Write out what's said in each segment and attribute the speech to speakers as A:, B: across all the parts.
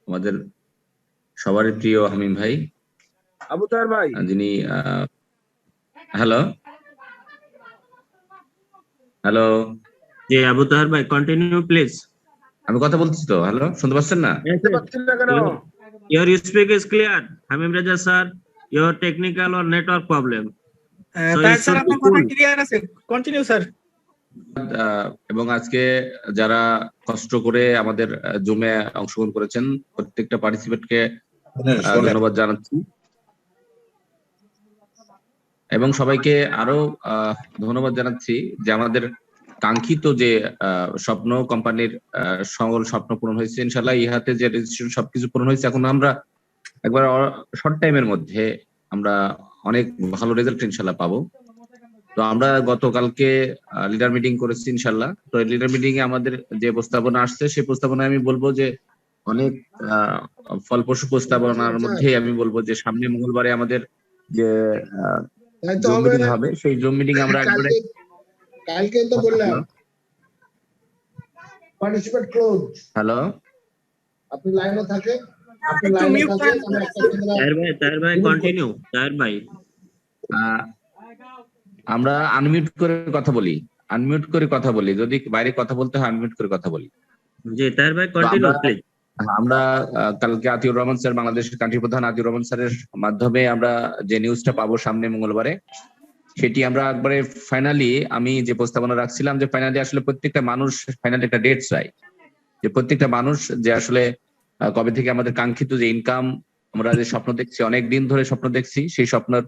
A: আমাদের সবারই প্রিয় হামিম ভাই,
B: আবু তাহের ভাই,
A: যিনি হ্যালো হ্যালো
C: জি আবু তাহের ভাই, কন্টিনিউ প্লিজ।
A: আমি কথা বলছি তো, হ্যালো শুনতে পাচ্ছেন না?
B: শুনতে পাচ্ছেন না কেন?
C: Your speak is clear, Hamim Raja sir. Your technical or network problem. So
D: Taher
C: it
D: sir
C: should be
D: আপনার কথা
C: cool.
D: ক্লিয়ার আছে, কন্টিনিউ স্যার।
A: এবং আজকে যারা কষ্ট করে আমাদের জুমে অংশগ্রহণ করেছেন প্রত্যেকটা পার্টিসিপেন্টকে ধন্যবাদ জানাচ্ছি এবং সবাইকে আরো ধন্যবাদ জানাচ্ছি যে আমাদের কাঙ্ক্ষিত যে স্বপ্ন কোম্পানির সকল স্বপ্ন পূরণ হয়েছে ইনশাল্লাহ। ইহাতে যে রেজিস্ট্রেশন সবকিছু পূরণ হয়েছে, এখন আমরা একবার শর্ট টাইমের মধ্যে আমরা অনেক ভালো রেজাল্ট ইনশাল্লাহ পাবো। তো আমরা গতকালকে লিডার মিটিং করেছি ইনশাল্লাহ। তো লিডার মিটিং এ আমাদের যে প্রস্তাবনা আসছে সেই প্রস্তাবনায় আমি বলবো যে অনেক ফলপ্রসূ প্রস্তাবনার মধ্যে আমি বলবো যে সামনে মঙ্গলবারে আমাদের যে জুম মিটিং হবে, সেই জুম মিটিং আমরা একবারে
E: কালকে তো বললাম পার্টিসিপেট ক্লোজ।
A: হ্যালো,
E: আপনি লাইনে থাকেন, আপনি
D: একটু
E: লাইনে
D: মিউট
E: থাকেন,
D: করেন।
C: তাহের ভাই কন্টিনিউ। তাহের ভাই
A: আমরা আনমিউট করে কথা বলি, আনমিউট করে কথা বলি, যদি বাইরে কথা বলতে হয় আনমিউট করে কথা বলি।
C: জি তাহের ভাই কন্টিনিউ প্লিজ।
A: আমরা কালকে আতিউর রহমান স্যার, বাংলাদেশের কান্ট্রি প্রধান আতিউর রহমান স্যারের মাধ্যমে আমরা যে নিউজটা পাবো সামনে মঙ্গলবারে, সেটি আমরা একবারে ফাইনালি, আমি যে প্রস্তাবনা রাখছিলাম যে ফাইনালি আসলে প্রত্যেকটা মানুষ ফাইনালি একটা ডেট চাই, যে প্রত্যেকটা মানুষ যে আসলে কবে থেকে আমাদের কাঙ্ক্ষিত যে ইনকাম, আমরা যে স্বপ্ন দেখছি, অনেক দিন ধরে স্বপ্ন দেখছি, সেই স্বপ্নের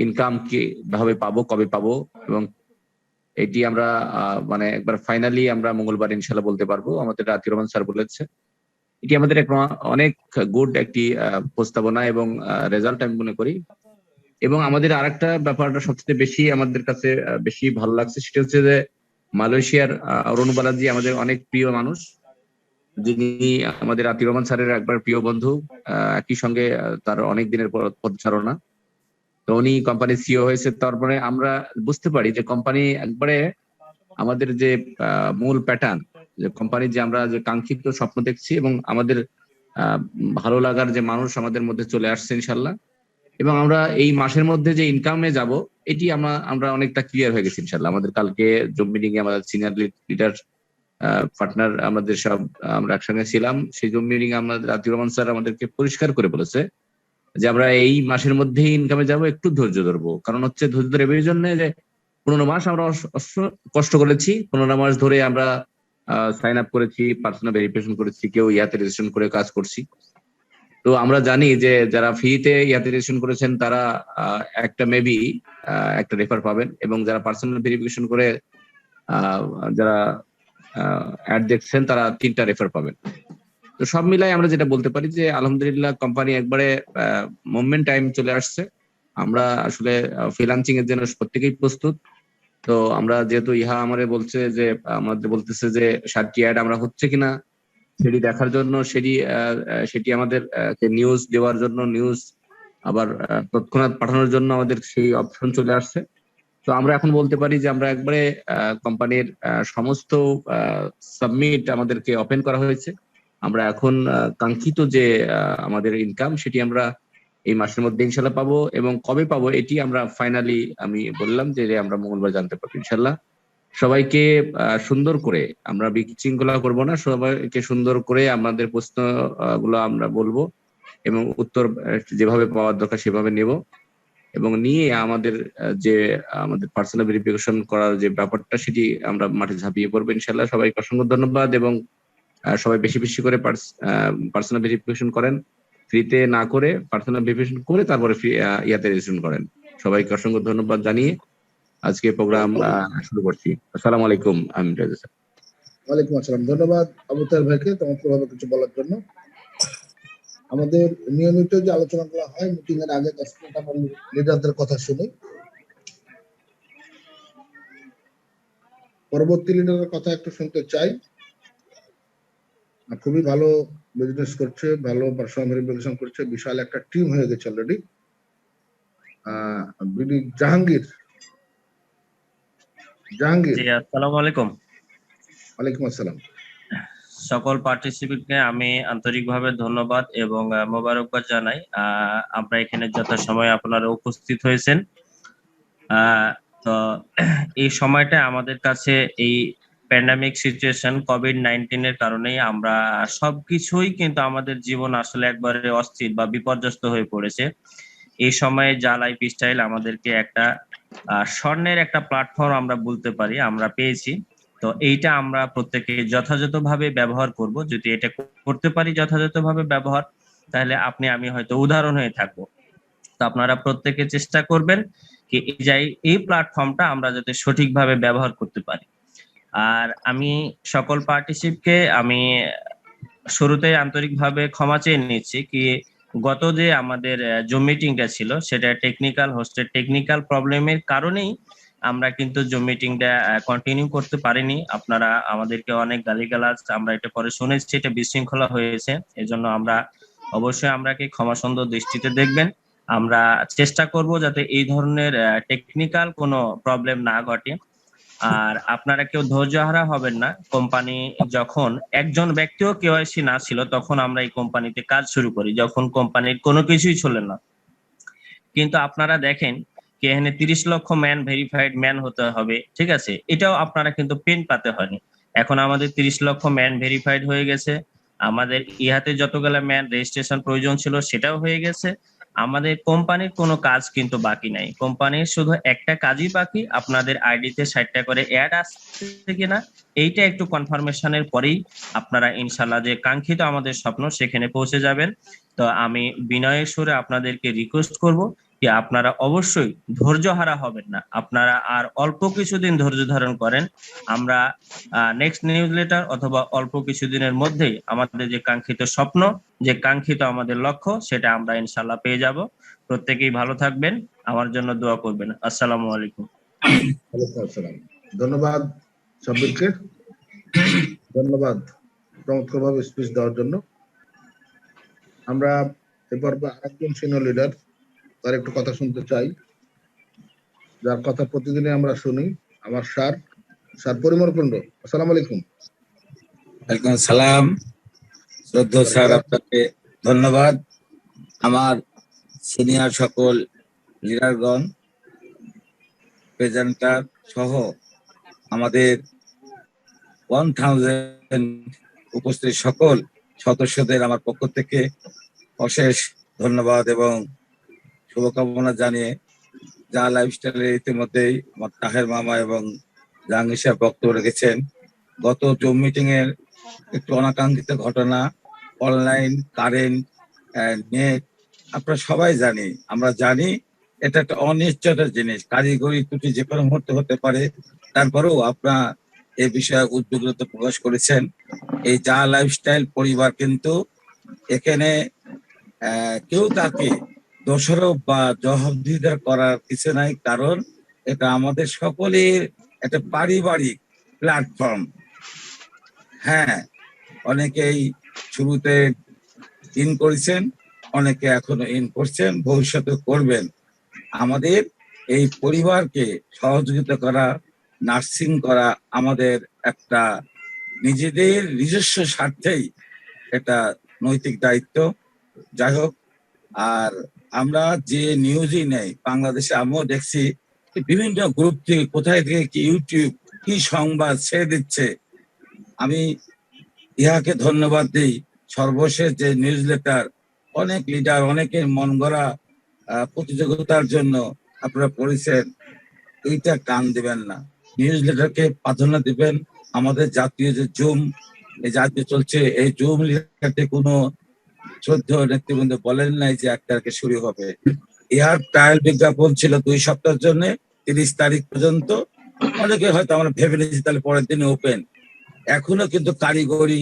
A: ইনকাম কি ভাবে পাবো, কবে পাবো, এবং এটি আমরা মানে একবার ফাইনালি আমরা মঙ্গলবার ইনশাল্লাহ বলতে পারবো। আমাদের আতিউর রহমান স্যার বলেছে এটি আমাদের অনেক গুড একটি প্রস্তাবনা এবং রেজাল্ট আমি মনে করি। এবং আমাদের আরেকটা ব্যাপারটা সবচেয়ে বেশি আমাদের কাছে বেশি ভালো লাগছে, সেটা হচ্ছে যে মালয়েশিয়ার অরুণ বালাজি আমাদের অনেক প্রিয় মানুষ, যিনি আমাদের আতিউর রহমান স্যারের একবার প্রিয় বন্ধু, একই সঙ্গে তার অনেক দিনের পদচারণা। তো উনি কোম্পানির সিইও হয়েছে। তারপরে আমরা বুঝতে পারি যে কোম্পানি একবারে আমাদের যে মূল প্যাটার্ন, যে কোম্পানির যে আমরা যে কাঙ্ক্ষিত স্বপ্ন দেখছি এবং আমাদের ভালো লাগার যে মানুষ আমাদের মধ্যে চলে আসছে ইনশাল্লাহ। এবং আমরা এই মাসের মধ্যে যে ইনকামে যাব, এটি আমরা অনেকটা ক্লিয়ার হয়ে গেছি ইনশাল্লাহ। আমাদের কালকে জুম মিটিং এ আমাদের সিনিয়র লিডার পার্টনার আমাদের সব আমরা একসঙ্গে ছিলাম। সেই জুম মিটিং এ আমাদের আতিউর রহমান স্যার আমাদেরকে পরিষ্কার করে বলেছে যে আমরা এই মাসের মধ্যেই ইনকামে যাব, একটু ধৈর্য ধরবো। কারণ হচ্ছে ধৈর্য ধরে এই জন্য যে 15 মাস আমরা কষ্ট করেছি, 15 মাস ধরে আমরা সাইন আপ করেছি, পার্সোনাল ভেরিফিকেশন করেছি, কেউ ইয়াতে রেজিস্ট্রেশন করে কাজ করছি। তো আমরা জানি যে যারা ফ্রিতে ইয়াতে রেজিস্ট্রেশন করেছেন তারা একটা মেবি একটা রেফার পাবেন, এবং যারা পার্সোনাল ভেরিফিকেশন করে যারা অ্যাড দেখছেন তারা 3টা রেফার পাবেন। তো সব মিলাই আমরা যেটা বলতে পারি যে আলহামদুলিল্লাহ কোম্পানি একবারে মুভমেন্ট টাইম চলে আসছে। আমরা আসলে ফ্রিল্যান্সিং এর জন্য প্রত্যেকেই প্রস্তুত। তো আমরা যেহেতু ইহা আমাদের বলছে যে আমাদের বলতেছে যে 7টি অ্যাড আমরা হচ্ছে কিনা সেটি দেখার জন্য, সেটি আমাদের নিউজ দেওয়ার জন্য, নিউজ আবার তৎক্ষণাৎ পাঠানোর জন্য আমাদের সেই অপশন চলে আসছে। তো আমরা এখন বলতে পারি যে আমরা একবারে কোম্পানির সমস্ত সাবমিট আমাদেরকে ওপেন করা হয়েছে। আমরা এখন কাঙ্ক্ষিত যে আমাদের ইনকাম, সেটি আমরা এই মাসের মধ্যে ইনশাল্লাহ পাবো, এবং কবে পাবো এটি আমরা ফাইনালি আমি বললাম যে আমরা মঙ্গলবার জানতে পারবো ইনশাল্লাহ। সবাইকে সুন্দর করে, আমরা বিশৃঙ্খলা করব না, সবাইকে সুন্দর করে আমাদের প্রশ্ন গুলো আমরা বলবো এবং উত্তর যেভাবে পাওয়ার দরকার সেভাবে নেব, এবং নিয়ে আমাদের যে আমাদের পার্সোনাল ভেরিফিকেশন করার যে ব্যাপারটা সেটি আমরা মাঠে ঝাঁপিয়ে পড়বো ইনশাল্লাহ। সবাইকে অসংখ্য ধন্যবাদ, এবং সবাই বেশি বেশি করে পার্সোনাল ভেরিফিকেশন করেন, ফ্রিতে না করে পার্সোনাল ভেরিফিকেশন করে তারপরে ইয়াতে রেজিস্ট্রেশন করেন। সবাইকে অসংখ্য ধন্যবাদ জানিয়ে আজকে প্রোগ্রাম শুরু করছি। আসসালামু আলাইকুম। আমি রাজা স্যার।
E: ওয়ালাইকুম আসসালাম। ধন্যবাদ আবু তাহের ভাইকে চমৎকারভাবে কিছু বলার জন্য। আমাদের নিয়মিত যে আলোচনাগুলো হয় মিটিং এর আগে 10 মিনিট আমরা লিডারদের কথা শুনি, পরবর্তী লিডারের কথা একটু শুনতে চাই। খুবই ভালো বিজনেস করছে, ভালো পার্সোনাল ভেরিফিকেশন করছে, বিশাল একটা টিম হয়ে গেছে অলরেডি। বিডি জাহাঙ্গীর।
C: জি আসসালামু আলাইকুম।
E: ওয়ালাইকুম আসসালাম।
C: সকল পার্টিসিপেন্টকে আমি আন্তরিকভাবে ধন্যবাদ এবং মোবারকবাদ জানাই। আমরা এখানে যথাসময়ে আপনারা উপস্থিত হয়েছেন। তো এই সময়টা আমাদের কাছে এই প্যান্ডামিক সিচুয়েশন কোভিড-19 এর কারণেই আমরা সবকিছুই কিন্তু আমাদের জীবন আসলে একবারে অস্থির বা বিপর্যস্ত হয়ে পড়েছে। এই সময়ে যা লাইফস্টাইল আমাদেরকে একটা স্বর্ণের একটা প্ল্যাটফর্ম আমরা বলতে পারি আমরা পেয়েছি। তো এইটা আমরা প্রত্যেকে যথাযথভাবে ব্যবহার করব। যদি এটা করতে পারি যথাযথভাবে ব্যবহার, তাহলে আপনি আমি হয়তো উদাহরণ হয়ে থাকবো। তো আপনারা প্রত্যেকে চেষ্টা করবেন কি এই প্ল্যাটফর্মটা আমরা যাতে সঠিকভাবে ব্যবহার করতে পারি। আর আমি সকল পার্টিসিপকে আমি শুরুতে আন্তরিকভাবে ক্ষমা চেয়ে নিচ্ছি কি গত যে আমাদের জুম মিটিংটা ছিল সেটা হোস্টের টেকনিক্যাল প্রবলেমের কারণেই আমরা কিন্তু জুম মিটিংটা কন্টিনিউ করতে পারিনি। আপনারা আমাদেরকে অনেক গালিগালাজ আমরা এটা পরে শুনেছি, এটা বিশৃঙ্খলা হয়েছে। এজন্য আমরা অবশ্যই আমরাকে ক্ষমা সুন্দর দৃষ্টিতে দেখবেন। আমরা চেষ্টা করব যাতে এই ধরনের টেকনিক্যাল কোনো প্রবলেম না ঘটে। আর আপনারা কেউ ধৈর্যহারা হবেন না। কোম্পানি যখন একজন ব্যক্তিও কেওয়াইসি না ছিল তখন আমরা এই কোম্পানিতে কাজ শুরু করি, যখন কোম্পানির কোনো কিছুই ছিল না। কিন্তু আপনারা দেখেন কি এখানে 30 লক্ষ ম্যান ভেরিফাইড ম্যান হতে হবে, ঠিক আছে? এটাও আপনারা কিন্তু পেন পাতে হয়নি। এখন আমাদের 30 লক্ষ ম্যান ভেরিফাইড হয়ে গেছে। আমাদের ইহাতে যতগুলা ম্যান রেজিস্ট্রেশন প্রয়োজন ছিল সেটাও হয়ে গেছে। আমাদের কোম্পানির কোনো কাজ কিন্তু বাকি নাই। কোম্পানির শুধু একটা কাজই বাকি, আপনাদের আইডিতে 60টা করে অ্যাড আসছে কিনা এইটা একটু কনফার্মেশনের পরেই আপনারা ইনশাআল্লাহ যে কাঙ্ক্ষিত আমাদের স্বপ্ন সেখানে পৌঁছে যাবেন। তো আমি বিনয়ের সুরে আপনাদেরকে রিকোয়েস্ট করব কি আপনারা অবশ্যই ধৈর্যহারা হবেন না। আপনারা আর অল্প কিছুদিন ধৈর্য ধারণ করেন। আমরা নেক্সট নিউজলেটার অথবা অল্প কিছুদিনের মধ্যেই আমাদের যে কাঙ্ক্ষিত স্বপ্ন, যে কাঙ্ক্ষিত আমাদের লক্ষ্য সেটা আমরা ইনশাআল্লাহ পেয়ে যাব। প্রত্যেকেই ভালো থাকবেন, আমার জন্য দোয়া করবেন। আসসালামু আলাইকুম।
E: ওয়ালাইকুম আসসালাম। ধন্যবাদ সবাইকে, ধন্যবাদ চমৎকারভাবে স্পিচ দেওয়ার জন্য। আমরা এরপর আরেকজন সিনিয়র লিডার, তার একটু কথা শুনতে চাই, যার কথা প্রতিদিনই আমরা শুনি, আমার স্যার পরিমল কুণ্ড। আসসালামু আলাইকুম।
D: ওয়ালাইকুম সালাম। শ্রদ্ধেয় স্যার, আপনাকে ধন্যবাদ। আমার সিনিয়র সকল লিডারগণ, প্রেজেন্টার সহ আমাদের 1000 উপস্থিত সকল সদস্যদের আমার পক্ষ থেকে অশেষ ধন্যবাদ এবং শুভকামনা জানিয়ে যা লাইফস্টাইলের ইতিমধ্যেই আমার তাহের মামা এবং জাহাঙ্গীর সাহেব বক্তব্য রেখেছেন। গত জুম মিটিং এর একটু অনাকাঙ্ক্ষিত ঘটনা, অনলাইন কারেন্ট নেট, আপনারা সবাই জানি, আমরা জানি এটা একটা অনিশ্চয়তার জিনিস, কারিগরি ত্রুটি যে কোনো মুহূর্তে হতে পারে। তারপরেও আপনারা এ বিষয়ে উদ্বিগ্নতা প্রকাশ করেছেন। এই যা লাইফস্টাইল পরিবার কিন্তু এখানে কেউ তাকে দোষারোপ বা জবাবদিহিতা করার কিছু নাই, কারণ এটা আমাদের সকলের একটা পারিবারিক প্ল্যাটফর্ম। হ্যাঁ, অনেকেই শুরুতে ইন করেছেন, অনেকে এখনো ইন করছেন, ভবিষ্যতে করবেন। আমাদের এই পরিবারকে সহযোগিতা করা, নার্সিং করা আমাদের একটা নিজেদের নিজস্ব স্বার্থেই এটা নৈতিক দায়িত্ব। যাই হোক, আর আমরা যে নিউজই নেই বাংলাদেশে, আমিও দেখছি বিভিন্ন গ্রুপ থেকে কোথায় থেকে কি ইউটিউব কি সংবাদ ছেড়ে দিচ্ছে। আমি ইহাকে ধন্যবাদ দিই। সর্বশেষ যে নিউজ লেটার, অনেক লিডার অনেকের মন গড়া প্রতিযোগিতার জন্য আপনারা পড়েছেন, এইটা কান দিবেন না, নিউজ লেটারকে প্রাধান্য দিবেন। আমাদের জাতীয় যে জুম এই জাতীয় চলছে, এই জুম লেটারতে কোনো শ্রদ্ধেয় নেতৃবৃন্দ বলেন নাই যে 1 তারিখে শুরু হবে। ইহার ট্রায়াল বিজ্ঞাপন ছিল 2 সপ্তাহের জন্য, 30 তারিখ পর্যন্ত। অনেকে হয়তো আমরা ভেবে নিয়েছি তাহলে পরের দিনে ওপেন। এখনো কিন্তু কারিগরি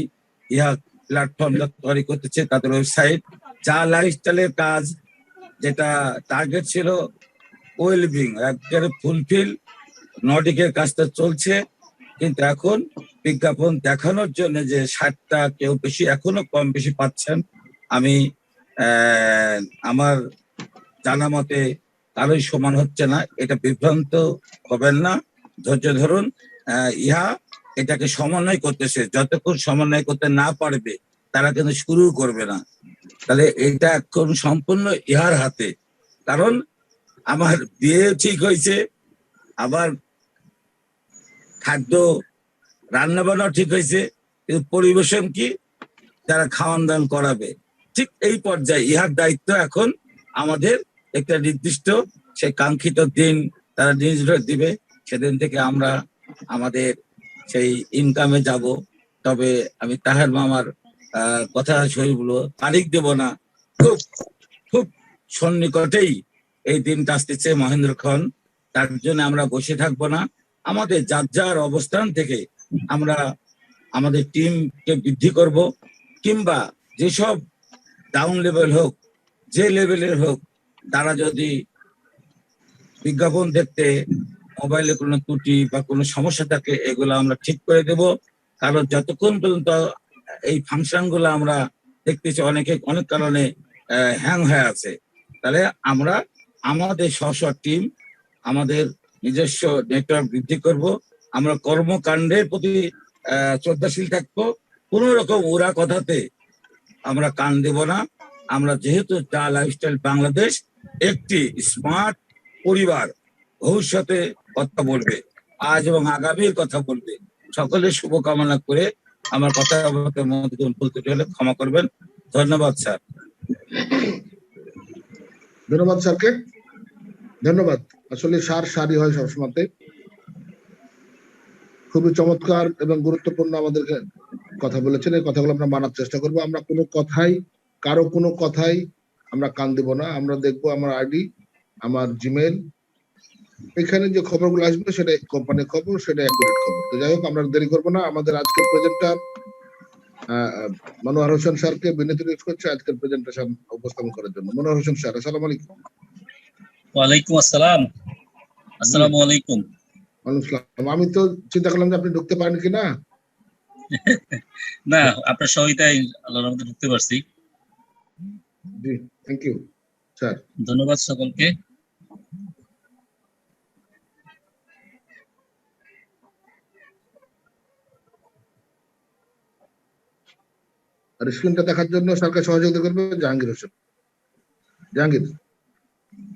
D: ইহা প্ল্যাটফর্ম তৈরি করতেছে, তাদের ওয়েবসাইট যা লাইফস্টাইলের কাজ, যেটা টার্গেট ছিল ওয়েলবিং, একেবারে ফুলফিল। নর্ডিকের কাজটা চলছে, কিন্তু এখন বিজ্ঞাপন দেখানোর জন্য যে 60টা কেউ বেশি, এখনো কম বেশি পাচ্ছেন। আমি আমার জানা মতে কারোই সমান হচ্ছে না, এটা বিভ্রান্ত হবেন না, ধৈর্য ধরুন। ইহা এটাকে সমন্বয় করতেছে, যতক্ষণ সমন্বয় করতে না পারবে তারা কিন্তু শুরু করবে না। তাহলে এটা এখন সম্পূর্ণ ইহার হাতে। কারণ আমার বিয়ে ঠিক হয়েছে, আবার খাদ্য রান্না বান্না ঠিক হয়েছে, কিন্তু পরিবেশন কি, যারা খাওয়ান দাওয়ান করাবে, ঠিক এই পর্যায়ে ইহার দায়িত্ব এখন আমাদের। একটা নির্দিষ্ট সে কাঙ্ক্ষিত দিন তারা নির্ধারণ দিবে, সেদিন থেকে আমরা আমাদের সেই ইনকামে যাব। তবে আমি তাহের মামার কথা সই বলবো, তারিখ দেব না, খুব খুব সন্নিকটেই এই দিনটা আসতেছে মহেন্দ্রক্ষণ। তার জন্য আমরা বসে থাকবো না, আমাদের যার যার অবস্থান থেকে আমরা আমাদের টিমকে বৃদ্ধি করব, কিংবা যেসব ডাউন লেভেল হোক, যে লেভেলের হোক, তারা যদি বিজ্ঞাপন দেখতে মোবাইলে কোনো ত্রুটি বা কোনো সমস্যা থাকে, এগুলো আমরা ঠিক করে দেব। কারণ যতক্ষণ পর্যন্ত এই ফাংশন গুলো আমরা দেখতেছি অনেক কারণে হ্যাং হয়ে আছে, তাহলে আমরা আমাদের স্ব টিম, আমাদের নিজস্ব নেটওয়ার্ক বৃদ্ধি করব। আমরা কর্মকাণ্ডের প্রতি শ্রদ্ধাশীল থাকবো, কোন রকম ওরা কথাতে আমরা কান দেব না। আমরা যেহেতু চা লাইফস্টাইল বাংলাদেশ একটি স্মার্ট পরিবার, ভবিষ্যতে কথা বলবে, আজ এবং আগামীর কথা বলবে। সকলের শুভকামনা করে আমার কথাবার্তার মধ্যে বলতে হলে ক্ষমা করবেন। ধন্যবাদ স্যার।
E: ধন্যবাদ স্যারকে, ধন্যবাদ। আসলে সারি হয় সবসময়। খুবই চমৎকার এবং গুরুত্বপূর্ণ আমাদেরকে কথা বলেছেন। এই কথাগুলো আমরা মানার চেষ্টা করবো। আমরা কারো কোনো কথাই আমরা কান দিব না। আমরা দেখবো আমার আইডি, আমার জিমেল, এখানে যে খবরগুলো আসবে সেটা কোম্পানির খবর, সেটা অ্যাকুরেট খবর। তো যাই হোক, আমরা দেরি করবো না। আমাদের আজকের প্রেজেন্টার মনোয়ার হোসেন স্যারকে বিনীত রিকোয়েস্ট করছে আজকের প্রেজেন্টেশন উপস্থাপন করার জন্য। মনোয়ার হোসেন স্যার, আসসালামু আলাইকুম।
F: ওয়ালাইকুম আসসালাম। আসসালামু আলাইকুম।
E: ওয়ালাইকুম আসসালাম। আমি তো চিন্তা করলাম যে আপনি ঢুকতে পারেন কিনা।
F: না, আপনার সহায়তায় আল্লাহর রহমতে ঢুকতে পারছি।
E: জি, থ্যাংক ইউ স্যার।
F: ধন্যবাদ সকলকে।
E: আর স্ক্রিনটা দেখার জন্য স্যারকে সহযোগিতা করবে জাহাঙ্গীর হোসেন। জাহাঙ্গীর,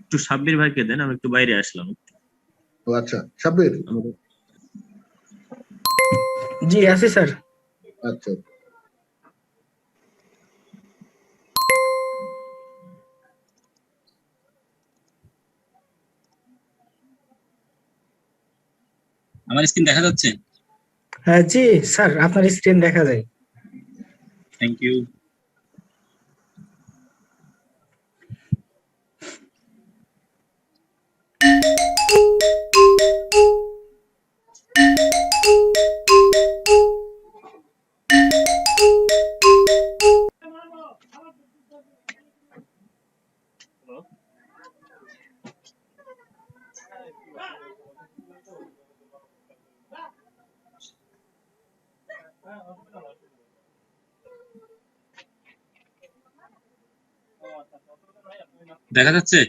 C: একটু সাব্বির ভাইকে দেন, আমি একটু বাইরে আসলাম।
E: ও আচ্ছা, সাব্বির।
G: জি আছি স্যার।
E: আচ্ছা,
F: আমার স্ক্রিন দেখা যাচ্ছে?
G: হ্যাঁ জি স্যার, আপনার স্ক্রিন দেখা যায়।
F: Thank you. দেখা যাচ্ছে?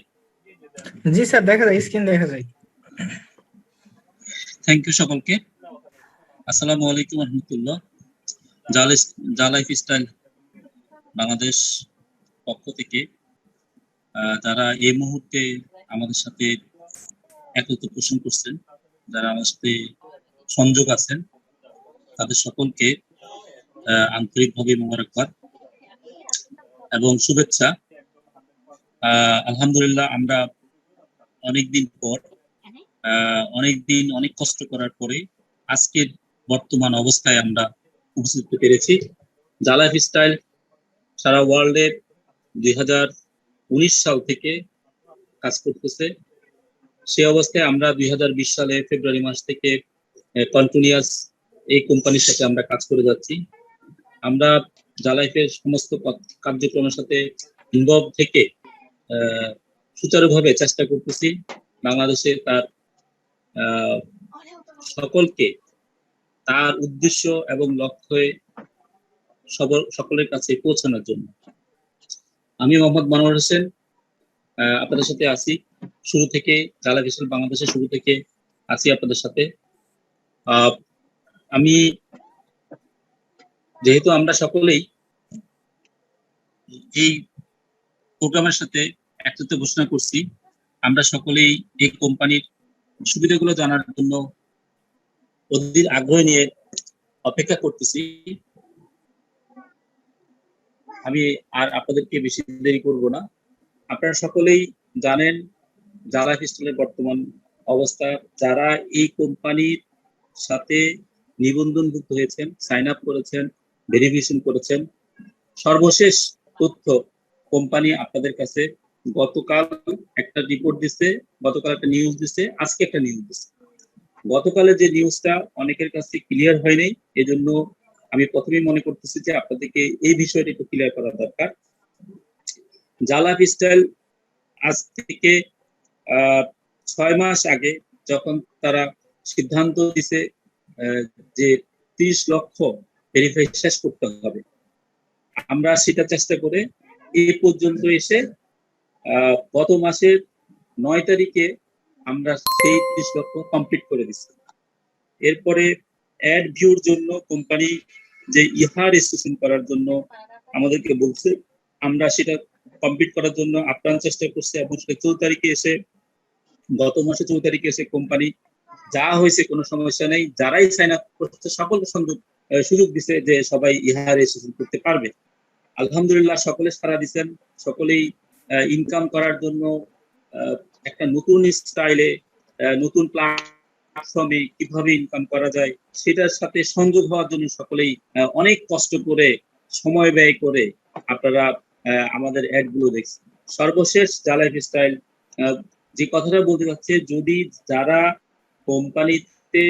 G: জি স্যার দেখা যায়, স্ক্রিন দেখা যায়।
F: থ্যাংক ইউ সকলকে। আসসালামু আলাইকুম রহমতুল্লাহ। জা লাইফস্টাইল বাংলাদেশ পক্ষ থেকে যারা এই মুহূর্তে আমাদের সাথে একত্র পোষণ করছেন, যারা আমাদের সাথে সংযোগ আছেন, তাদের সকলকে আন্তরিকভাবে মোবারকবাদ এবং শুভেচ্ছা। আলহামদুলিল্লাহ, আমরা অনেকদিন পর অনেক কষ্ট করার পরে আজকের বর্তমান অবস্থায় আমরা উপস্থিত হতে পেরেছি। জা লাইফস্টাইল সারা ওয়ার্ল্ডে 2019 সাল থেকে কাজ করতেছে। সেই অবস্থায় আমরা 2020 সালে ফেব্রুয়ারি মাস থেকে কন্টিনিউয়াস এই কোম্পানির সাথে আমরা কাজ করে যাচ্ছি। আমরা জা লাইফের সমস্ত কার্যক্রমের সাথে ইনভলভ থেকে সুচারুভাবে চেষ্টা করতেছি বাংলাদেশে তার সকলকে তার উদ্দেশ্য এবং লক্ষ্যে সকলের কাছে পৌঁছানোর জন্য। আমি মোহাম্মদ মনোয়ার হোসেন আপনাদের সাথে আছি শুরু থেকে, জা লাইফস্টাইল বাংলাদেশের শুরু থেকে আছি আপনাদের সাথে। আমি যেহেতু আমরা সকলেই এই প্রোগ্রামের সাথে একত্রিত ঘোষণা করছি, আমরা সকলেই এই কোম্পানির সুবিধাগুলো জানার জন্য অধীর আগ্রহ নিয়ে অপেক্ষা করতেছি। আমি আর আপনাদেরকে বেশি দেরি করব না। আপনারা সকলেই জানেন জা লাইফ স্টাইলের বর্তমান অবস্থা। যারা এই কোম্পানির সাথে নিবন্ধনভুক্ত হয়েছেন, সাইন আপ করেছেন, ভেরিফিকেশন করেছেন, সর্বশেষ তথ্য কোম্পানি আপনাদের কাছে গতকাল একটা রিপোর্ট দিচ্ছে, গতকাল একটা নিউজ দিচ্ছে, আজকে একটা নিউজ দিচ্ছে। গতকালের যে নিউজটা অনেকের কাছে ক্লিয়ার হয়নি, এজন্য আমি প্রথমেই মনে করতেছি যে আপনাদেরকে এই বিষয়টা একটু ক্লিয়ার করা দরকার। জা লাইফ স্টাইল আজ থেকে 6 মাস আগে যখন তারা সিদ্ধান্ত দিছে যে 30 লক্ষ ভেরিফাই শেষ করতে হবে, আমরা সেটা চেষ্টা করে এই পর্যন্ত এসে গত মাসের 9 তারিখে আমরা সেই 30 লক্ষ কমপ্লিট করে দিচ্ছি। এরপরে অ্যাড ভিউর জন্য কোম্পানি যে ইহা রেজিস্ট্রেশন করার জন্য আমাদেরকে বলছে, আমরা সেটা কমপ্লিট করার জন্য আপ্রাণ চেষ্টা করছি এবং সেটা 4 তারিখে এসে, গত মাসে 4 তারিখে এসে কোম্পানি যা হয়েছে কোনো সমস্যা নেই, যারাই সাইন আপ করছে সকলকে সুযোগ দিছে যে সবাই ইহা রেজিস্ট্রেশন করতে পারবে। আলহামদুলিল্লাহ সকলে সাড়া দিচ্ছেন, সকলেই ইনকাম করার জন্য একটা নতুন স্টাইলে, নতুন প্ল্যাটফর্মে কিভাবে ইনকাম করা যায় সেটার সাথে সংযোগ হওয়ার জন্য সকলেই অনেক কষ্ট করে, সময় ব্যয় করে আপনারা আমাদের অ্যাড গুলো দেখছেন। সর্বশেষ জা লাইফ স্টাইল যে কথাটা বলতে চাচ্ছে, যদি যারা কোম্পানিতে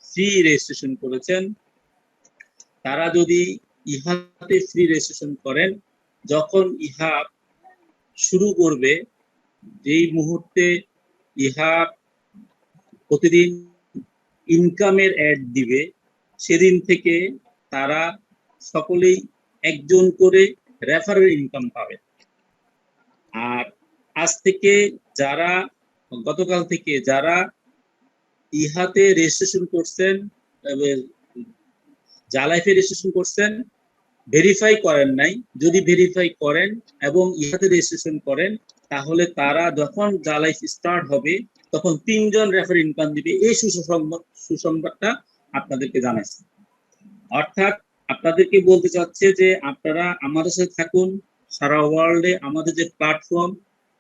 F: ফ্রি রেজিস্ট্রেশন করেছেন তারা যদি ইহাতে ফ্রি রেজিস্ট্রেশন করেন, যখন ইহা শুরু করবে, যেই মুহূর্তে ইহা প্রতিদিন ইনকামের অ্যাড দিবে, সেদিন থেকে তারা সকলেই একজন করে রেফারেল ইনকাম পাবে। আর আজ থেকে যারা, গতকাল থেকে যারা ইহাতে রেজিস্ট্রেশন করছেন, জা লাইফে রেজিস্ট্রেশন করছেন, ভেরিফাই করেন নাই, যদি ভেরিফাই করেন এবং ইহাতে রেজিস্ট্রেশন করেন, তাহলে তারা যখন জা লাইফ স্টার্ট হবে তখন 3 জন রেফার ইনকাম দিবে। এই সুসংবাদটা আপনাদেরকে জানাচ্ছি। অর্থাৎ আপনাদেরকে বলতে চাচ্ছে যে আপনারা আমাদের সাথে থাকুন, সারা ওয়ার্ল্ডে আমাদের যে প্ল্যাটফর্ম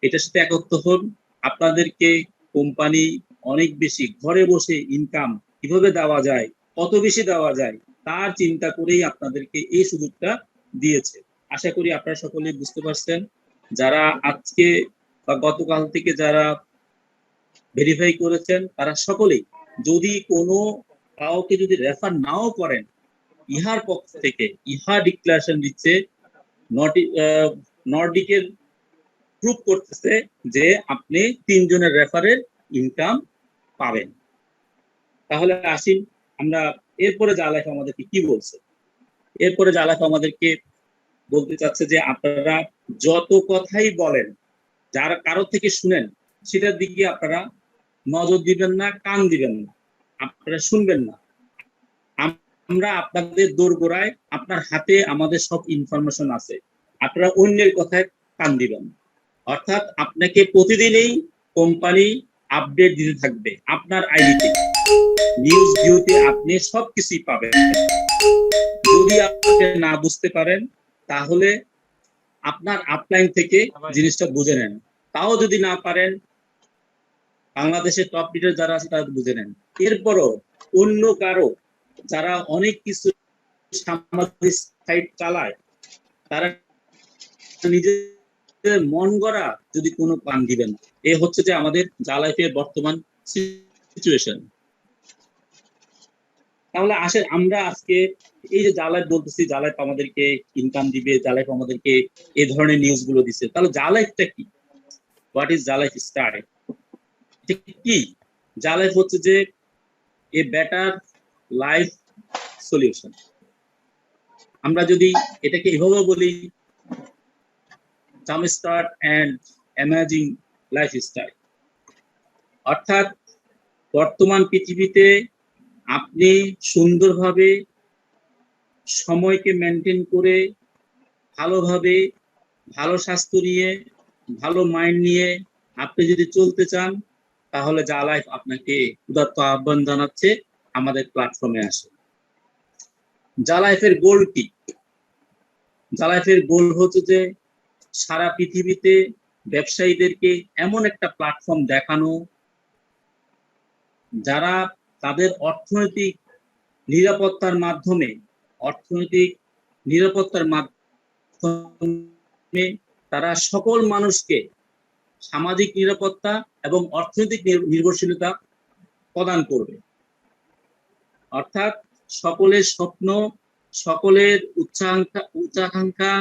F: এটার সাথে একত্র হন। আপনাদেরকে কোম্পানি অনেক বেশি ঘরে বসে ইনকাম কিভাবে দেওয়া যায়, কত বেশি দেওয়া যায় তার চিন্তা করেই আপনাদেরকে এই সুযোগটা দিয়েছে। আশা করি আপনারা সকলে বুঝতে পারছেন। যারা আজকে বা গতকাল থেকে যারা ভেরিফাই করেছেন তারা সকলেই, যদি কোনো কাউকে যদি রেফার নাও করেন, ইহার পক্ষ থেকে ইহা ডিক্লারেশন দিচ্ছে, নর্ডিকের প্রুফ করতেছে যে আপনি 3 জনের রেফারের ইনকাম পাবেন। তাহলে আসিন আমরা এরপরে জা লাইফ আমাদেরকে কি বলছে। এরপরে জা লাইফ আমাদেরকে বলতে চাচ্ছে যে আপনারা যত কথাই বলেন, যারা কারো থেকে শুনেন, সেটার দিকে আপনারা নজর দিবেন না, কান দিবেন না, আপনারা শুনবেন না। আমরা আপনাদের দোরগোড়ায়, আপনার হাতে আমাদের সব ইনফরমেশন আছে, আপনারা অন্যের কথায় কান দিবেন। অর্থাৎ আপনাকে প্রতিদিনই কোম্পানি আপডেট দিতে থাকবে আপনার আইডিতে, নিউজ ভিউতে আপনি সবকিছুই পাবেন। যদি আপনি না বুঝতে পারেন তাহলে আপনার আপলাইন থেকে জিনিসটা বুঝে নেন। তাও যদি না পারেন, বাংলাদেশের টপ লিডার যারা আছে তারা বুঝে নেন। এরপরও অন্য কারো যারা অনেক কিছু সামাজিক সাইট চালায়, তারা নিজেদের মন গড়া যদি কোনো প্ল্যান দিবেন। এ হচ্ছে যে আমাদের জা লাইফের বর্তমান সিচুয়েশন। তাহলে আসেন আমরা আজকে এই যে জা লাইফ বলতেছি, জা লাইফ আমাদেরকে ইনকাম দিবে, জা লাইফ আমাদেরকে এই ধরনের নিউজ গুলো দিচ্ছে, তাহলে জা লাইফটা কি? হোয়াট ইজ জা লাইফ স্টাইল? কি জা লাইফ হচ্ছে যে এ বেটার লাইফ সলিউশন। আমরা যদি এটাকে এভাবে বলি, jump start and amazing lifestyle. অর্থাৎ বর্তমান পৃথিবীতে আপনি সুন্দরভাবে সময়কে মেনটেন করে ভালোভাবে ভালো স্বাস্থ্য নিয়ে ভালো মাইন্ড নিয়ে আপনি যদি চলতে চান তাহলে যা লাইফ আপনাকে উদাত্ত আহ্বান জানাচ্ছে আমাদের প্ল্যাটফর্মে আসে। যা লাইফের গোল কি? যা লাইফের গোল হচ্ছে যে সারা পৃথিবীতে ব্যবসায়ীদেরকে এমন একটা প্ল্যাটফর্ম দেখানো যারা তাদের অর্থনৈতিক নিরাপত্তার মাধ্যমে তারা সকল মানুষকে সামাজিক নিরাপত্তা এবং অর্থনৈতিক নির্ভরশীলতা প্রদান করবে। অর্থাৎ সকলের স্বপ্ন, সকলের উচ্চাকাঙ্ক্ষা,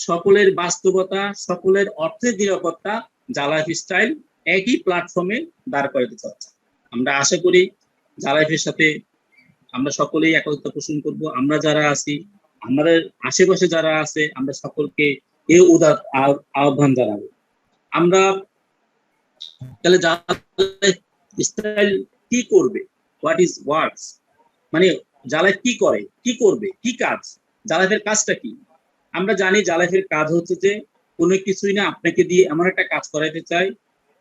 F: সকলের বাস্তবতা, সকলের অর্থনৈতিক নিরাপত্তা যা লাইফ স্টাইল একই প্ল্যাটফর্মে দাঁড় করাতে চাচ্ছে। আমরা আশা করি যা লাইফের সাথে আমরা সকলেই একত্রতা পোষণ করব। আমরা যারা আছি, আমাদের আশেপাশে যারা আছে, আমরা সকলকে এই উদার আহ্বান জানাবো। আমরা তাহলে যা লাইফ স্টাইল কি করবে, হোয়াট ইজ ওয়ার্কস, মানে যা লাইফ কি করে, কি করবে, কি কাজ, যা লাইফের কাজটা কি? আমরা জানি যা লাইফের কাজ হচ্ছে যে কোনো কিছুই না, আপনাকে দিয়ে এমন একটা কাজ করাইতে চাই,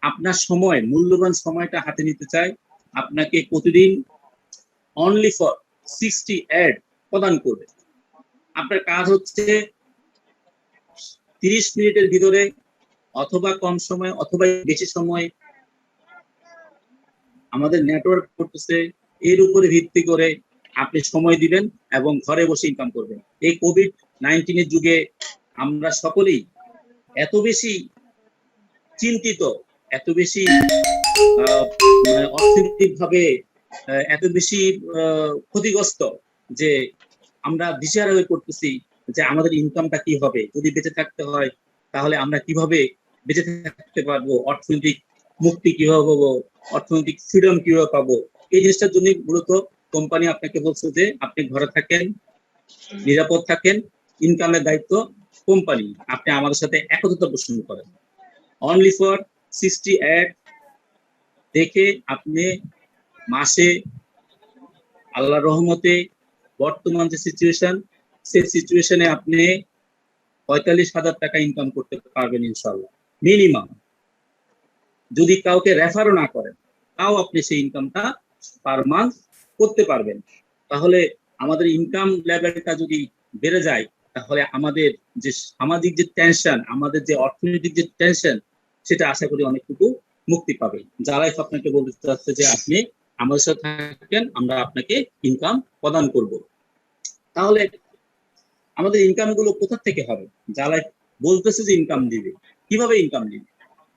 F: আপনার সময়, মূল্যবান সময়টা হাতে নিতে চাই, আপনাকে প্রতিদিন অনলি ফর 60 অ্যাড প্রদান করবে। আপনার কাজ হচ্ছে 30 মিনিটের ভিতরে অথবা কম সময় অথবা বেশি সময় আমাদের নেটওয়ার্ক করতেছে, এর উপরে ভিত্তি করে আপনি সময় দিবেন এবং ঘরে বসে ইনকাম করবেন। এই কোভিড-19 এর যুগে আমরা সকলেই এত বেশি চিন্তিত, এত বেশি অর্থনৈতিকভাবে এত বেশি ক্ষতিগ্রস্ত যে আমরা দিশেহারা হয়ে পড়তেছি যে আমাদের ইনকামটা কি হবে, যদি বেঁচে থাকতে হয় তাহলে আমরা কিভাবে বেঁচে থাকতে পারবো, অর্থনৈতিক মুক্তি কিভাবে পাবো, অর্থনৈতিক ফ্রিডম কিভাবে পাবো। এই জিনিসটার জন্য মূলত কোম্পানি আপনাকে বলছে যে আপনি ঘরে থাকেন, নিরাপদ থাকেন, ইনকামের দায়িত্ব কোম্পানি, আপনি আমাদের সাথে একত্রতা পোষণ করেন। অনলি ফর 60 অ্যাড দেখে আপনি মাসে আল্লাহর রহমতে বর্তমান যে সিচুয়েশন, সেই সিচুয়েশনে আপনি 45,000 টাকা ইনকাম করতে পারবেন ইনশাআল্লাহ মিনিমাম। যদি কাউকে রেফারও না করেন তাও আপনি সেই ইনকামটা পার মান্থ করতে পারবেন। তাহলে আমাদের ইনকাম লেভেলটা যদি বেড়ে যায় তাহলে আমাদের যে সামাজিক যে টেনশন, আমাদের যে অর্থনৈতিক যে টেনশন, সেটা আশা করি অনেকটুকু মুক্তি পাবে। যারাই আপনাকে বলতে চাচ্ছে যে আপনি আমাদের সাথে থাকেন, আমরা আপনাকে ইনকাম প্রদান করব। তাহলে আমাদের ইনকাম গুলো কোথা থেকে হবে? জালাইফ বলতেছে যে ইনকাম দিবে, কিভাবে ইনকাম দিবে?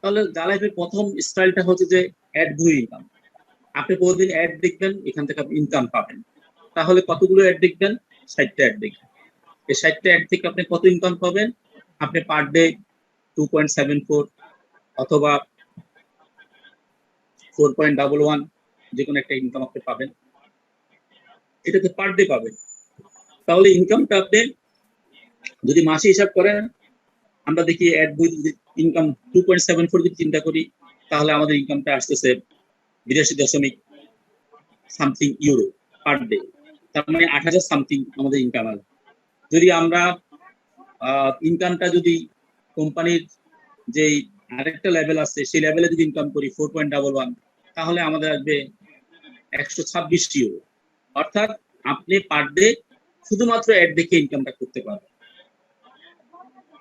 F: তাহলে জালাইফের প্রথম স্টাইলটা হচ্ছে যে অ্যাড ভিউ ইনকাম। আপনি প্রতিদিন অ্যাড দেখবেন, এখান থেকে আপনি ইনকাম পাবেন। তাহলে কতগুলো অ্যাড দেখবেন? 60টা অ্যাড দেখবেন। এই 60টা অ্যাড থেকে আপনি কত ইনকাম পাবেন? আপনি পার ডে 2.74 অথবা 4.11 যে কোনো একটা ইনকাম আপনি পাবেন, এটাতে পার ডে পাবেন। তাহলে ইনকামটা আপনি যদি মাসে হিসাব করেন, আমরা দেখি অ্যাড বই ইনকাম 2.74 যদি চিন্তা করি, তাহলে আমাদের ইনকামটা আসতেছে 82 সামথিং ইউরো পার ডে, তার মানে 8,000 সামথিং আমাদের ইনকাম আসবে। যদি আমরা ইনকামটা যদি কোম্পানির যে আরেকটা লেভেল আছে সেই লেভেলে যদি ইনকাম করি 4.11, তাহলে আমাদের আসবে 126 ইউরো। অর্থাৎ আপনি পার ডে শুধুমাত্র অ্যাড দেখে ইনকামটা করতে পারবেন।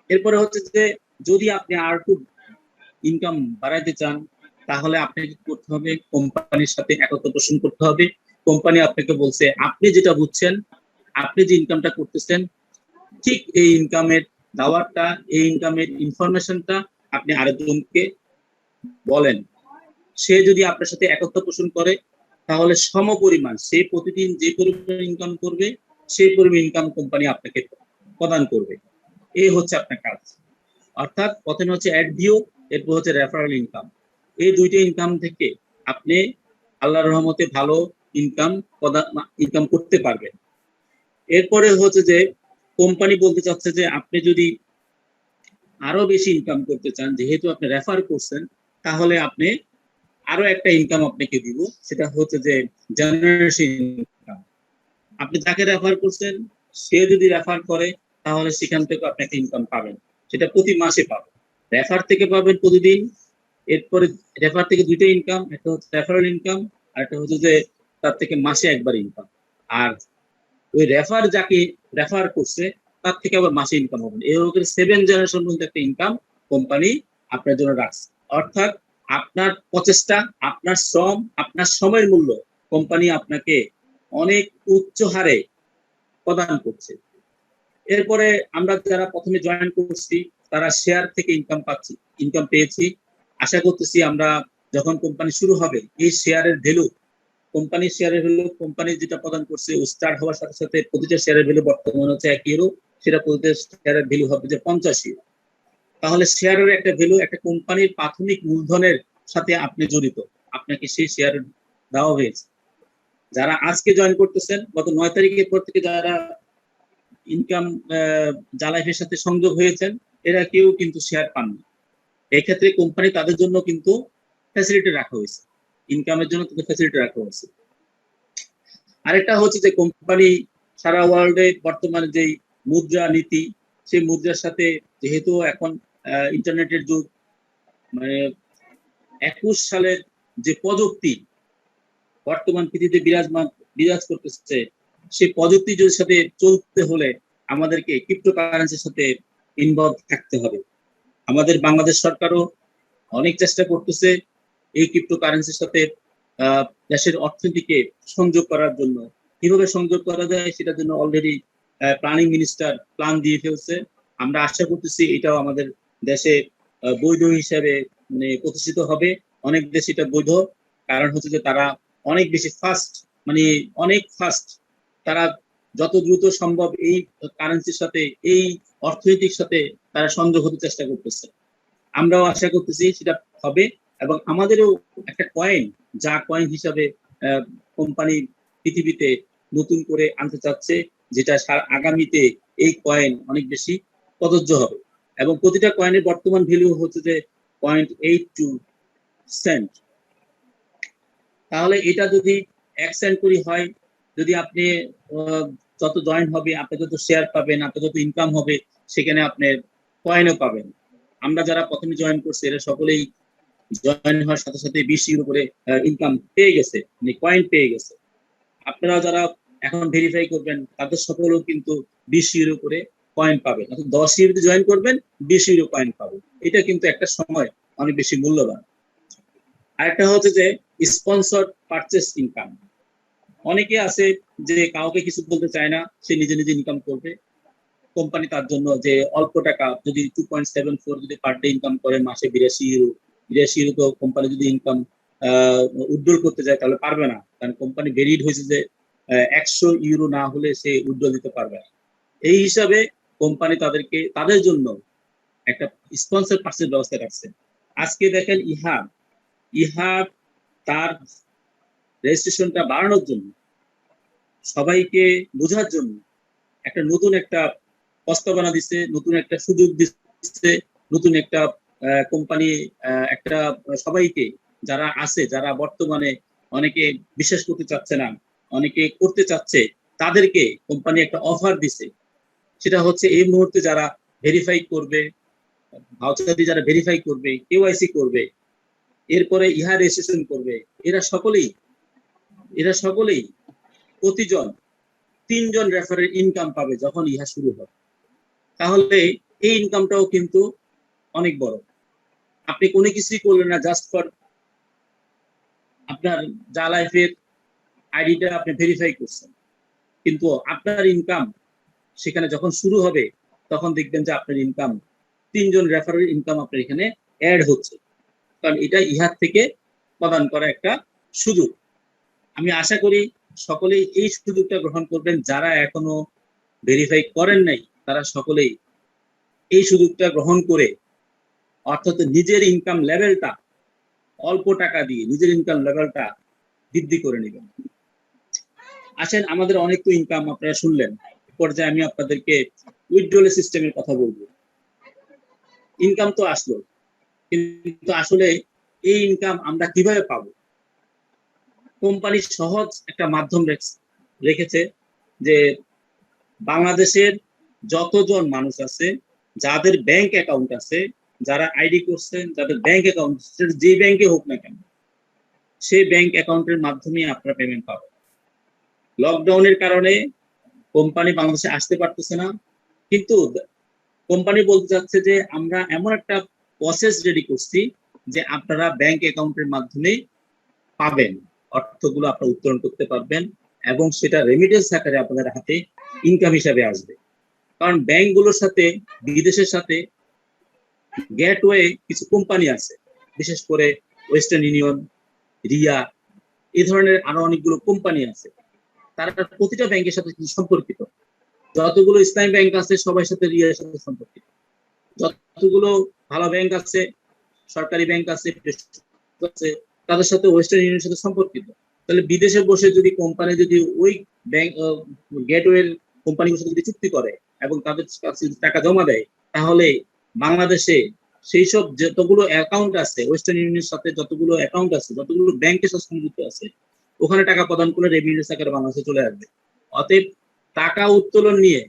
F: এরপরে হচ্ছে যে যদি আপনি আর একটু ইনকাম বাড়াইতে চান তাহলে আপনাকে করতে হবে কোম্পানির সাথে একত্র পোষণ করতে হবে। কোম্পানি আপনাকে বলছে আপনি যেটা বুঝছেন, আপনি যে ইনকামটা করতেছেন, ঠিক এই ইনকামের দাওয়াতটা, এই ইনকামের ইনফরমেশনটা আপনি আরেকজনকে বলেন। সে যদি আপনার সাথে একত্র পোষণ করে তাহলে সমপরিমাণ সে প্রতিদিন যে পরিমাণ ইনকাম করবে সেই পরিমাণ ইনকাম কোম্পানি আপনাকে প্রদান করবে। এই হচ্ছে আপনার কাজ। অর্থাৎ প্রথমে হচ্ছে অ্যাড ভিউ, এরপর হচ্ছে রেফারেল ইনকাম। এই দুইটা ইনকাম থেকে আপনি আল্লাহর রহমতে ভালো ইনকাম করতে পারবেন। এরপরে হচ্ছে যে কোম্পানি বলতে চাচ্ছে যে আপনি যদি আরো বেশি ইনকাম করতে চান, যেহেতু আপনি রেফার করছেন, তাহলে আপনি আরো একটা ইনকাম আপনাকে দিব, সেটা হচ্ছে যে জেনারেশন ইনকাম। আপনি যাকে রেফার করছেন সে যদি রেফার করে তাহলে সেখান থেকে আপনি একটা ইনকাম পাবেন, সেটা প্রতি মাসে পাবেন। রেফার থেকে পাবেন প্রতিদিন। এরপরে রেফার থেকে দুইটা ইনকাম, একটা হচ্ছে রেফারেল ইনকাম আর একটা হচ্ছে যে তার থেকে মাসে একবার ইনকাম। আর ওই রেফার যাকে রেফার করছে তার থেকে আবার মাসে ইনকাম হবে। এরকম 7 জেনারেশন পর্যন্ত একটা ইনকাম কোম্পানি আপনার জন্য রাখছে। অর্থাৎ আপনার প্রচেষ্টা, আপনার শ্রম, আপনার সময়ের মূল্য কোম্পানি আপনাকে অনেক উচ্চ হারে প্রদান করছে। এরপরে আমরা যারা প্রথমে জয়েন করছি তারা শেয়ার থেকে ইনকাম পেয়েছি। আশা করতেছি আমরা যখন কোম্পানি শুরু হবে এই শেয়ারের ভ্যালু, কোম্পানির শেয়ারের ভ্যালু কোম্পানি যেটা প্রদান করছে স্টার্ট হওয়ার সাথে সাথে প্রতিটা শেয়ারের ভ্যালু বর্তমানে হচ্ছে 1 ইউরো, সেটা প্রতিটা শেয়ারের ভ্যালু হবে যে 50 ইউরো। তাহলে শেয়ারের একটা ভ্যালু একটা কোম্পানির প্রাথমিক মূলধনের সাথে আপনি জড়িত, আপনাকে সেই শেয়ার দেওয়া হয়েছে। যারা আজকে জয়েন করতেছেন, গত 9 তারিখের পর থেকে যারা ইনকাম জালাইফের সাথে সংযোগ হয়েছেন, এরা কেউ কিন্তু শেয়ার পাননি। এই ক্ষেত্রে কোম্পানি তাদের জন্য কিন্তু ফ্যাসিলিটি রাখা হয়েছে, ইনকামের জন্য তাদের ফ্যাসিলিটি রাখা হয়েছে। আরেকটা হচ্ছে যে কোম্পানি সারা ওয়ার্ল্ডে বর্তমানে যেই মুদ্রা নীতি, সেই মুদ্রার সাথে যেহেতু এখন ইন্টারনেটের যুগ, মানে 21 সালের যে প্রযুক্তি বর্তমান পৃথিবীতে বিরাজ করতেছে, সেই প্রযুক্তির সাথে চলতে হলে আমাদেরকে ক্রিপ্টোকারেন্সির সাথে ইনভলভ থাকতে হবে। আমাদের বাংলাদেশ সরকারও অনেক চেষ্টা করতেছে এই ক্রিপ্টোকারেন্সির সাথে দেশের অর্থনীতিকে সংযোগ করার জন্য। কিভাবে সংযোগ করা যায় সেটার জন্য অলরেডি প্ল্যানিং মিনিস্টার প্ল্যান দিয়ে ফেলছে। আমরা আশা করতেছি এটাও আমাদের দেশে বৈধ হিসাবে মানে প্রতিষ্ঠিত হবে। অনেক দেশ এটা বৈধ, কারণ হচ্ছে যে তারা অনেক বেশি ফাস্ট, মানে অনেক ফাস্ট, তারা যত দ্রুত সম্ভব এই কারেন্সির সাথে, এই অর্থনীতির সাথে তারা সংযোগ হতে চেষ্টা করতেছে। আমরাও আশা করতেছি সেটা হবে। এবং আমাদেরও একটা কয়েন, যা কয়েন হিসাবে কোম্পানি পৃথিবীতে নতুন করে আনতে চাচ্ছে, যেটা আগামীতে এই কয়েন অনেক বেশি প্রযোজ্য হবে। এবং প্রতিটা কয়েনের বর্তমান ভ্যালু হচ্ছে যে 0.82 সেন্ট। তাহলে এটা যদি 1 সেন্ট করে হয়, যদি আপনি যত জয়েন হবে, আপনি যত শেয়ার পাবেন, আপনার যত ইনকাম হবে, সেখানে আপনি কয়েনও পাবেন। আমরা যারা প্রথমে জয়েন করছি এরা সকলেই জয়েন হওয়ার সাথে সাথে 20 ইউরো করে ইনকাম পেয়ে গেছে, মানে কয়েন পেয়ে গেছে। আপনারা যারা এখন ভেরিফাই করবেন তাদের সকলেও কিন্তু 20 ইউরো করে কয়েন পাবেন। অর্থাৎ 10 ইউরোতে জয়েন করবেন, 20 ইউরো কয়েন পাবেন। এটা কিন্তু একটা সময় অনেক বেশি মূল্যবান। আরেকটা হচ্ছে যে স্পন্সর পারচেস ইনকাম। অনেকে আছে যে কাউকে কিছু বলতে চায় না, সে নিজে নিজে ইনকাম করবে। কোম্পানি তার জন্য যে অল্প টাকা, যদি 2.74 যদি পার ডে ইনকাম করে মাসে 82 ইউরো তো কোম্পানি যদি ইনকাম উইথড্রল করতে যায় তাহলে পারবে না, কারণ কোম্পানি ভেরিড হয়েছে যে 100 ইউরো না হলে সে উইথড্রল দিতে পারবে না। এই হিসাবে কোম্পানি তাদের জন্য একটা স্পন্সর পার্সের ব্যবস্থা রাখছে। আজকে দেখেন ইহাব তার রেজিস্ট্রেশনটা বাড়ানোর জন্য, সবাইকে বোঝার জন্য একটা নতুন একটা প্রস্তাবনা দিচ্ছে, নতুন একটা সুযোগ দিচ্ছে, নতুন একটা কোম্পানি একটা সবাইকে যারা আছে, যারা বর্তমানে অনেকে বিশ্বাস করতে চাচ্ছে না, অনেকে করতে চাচ্ছে, তাদেরকে কোম্পানি একটা অফার দিচ্ছে। সেটা হচ্ছে এই মুহূর্তে যারা ভেরিফাই করবে, ভাউচার দিয়ে যারা ভেরিফাই করবে, কেওয়াইসি করবে, এরপরে ইহা রেজিস্ট্রেশন করবে, এরা সকলেই প্রতিজন 3 জন রেফারের ইনকাম পাবে যখন ইহা শুরু হবে। তাহলে এই ইনকামটাও কিন্তু অনেক বড়। আপনি কোনো কিছুই করলেন না, জাস্ট ফর আপনার জালাইফের আইডিটা আপনি ভেরিফাই করছেন, কিন্তু আপনার ইনকাম সেখানে যখন শুরু হবে তখন দেখবেন যে আপনার ইনকাম 3 জন রেফারের ইনকাম আপনার এখানে অ্যাড হচ্ছে, কারণ এটা ইহার থেকে প্রদান করা একটা সুযোগ। আমি আশা করি সকলেই এই সুযোগটা গ্রহণ করবেন। যারা এখনো ভেরিফাই করেন নাই তারা সকলেই এই সুযোগটা গ্রহণ করে, অর্থাৎ নিজের ইনকাম লেভেলটা অল্প টাকা দিয়ে নিজের ইনকাম লেভেলটা বৃদ্ধি করে নেবেন। আসেন, আমাদের অনেক তো ইনকাম আপনারা শুনলেন, পর্যায়ে আমি আপনাদেরকে উইথড্রল সিস্টেমের কথা বলবো। ইনকাম তো আসলো, কিন্তু আসলে এই ইনকাম আমরা কিভাবে পাবো? কোম্পানি সহজ একটা মাধ্যম রেখেছে যে বাংলাদেশের যতজন মানুষ আছে, যাদের ব্যাংক অ্যাকাউন্ট আছে, যারা আইডি করছেন, যাদের ব্যাংক অ্যাকাউন্ট যে ব্যাংকে হোক না কেন, সেই ব্যাংক অ্যাকাউন্টের মাধ্যমে আপনারা পেমেন্ট পাবেন। লকডাউনের কারণে কোম্পানি বাংলাদেশে আসতে পারতেছে না, কিন্তু কোম্পানি বলতে চাচ্ছে যে আমরা এমন একটা প্রসেস রেডি করছি যে আপনারা ব্যাংক অ্যাকাউন্টের মাধ্যমে পাবেন, অর্থগুলো আপনারা উত্তোলন করতে পারবেন এবং সেটা রেমিটেন্স আকারে আপনাদের হাতে ইনকাম হিসাবে আসবে। কারণ ব্যাংকগুলোর সাথে, বিদেশের সাথে গেটওয়ে কিছু কোম্পানি আছে, বিশেষ করে ওয়েস্টার্ন ইউনিয়ন, রিয়া, এই ধরনের আরো অনেকগুলো কোম্পানি আছে। তারা প্রতিটা ব্যাংকের সাথে সম্পর্কিত। যতগুলো ইসলামী ব্যাংক আছে সবার সাথে রিয়ার সাথে সম্পর্কিত। যতগুলো ভালো ব্যাংক আছে, সরকারি ব্যাংক আছে, তাদের সাথে ওয়েস্টার্ন ইউনিয়নের সাথে সম্পর্কিত। তাহলে বিদেশে বসে যদি কোম্পানি যদি ওই ব্যাংক গেটওয়ের কোম্পানিগুলোর সাথে যদি চুক্তি করে এবং তাদের কাছে টাকা জমা দেয়, তাহলে বাংলাদেশে সেই সব যতগুলো অ্যাকাউন্ট আছে, ওয়েস্টার্ন ইউনিয়নের সাথে যতগুলো অ্যাকাউন্ট আছে, যতগুলো ব্যাংকের সাথে সংযুক্ত আছে, ওখানে টাকা প্রদান করে রেমিটেন্স আকারে বাংলাদেশে চলে আসবে। অতএব টাকা উত্তোলন নিয়ে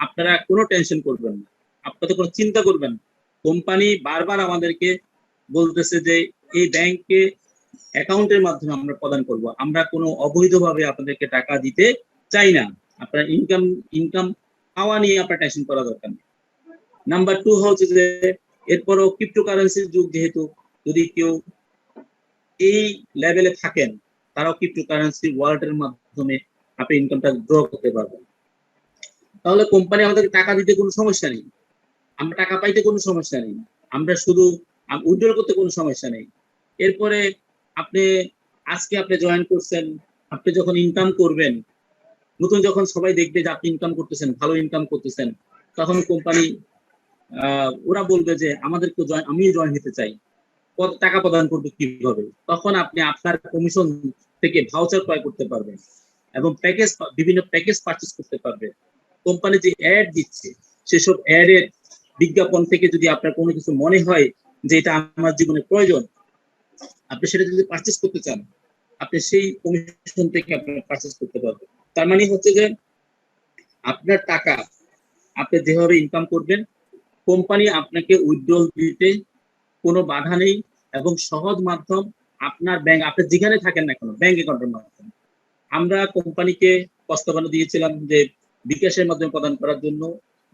F: আপনারা কোনো টেনশন করবেন না, আপনাদের কোনো চিন্তা করবেন না। কোম্পানি বারবার আমাদেরকে বলতেছে যে এই ব্যাংকে অ্যাকাউন্টের মাধ্যমে আমরা প্রদান করব, আমরা কোনো অবৈধভাবে আপনাদেরকে টাকা দিতে চাই না। আপনার ইনকাম পাওয়া নিয়ে আপনার টেনশন করা দরকার নেই। নাম্বার 2 হচ্ছে যে এরপরও ক্রিপ্টোকারেন্সির যুগ, যেহেতু যদি কেউ এই লেভেলে থাকেন, তারাও ক্রিপ্টোকারেন্সি ওয়ালেটের মাধ্যমে আপনি ইনকামটা ড্র করতে পারবেন। তাহলে কোম্পানি আমাদেরকে টাকা দিতে কোনো সমস্যা নেই, আমরা টাকা পাইতে কোনো সমস্যা নেই, আমরা শুধু উইথড্রল করতে কোনো সমস্যা নেই। এরপরে আজকে আপনি জয়েন করছেন, আপনি যখন ইনকাম করবেন, নতুন যখন সবাই দেখবে যে আপনি ইনকাম করতেছেন, ভালো ইনকাম করতেছেন, তখন কোম্পানি ওরা বলবে যে আমাদেরকে আমি জয়েন হতে চাই, টাকা প্রদান করবে কিভাবে? তখন আপনি আপনার কমিশন থেকে ভাউচার ক্রয় করতে পারবেন এবং বিভিন্ন প্যাকেজ পারচেজ করতে পারবেন। কোম্পানি যে অ্যাড দিচ্ছে, সেসব অ্যাডের বিজ্ঞাপন থেকে যদি আপনার কোনো কিছু মনে হয় যে এটা আমার জীবনে প্রয়োজন, আপনি সেটা যদি পারচেজ করতে চান, আপনি সেই কমিশন থেকে আপনি পারচেজ করতে পারবেন। তার মানে হচ্ছে যে আপনার টাকা আপনি যেভাবে ইনকাম করবেন, কোম্পানি আপনাকে উইথড্রল দিতে কোনো বাধা নেই এবং সহজ মাধ্যম আপনার ব্যাংক, আপনি যেখানে থাকেন না কেন, ব্যাংক অ্যাকাউন্টের মাধ্যমে। আমরা কোম্পানিকে প্রস্তাবনা দিয়েছিলাম যে বিকাশের মাধ্যমে প্রদান করার জন্য,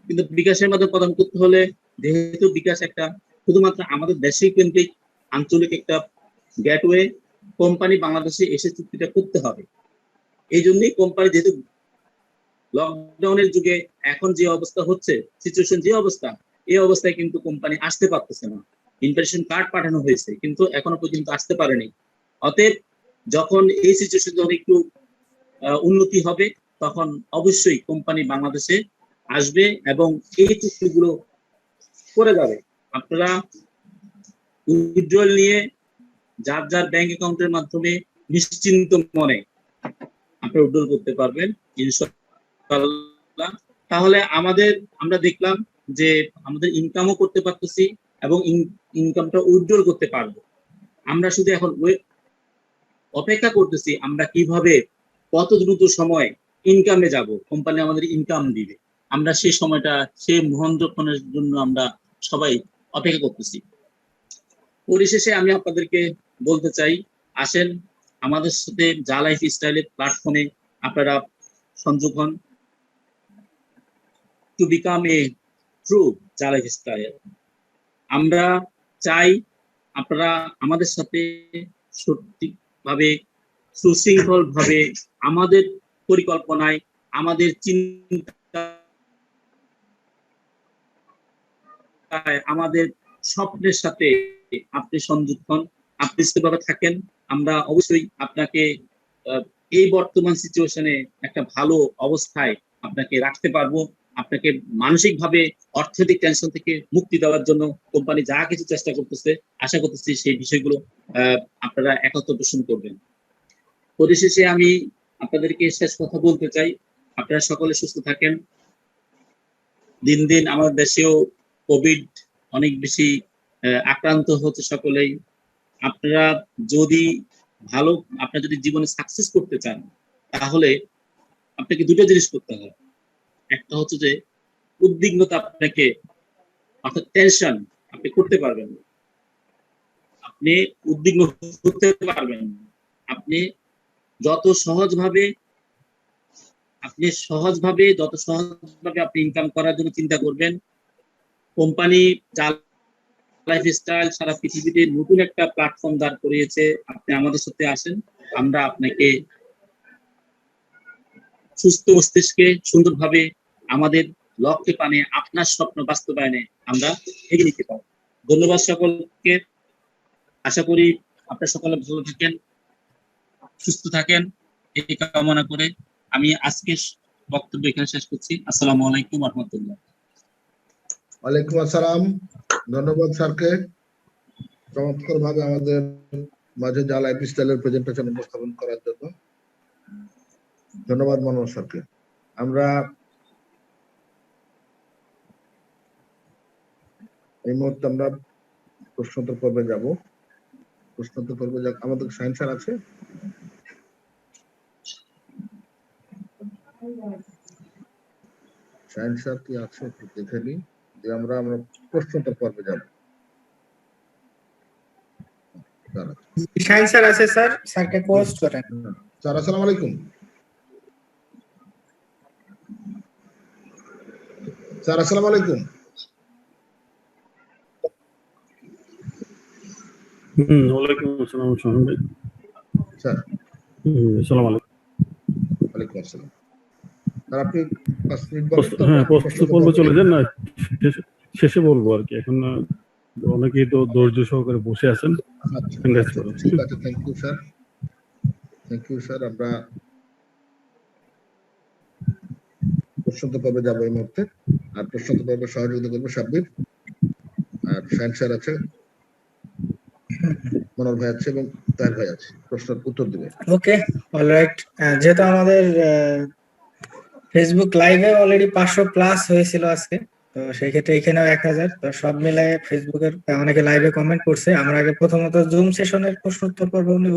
F: কিন্তু বিকাশের মাধ্যমে প্রদান করতে হলে, যেহেতু বিকাশ একটা শুধুমাত্র আমাদের দেশেই কেন্দ্রিক আঞ্চলিক একটা গেটওয়ে, কোম্পানি বাংলাদেশে এসে চুক্তিটা করতে হবে। এই জন্যই কোম্পানি, যেহেতু লকডাউনের যুগে এখন যে অবস্থা হচ্ছে, সিচুয়েশন যে অবস্থা, এই অবস্থায় কিন্তু কোম্পানি আসতে পারতেছে না। ইনভিটেশন কার্ড পাঠানো হয়েছে কিন্তু এখনো পর্যন্ত আসতে পারেনি। অতএব যখন এই সিচুয়েশন যখন একটু উন্নতি হবে, তখন অবশ্যই কোম্পানি বাংলাদেশে আসবে এবং এই চুক্তিগুলো করে যাবে। আপনারা উইথড্রল নিয়ে যার যার ব্যাংক অ্যাকাউন্টের মাধ্যমে নিশ্চিন্ত মনে আপনি উইথড্রল করতে পারবেন ইনশাআল্লাহ। তাহলে আমরা দেখলাম যে আমাদের ইনকামও করতে পারতেছি এবং ইনকামটা উইথড্রল করতে পারবো। আমরা শুধু এখন অপেক্ষা করতেছি আমরা কিভাবে কত দ্রুত সময় ইনকামে যাব, কোম্পানি আমাদের ইনকাম দিবে, আমরা সেই সময়টা, সেই মুহূর্তক্ষণের জন্য আমরা সবাই অপেক্ষা করতেছি। পরিশেষে আমি আপনাদেরকে বলতে চাই, আসেন আমাদের সাথে জা লাইফ স্টাইলের প্ল্যাটফর্মে আপনারা সংযোগ হন, টু বিকাম এ ট্রু জা লাইফ স্টাইল। আমরা চাই আপনারা আমাদের সাথে সঠিকভাবে, সুশৃঙ্খল ভাবে, আমাদের পরিকল্পনায়, আমাদের চিন্তায়, আমাদের স্বপ্নের সাথে আপনি সংযুক্ত হন, আপনি সেভাবে থাকেন। আমরা অবশ্যই আপনাকে এই বর্তমান সিচুয়েশনে একটা ভালো অবস্থায় আপনাকে রাখতে পারবো। আপনাকে মানসিকভাবে অর্থনৈতিক টেনশন থেকে মুক্তি দেওয়ার জন্য কোম্পানি যা কিছু চেষ্টা করতেছে, আশা করতেছি সেই বিষয়গুলো আপনারা একত্র পোষণ করবেন। পরিশেষে আমি আপনাদেরকে শেষ কথা বলতে চাই, আপনারা সকলে সুস্থ থাকেন। দিন দিন আমাদের দেশেও কোভিড অনেক বেশি আক্রান্ত হচ্ছে সকলেই, আপনারা যদি আপনারা যদি জীবনে সাকসেস করতে চান তাহলে আপনাকে দুটো জিনিস করতে হবে। একটা হচ্ছে যে উদ্বিগ্নতা আপনাকে, অর্থাৎ টেনশন আপনি করতে পারবেন না, আপনি উদ্বিগ্ন হতে পারবেন না। আপনি যত সহজভাবে আপনি ইনকাম করার জন্য চিন্তা করবেন। কোম্পানি লাইফস্টাইল সারা পৃথিবীতে নতুন একটা প্ল্যাটফর্ম দাঁড় করিয়েছে, আপনি আমাদের সাথে আসেন, আমরা আপনাকে সুস্থ মস্তিষ্কে সুন্দরভাবে আমাদের লক্ষ্যে পানে আপনার স্বপ্ন বাস্তবায়নে আমরা এগিয়ে নিতে পারব। ধন্যবাদ সকলকে। আশা করি আপনারা সকলে ভালো থাকেন, সুস্থ থাকেন, এই কামনা করে আমি আজকের বক্তব্য এখানে শেষ করছি। আসসালামু আলাইকুম ওয়া রাহমাতুল্লাহ।
E: ওয়ালাইকুম আসসালাম। ধন্যবাদ স্যারকে চমৎকার ভাবে আমাদের মাঝে যা লাইফস্টাইলের প্রেজেন্টেশন উপস্থাপন করার জন্য। ধন্যবাদ মনোজ স্যারকে। আমরা এই মুহূর্তে আমরা প্রশ্নোত্তর পর্বে যাব। প্রশ্নোত্তর পর্বে আমাদের সায়েন্স স্যার আছে? সায়েন্স স্যার কি আছে একটু দেখে নিই, যে আমরা প্রশ্নোত্তর পর্বে যাব।
G: সায়েন্স স্যার আছে স্যার, স্যারকে পোস্ট করেন।
E: স্যার আসসালামু আলাইকুম। স্যার আসসালামু আলাইকুম।
H: ওয়ালাইকুম আসসালাম শাহিন ভাই।
E: স্যার
H: আসসালামু আলাইকুম।
E: ওয়ালাইকুম আসসালাম। স্যার আপনি 5 মিনিট বলেন তো?
H: হ্যাঁ, প্রশ্ন পর্বে চলে যান না, শেষে বলবো আর কি। এখন অনেকেই তো ধৈর্য সহকারে বসে আছেন।
E: ঠিক আছে, thank you sir. Thank you sir. আমরা প্রশ্নোত্তর পর্বে যাবো এই মুহূর্তে। আর প্রশ্নোত্তর পর্বে সহযোগিতা করবো সাব্বির, আর সায়েন্স স্যার আছে, মনোর ভাই আছে এবং তার ভাই আছে, প্রশ্নের উত্তর দিবে।
G: ওকে, অলরাইট। যেহেতু আমাদের ফেসবুক লাইভে অলরেডি 500 প্লাস হয়েছিল আজকে, তো সেই ক্ষেত্রে এখানেও 1000, তো সব মিলায়ে ফেসবুকের অনেকে লাইভে কমেন্ট করছে। আমরা আগে প্রথমত জুম সেশনের প্রশ্নোত্তর পর্ব নিব।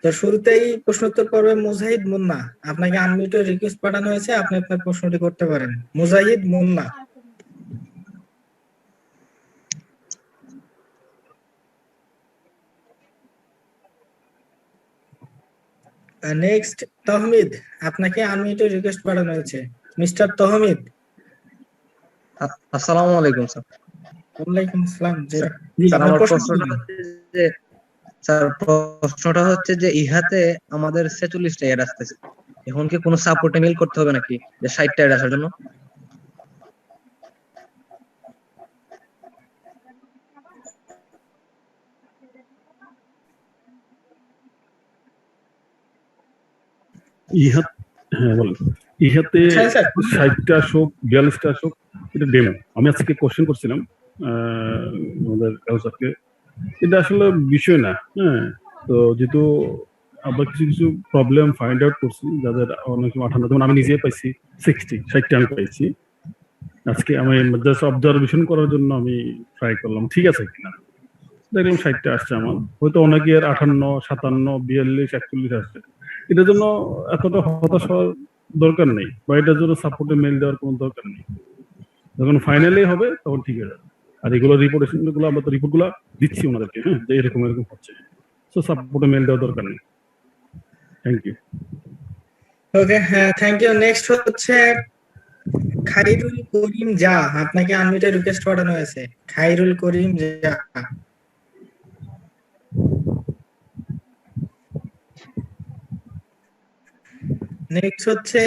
G: তো শুরুতেই প্রশ্নোত্তর পর্বে মুজাহিদ মুন্না, আপনাকে আনমিউটের রিকোয়েস্ট পাঠানো হয়েছে, আপনি আপনার প্রশ্নটি করতে পারেন। মুজাহিদ মুন্না। নেক্সট তহমিদ, আপনাকে আনমিউটের রিকোয়েস্ট পাঠানো হয়েছে, মিস্টার তহমিদ।
I: আসসালামু আলাইকুম স্যার।
G: ওয়ালাইকুম আসসালাম।
I: স্যার আমার প্রশ্নটা হচ্ছে যে ইহাতে আমাদের 46টা এড আসতেছে, এখন কি কোনো সাপোর্টে মেল করতে হবে নাকি যে 60টা এড আসার জন্য?
H: ইহাতে 60টা আসুক 42টা আসুক, এটা ডেমো। আমি আজকে কোশ্চেন করছিলাম আমাদের কাউসারকে, এটা আসলে বিষয় না। হ্যাঁ, তো যেহেতু আমরা কিছু কিছু প্রবলেম ফাইন্ড আউট করছি, যাদের অনেক 58, যেমন আমি নিজে পাইছি 60টা আমি পাইছি। আজকে আমি জাস্ট অবজারভেশন করার জন্য আমি ট্রাই করলাম ঠিক আছে কিনা, দেখলাম 60টা আসছে আমার। হয়তো অনেকের 58, 57, 42, 41 আসছে। এটার জন্য এতটা হতাশ হওয়ার দরকার নেই, বা এটার জন্য সাপোর্টে মেল দেওয়ার কোনো দরকার নেই। যখন ফাইনালি হবে তখন ঠিক হয়ে যাবে। আর এগুলো রিপোর্টেশন গুলো আমরা তো রিপোর্ট গুলো দিচ্ছি ওনাদেরকে, হ্যাঁ, যে এরকম এরকম হচ্ছে, তো সাপোর্টে মেল দেওয়ার দরকার নেই। Thank you.
G: ওকে, হ্যাঁ, থ্যাংক ইউ। নেক্সট হচ্ছে খাইরুল করিম জা, আপনাকে আনমিউটের রিকোয়েস্ট পাঠানো হয়েছে। খাইরুল করিম জা। নেক্সট হচ্ছে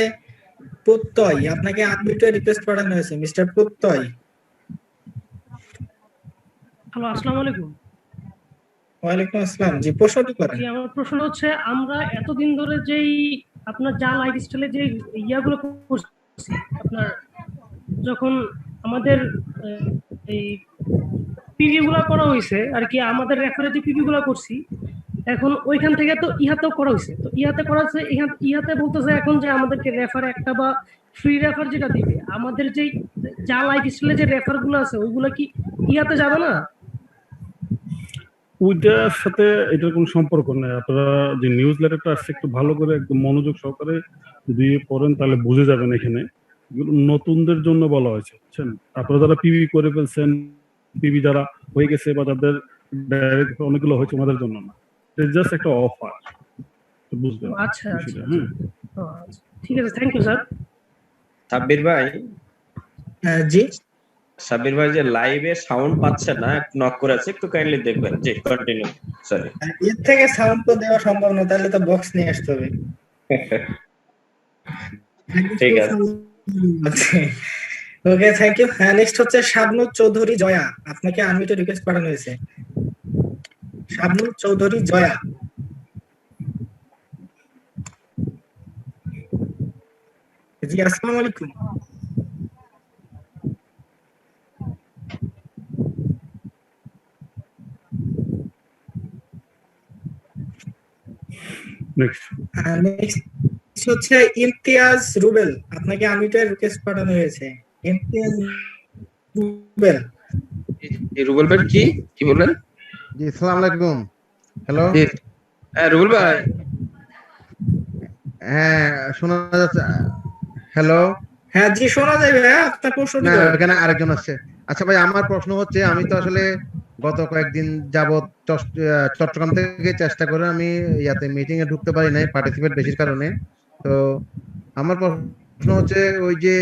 G: প্রত্যয়, আপনাকে আনমিউটের রিকোয়েস্ট পাঠানো হয়েছে, মিস্টার প্রত্যয়।
J: হ্যালো, আসসালামু আলাইকুম।
G: ওয়ালাইকুম আসসালাম। জি, প্রশ্নটি করেন।
J: জি, আমার প্রশ্ন হচ্ছে, আমরা এতদিন ধরে যেই আপনার যা লাইফস্টাইলে যে ইয়াগুলো করছি, আপনার যখন আমাদের এই পিভি গুলা করা হয়েছে আর কি, আমাদের রেফারে যে পিভি গুলা করছি, এখন ওইখান থেকে তো ইহাতেও করা হয়েছে। তো ইহাতে করা হচ্ছে, ইহাতে বলতেছে এখন যে আমাদেরকে রেফার একটা বা ফ্রি রেফার যেটা দিবে, আমাদের যে যা লাইফস্টাইলে যে রেফার গুলো আছে ওইগুলো কি ইহাতে যাবে না?
H: ওইটার সাথে এটার কোনো সম্পর্ক নেই। আপনারা যে নিউজ লেটারটা আসছে একটু ভালো করে একদম মনোযোগ সহকারে দিয়ে পড়েন, তাহলে বুঝে যাবেন। এখানে এগুলো নতুনদের জন্য বলা হয়েছে, বুঝছেন? আপনারা যারা পিবি করে ফেলছেন, পিবি যারা হয়ে গেছে বা যাদের ডাইরেক্ট অনেকগুলো হয়েছে, ওনাদের জন্য না, জাস্ট একটা অফার, বুঝবেন
J: আচ্ছা
H: বিষয়টা। হ্যাঁ,
J: ও, আচ্ছা। ঠিক আছে, থ্যাংক ইউ স্যার।
K: সাব্বির ভাই,
G: জি
K: সাব্বির ভাই যে লাইভে সাউন্ড পাচ্ছে না, নক করে আছে, একটু কাইন্ডলি দেখবেন। জি, কন্টিনিউ। সরি।
G: এর থেকে সাউন্ড তো দেওয়া সম্ভব না, তাহলে তো বক্স নিয়ে আসতে হবে।
K: ঠিক আছে।
G: ওকে, থ্যাংক ইউ। হ্যাঁ, নেক্সট হচ্ছে শাবনুর চৌধুরী জয়া, আপনাকে আনমিউটে রিকোয়েস্ট পাঠানো হয়েছে। শাবনুর চৌধুরী জয়া। জি, আসসালামু আলাইকুম।
H: নেক্সট
G: নেক্সট হচ্ছে ইমতিয়াজ রুবেল, আপনাকে আনমিউটে রিকোয়েস্ট পাঠানো হয়েছে। ইমতিয়াজ রুবেল।
L: রুবেল ভাই কি কি বললেন?
M: জি, আসসালামু আলাইকুম। হ্যালো।
L: হ্যাঁ রুবেল ভাই।
M: হ্যাঁ, শোনা যাচ্ছে? হ্যালো।
G: হ্যাঁ জি, শোনা যাবে। আপনার প্রশ্ন
M: না, এখানে আরেকজন আছে। আচ্ছা ভাই, আমার প্রশ্ন হচ্ছে, আমি তো আসলে গত কয়েকদিন যাবত চট্টগ্রাম থেকে চেষ্টা করে আমি ইয়াতে মিটিং এ ঢুকতে পারি নাই, পার্টিসিপেট বেশির কারণে। তো আমার প্রশ্ন হচ্ছে ওই যে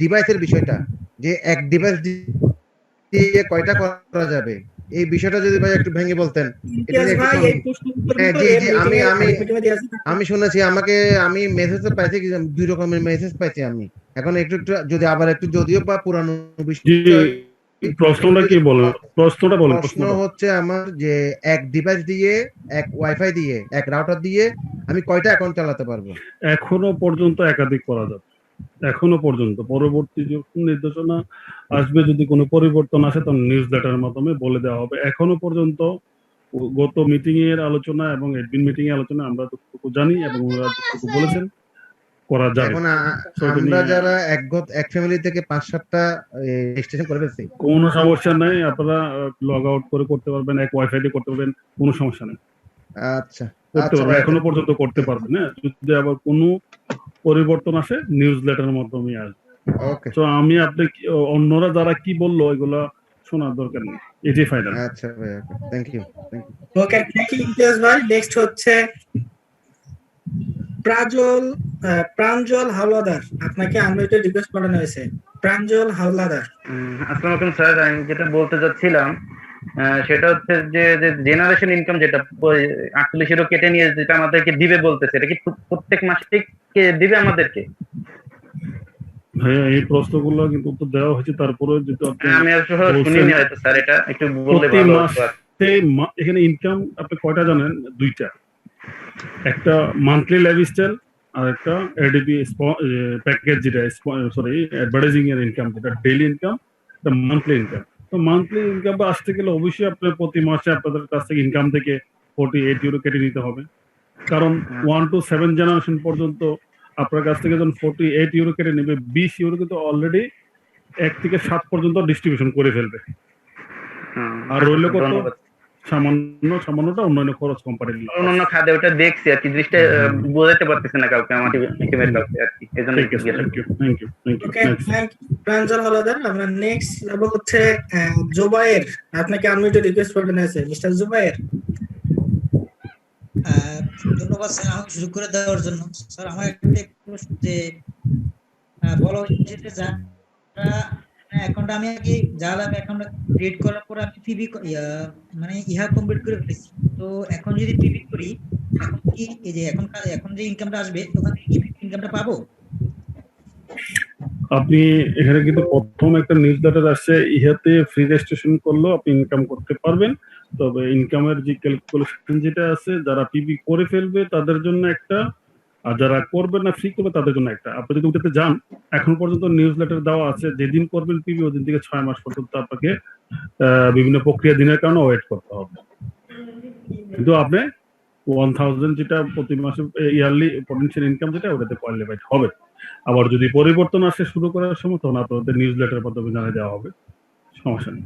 M: ডিভাইসের বিষয়টা, যে এক ডিভাইস দিয়ে কয়টা করা যাবে, এই বিষয়টা যদি ভাই একটু ভেঙে বলতেন। আমি শুনেছি, আমি মেসেজ পাইছি, দুই রকমের মেসেজ পাইছি আমি। এখন একটু যদি আবার একটু, যদিও বা পুরানো বিষয়,
H: প্রশ্নটা কি বলেন? প্রশ্নটা বলেন।
M: প্রশ্ন হচ্ছে আমার যে এক ডিভাইস দিয়ে, এক ওয়াইফাই দিয়ে, এক রাউটার দিয়ে আমি কয়টা অ্যাকাউন্ট চালাতে পারবো?
H: এখনো পর্যন্ত একাধিক করা যাবে, এখনো পর্যন্ত। পরবর্তী যখন নির্দেশনা আসবে, যদি কোনো পরিবর্তন আসে, তখন নিউজ লেটারের মাধ্যমে বলে দেওয়া হবে। এখনো পর্যন্ত গত মিটিং এর আলোচনা এবং এডমিন মিটিং এর আলোচনা আমরা যতটুকু জানি এবং ওরা যতটুকু বলেছেন করা যাবে।
M: এখন আমরা যারা এক ফ্যামিলি থেকে 5-7টা রেজিস্ট্রেশন করে ফেলছি,
H: কোনো সমস্যা নাই, আপনারা লগ আউট করে করতে পারবেন, এক ওয়াইফাই দিয়ে করতে পারবেন, কোনো সমস্যা নেই।
M: আচ্ছা,
H: করতে পারবেন, এখনো পর্যন্ত করতে পারবেন। হ্যাঁ, যদি আবার কোনো পরিবর্তন আসে, নিউজ লেটারের মাধ্যমে আসবে।
M: ওকে,
H: তো আমি আপনি অন্যরা যারা কি বললো এগুলা শোনার দরকার নেই, এটাই ফাইনাল।
M: আচ্ছা ভাই, thank you.
G: Okay, thank you Imtiaz ভাই। নেক্সট হচ্ছে প্রাঞ্জল হাওলাদার, আপনাকে আনমিউটে রিকোয়েস্ট পাঠানো হয়েছে। প্রাঞ্জল হাওলাদার।
N: আসসালামু আলাইকুম স্যার। আমি যেটা বলতে চাচ্ছিলাম সেটা হচ্ছে যে জেনারেশন ইনকাম যেটা 48 কেটে নিয়ে যেটা আমাদেরকে দিবে বলতেছে, এটা কি প্রত্যেক মাসে দিবে আমাদেরকে?
H: হ্যাঁ, এই প্রশ্নগুলো কিন্তু উত্তর দেওয়া হয়েছে, তারপরে যেটা
N: আমি আসলে শুনিনি হয়তো স্যার, এটা একটু বললে ভালো হতো।
H: এখানে ইনকাম আপনি কয়টা জানেন? দুইটা, একটা মান্থলি লাইফস্টাইল আর একটা এডিপি প্যাকেজ, যেটা সরি অ্যাডভার্টাইজিং এর ইনকাম, যেটা ডেইলি ইনকাম, এটা মান্থলি ইনকাম। তো মান্থলি ইনকাম আসতে গেলে অবশ্যই আপনার প্রতি মাসে আপনাদের কাছ থেকে ইনকাম থেকে 48 ইউরো কেটে নিতে হবে, কারণ 1 to 7 জেনারেশন পর্যন্ত আপনার কাছ থেকে যখন 48 ইউরো কেটে নেবে, 20 ইউরো কিন্তু অলরেডি 1 থেকে 7 পর্যন্ত ডিস্ট্রিবিউশন করে ফেলবে। আর রইল কত? সামান্যটা অন্যান্য খরচ কোম্পানির,
N: অন্যান্য খাদে ওটা দেখছি আর কি, দৃষ্টি বোঝাতে পারতেছে না কাউকে, আমার টিমের কাউকে আর কি, এজন্য
H: thank you.
G: Okay, thank you Pranjal Howlader. আমরা নেক্সট যাব হচ্ছে জুবায়ের, আপনাকে আনমিউটে রিকোয়েস্ট পাঠানো হয়েছে। মিস্টার জুবায়ের।
O: ধন্যবাদ স্যার আমাকে সুযোগ করে দেওয়ার জন্য। স্যার আমার একটা প্রশ্ন, যে বলা হচ্ছে যে যারা অ্যাকাউন্ট আমি আগে জালাম, অ্যাকাউন্ট ক্রিয়েট করার পর আমি পিবি মানে ইহা কমপ্লিট করে ফেলেছি, তো এখন যদি পিবি করি, এখন কি এই যে এখন যে ইনকামটা আসবে, তখন কি ইনকামটা পাবো?
H: আপনি এখানে কিন্তু প্রথম একটা নিউজ লেটার আসছে, ইহাতে ফ্রি রেজিস্ট্রেশন করলেও আপনি ইনকাম করতে পারবেন। তবে ইনকামের যে ক্যালকুলেশন যেটা আছে, যারা পিবি করে ফেলবে তাদের জন্য একটা, আর যারা করবে না, ফ্রি করবে তাদের জন্য একটা। আপনি যদি ওটাতে যান, এখন পর্যন্ত নিউজ লেটার দেওয়া আছে, যেদিন করবেন পিবি ওই দিন থেকে 6 মাস পর্যন্ত আপনাকে বিভিন্ন প্রক্রিয়া দিনের কারণে ওয়েট করতে হবে। কিন্তু আপনি 1000 যেটা প্রতি মাসে ইয়ারলি পটেনশিয়াল ইনকাম, যেটা ওটাতে কোয়ালিফাইড হবে। আবার যদি পরিবর্তন আসে শুরু করার সময়, তখন আপনাদের নিউজ লেটারের মাধ্যমে জানিয়ে দেওয়া হবে, সমস্যা নেই।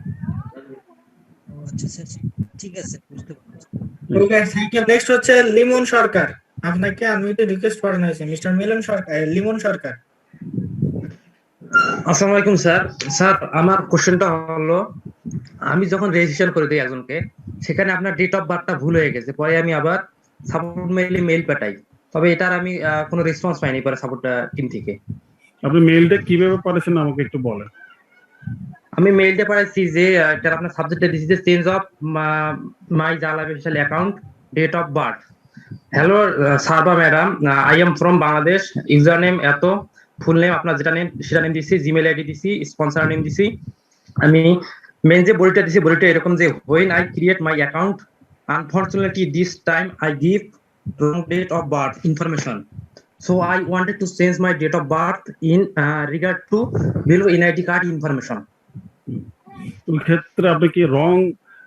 O: আচ্ছা আচ্ছা আচ্ছা। ঠিক আছে, বুঝতে পারছি।
G: ওকে, থ্যাংক ইউ। নেক্সট হচ্ছে লিমন সরকার, আপনাকে আনমিউটে রিকোয়েস্ট করানো হয়েছে। মিস্টার মিলন সরকার, লিমন সরকার।
P: আসসালামু আলাইকুম স্যার। স্যার আমার কোশ্চেনটা হলো, আমি যখন রেজিস্ট্রেশন করে দিই একজনকে, সেখানে আপনার ডেট অফ বার্থটা ভুল হয়ে গেছে, পরে আমি আবার সাপোর্ট মেইল পাঠাই, তবে এটার আমি কোনো রেসপন্স পাইনি পরে সাপোর্ট টিম থেকে।
H: আপনি মেইলটা কিভাবে পাঠাচ্ছেন আমাকে একটু বলেন।
P: আমি মেইলটা পাঠাইছি যে এটা আপনার সাবজেক্টে দিছি যে চেঞ্জ অফ মাই জালা special account date of birth. Hello সারবা madam, I am from Bangladesh, user name এত, ফুল নেম আপনার যেটা নেম সেটা নেম দিছি, জিমেল আইডি দিছি, স্পন্সর নেম দিছি। আমি মেন যে বডিটা দিছি, বডিটা এরকম যে when I create my account, unfortunately this time I give wrong date of birth information, so I wanted to change my date of birth in regard to below NID card information.
H: ওই ক্ষেত্রে আপনি কি wrong